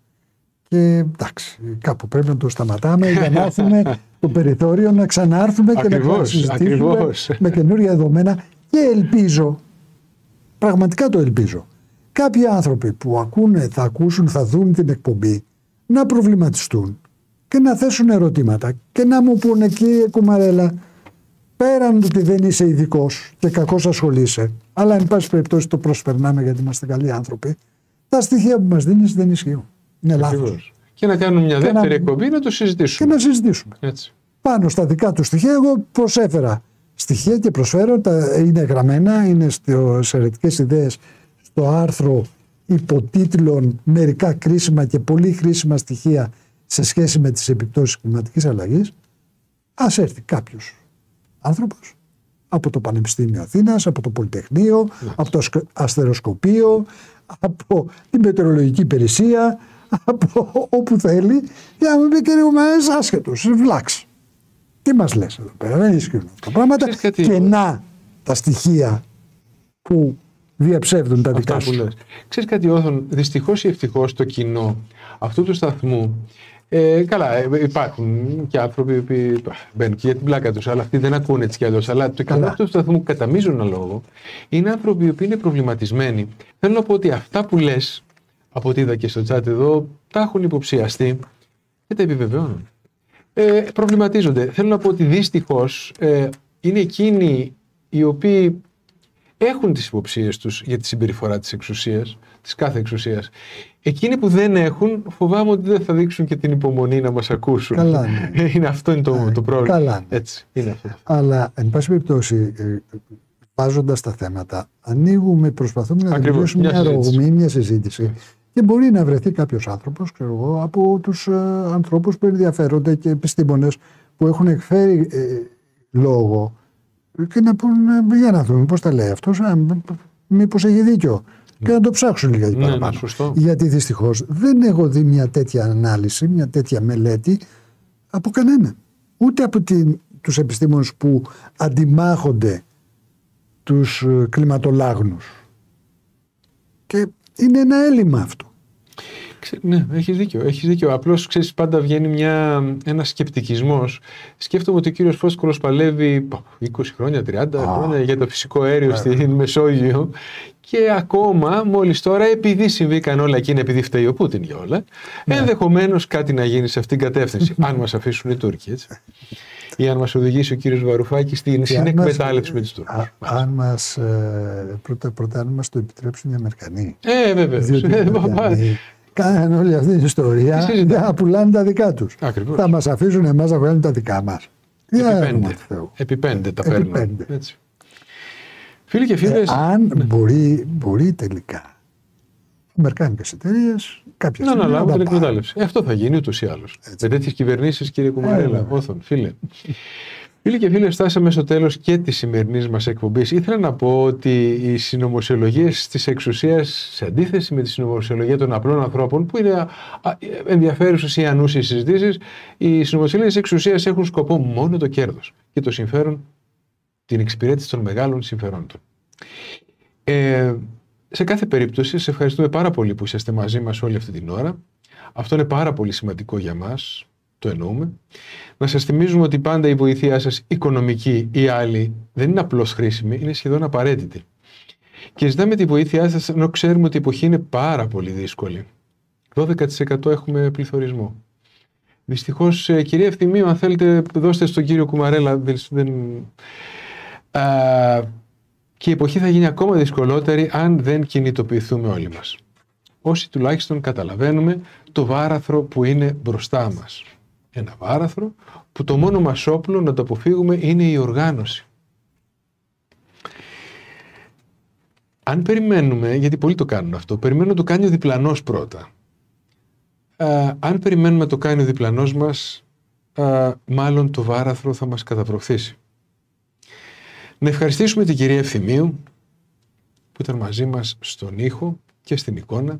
Και εντάξει, κάπου πρέπει να το σταματάμε για να έχουμε το περιθώριο να ξανάρθουμε και να συζητήσουμε με καινούργια δεδομένα. Και ελπίζω, πραγματικά το ελπίζω, κάποιοι άνθρωποι που ακούνε, θα ακούσουν, θα δουν την εκπομπή να προβληματιστούν και να θέσουν ερωτήματα και να μου πούνε, κύριε Κουμαρέλα, πέραν του ότι δεν είσαι ειδικός και κακώς ασχολείσαι, αλλά εν πάση περιπτώσει το προσπερνάμε γιατί είμαστε καλοί άνθρωποι, τα στοιχεία που μας δίνεις δεν ισχύουν. Είναι λάθος. Και να κάνουμε μια δεύτερη εκπομπή να το συζητήσουμε. Και να συζητήσουμε. Έτσι. Πάνω στα δικά του στοιχεία, εγώ προσέφερα στοιχεία και προσφέρω, είναι γραμμένα, είναι σε αιρετικές ιδέες στο άρθρο υποτίτλων μερικά κρίσιμα και πολύ χρήσιμα στοιχεία σε σχέση με τις επιπτώσεις κλιματικής αλλαγής. Ας έρθει κάποιος άνθρωπος από το Πανεπιστήμιο Αθήνας, από το Πολυτεχνείο, από το Αστεροσκοπείο, από την Μετεωρολογική Υπηρεσία, από όπου θέλει, για να μου πει, κύριε Κουμαρέλα, άσχετος, βλάξ. Τι μας λες εδώ πέρα, δεν ισχύουν αυτά τα πράγματα. Και να τα στοιχεία που διαψεύδουν τα δικά σου. Ξέρεις κάτι, Όθων, δυστυχώς ή ευτυχώς το κοινό αυτού του σταθμού, καλά, υπάρχουν και άνθρωποι που μπαίνουν και για την πλάκα τους, αλλά αυτοί δεν ακούνε έτσι κι αλλιώς. Αλλά το κοινό αυτού του σταθμού, κατά μείζωνα λόγο, είναι άνθρωποι που είναι προβληματισμένοι. Θέλω να πω ότι αυτά που λες, από ό,τι είδα και στο chat εδώ, τα έχουν υποψιαστεί και τα επιβεβαιώνουν. Προβληματίζονται. Θέλω να πω ότι δυστυχώς είναι εκείνοι οι οποίοι έχουν τις υποψίες τους για τη συμπεριφορά της εξουσίας, της κάθε εξουσίας. Εκείνοι που δεν έχουν, φοβάμαι ότι δεν θα δείξουν και την υπομονή να μας ακούσουν. Καλά, ναι. Αυτό είναι το πρόβλημα. Καλά, ναι. Έτσι, είναι αυτό. Αλλά, εν πάση περιπτώσει, βάζοντας τα θέματα, προσπαθούμε να δημιουργήσουμε μια ρογμή, μια συζήτηση. Και μπορεί να βρεθεί κάποιος άνθρωπος, ξέρω εγώ, από τους ανθρώπους που ενδιαφέρονται και επιστήμονες που έχουν εκφέρει λόγο και να πούν, για να δούμε πώς τα λέει αυτός, μήπως έχει δίκιο. Και να το ψάξουν λίγα παραπάνω. Γιατί δυστυχώς δεν έχω δει μια τέτοια ανάλυση, μια τέτοια μελέτη από κανένα. Ούτε από τους επιστήμονες που αντιμάχονται τους κλιματολάγνους. Και είναι ένα έλλειμμα αυτό. Ναι, έχεις δίκιο. Απλώς, ξέρεις, πάντα βγαίνει ένας σκεπτικισμός. Σκέφτομαι ότι ο κύριος Φώσκολος παλεύει 20 χρόνια, 30 χρόνια για το φυσικό αέριο στην Μεσόγειο και ακόμα, μόλις τώρα, επειδή συμβήκαν όλα εκείνα, επειδή φταίει ο Πούτιν για όλα, ενδεχομένως κάτι να γίνει σε αυτήν την κατεύθυνση, αν μας αφήσουν οι Τούρκοι, έτσι. Ή αν μας οδηγήσει ο κύριος Βαρουφάκης στην συνεκμετάλλευση με τους Τούρκους. Αν μας το επιτρέψουν οι Αμερικανοί. Βέβαιως. Κάνανε όλη αυτή την ιστορία να πουλάνε τα δικά τους. Ακριβώς. Θα μας αφήσουν εμάς να βγάλουν τα δικά μας. Επί 5 τα παίρνουν. Φίλοι και φίλες. Αν μπορεί τελικά οι αμερικάνικες εταιρείες κάποια στιγμή να αναλάβουν την εκμετάλλευση. Αυτό θα γίνει ούτως ή άλλως. Με τέτοιες κυβερνήσεις, κύριε Κουμαρέλα. Όθον, φίλε. Φίλοι και φίλες, φτάσαμε στο τέλος και της σημερινής μας εκπομπής. Ήθελα να πω ότι οι συνωμοσιολογίες της εξουσίας, σε αντίθεση με τη συνωμοσιολογία των απλών ανθρώπων, που είναι ενδιαφέρουσες ή ανούσιες συζητήσεις, οι συνωμοσιολογίες της εξουσίας έχουν σκοπό μόνο το κέρδος και το συμφέρον, την εξυπηρέτηση των μεγάλων συμφερόντων. Σε κάθε περίπτωση, σε ευχαριστούμε πάρα πολύ που είσαστε μαζί μας όλη αυτή την ώρα. Αυτό είναι πάρα πολύ σημαντικό για μας. Το εννοούμε. Να σας θυμίζουμε ότι πάντα η βοήθειά σας, οικονομική ή άλλη, δεν είναι απλώς χρήσιμη, είναι σχεδόν απαραίτητη. Και ζητάμε τη βοήθειά σας ενώ ξέρουμε ότι η εποχή είναι πάρα πολύ δύσκολη. 12% έχουμε πληθωρισμό. Δυστυχώς, κυρία Ευθυμίου, αν θέλετε, δώστε στον κύριο Κουμαρέλα. Και η εποχή θα γίνει ακόμα δυσκολότερη αν δεν κινητοποιηθούμε όλοι μας. Όσοι τουλάχιστον καταλαβαίνουμε το βάραθρο που είναι μπροστά μας. Ένα βάραθρο που το μόνο μας όπλο να το αποφύγουμε είναι η οργάνωση. Αν περιμένουμε, γιατί πολλοί το κάνουν αυτό, περιμένουν να το κάνει ο διπλανός πρώτα. Αν περιμένουμε να το κάνει ο διπλανός μας, μάλλον το βάραθρο θα μας καταβροχθήσει. Να ευχαριστήσουμε την κυρία Ευθυμίου που ήταν μαζί μας στον ήχο και στην εικόνα,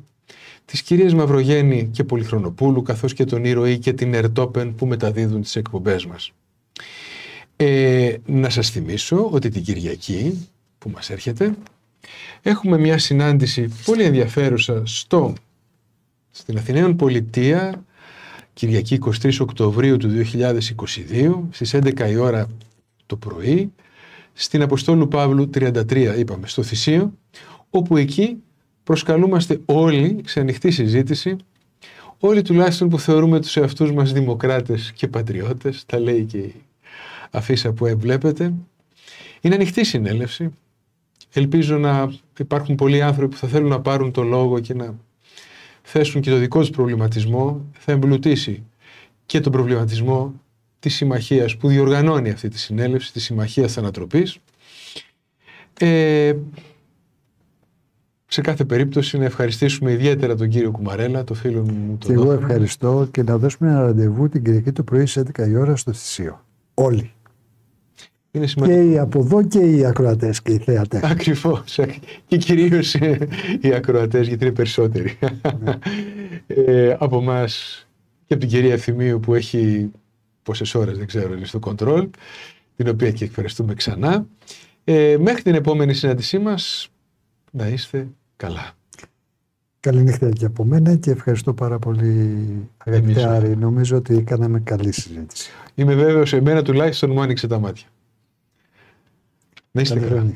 τις κυρίες Μαυρογέννη και Πολυχρονοπούλου, καθώς και τον Ήρωη και την Ερτόπεν που μεταδίδουν τις εκπομπές μας. Να σας θυμίσω ότι την Κυριακή που μας έρχεται έχουμε μια συνάντηση πολύ ενδιαφέρουσα στην Αθηναίων Πολιτεία, Κυριακή 23 Οκτωβρίου του 2022, στις 11 η ώρα το πρωί, στην Αποστόλου Παύλου 33, είπαμε, στο Θησίο, όπου εκεί προσκαλούμαστε όλοι, σε ανοιχτή συζήτηση, όλοι τουλάχιστον που θεωρούμε τους εαυτούς μας δημοκράτες και πατριώτες, τα λέει και η αφίσα που βλέπετε. Είναι ανοιχτή συνέλευση. Ελπίζω να υπάρχουν πολλοί άνθρωποι που θα θέλουν να πάρουν το λόγο και να θέσουν και το δικό τους προβληματισμό. Θα εμπλουτίσει και τον προβληματισμό της συμμαχίας που διοργανώνει αυτή τη συνέλευση, της Συμμαχίας Ανατροπής. Σε κάθε περίπτωση να ευχαριστήσουμε ιδιαίτερα τον κύριο Κουμαρέλα, το φίλο μου. Και εγώ ευχαριστώ και να δώσουμε ένα ραντεβού την Κυριακή το πρωί στις 11 η ώρα στο Θησίο. Όλοι. Είναι σημαντικό. Και οι από εδώ και οι ακροατές και οι θεατές. Ακριβώς. Και κυρίως οι ακροατές, γιατί είναι περισσότεροι. Από εμάς και από την κυρία Ευθυμίου που έχει πόσες ώρες, δεν ξέρω, είναι στο κοντρόλ, την οποία και ευχαριστούμε ξανά. Μέχρι την επόμενη συνάντησή μας, να είστε καλά. Καληνύχτα και από μένα και ευχαριστώ πάρα πολύ, αγαπητέ Άρη. Νομίζω ότι κάναμε καλή συζήτηση. Είμαι βέβαιος, εμένα τουλάχιστον μου άνοιξε τα μάτια. Να είστε καλά.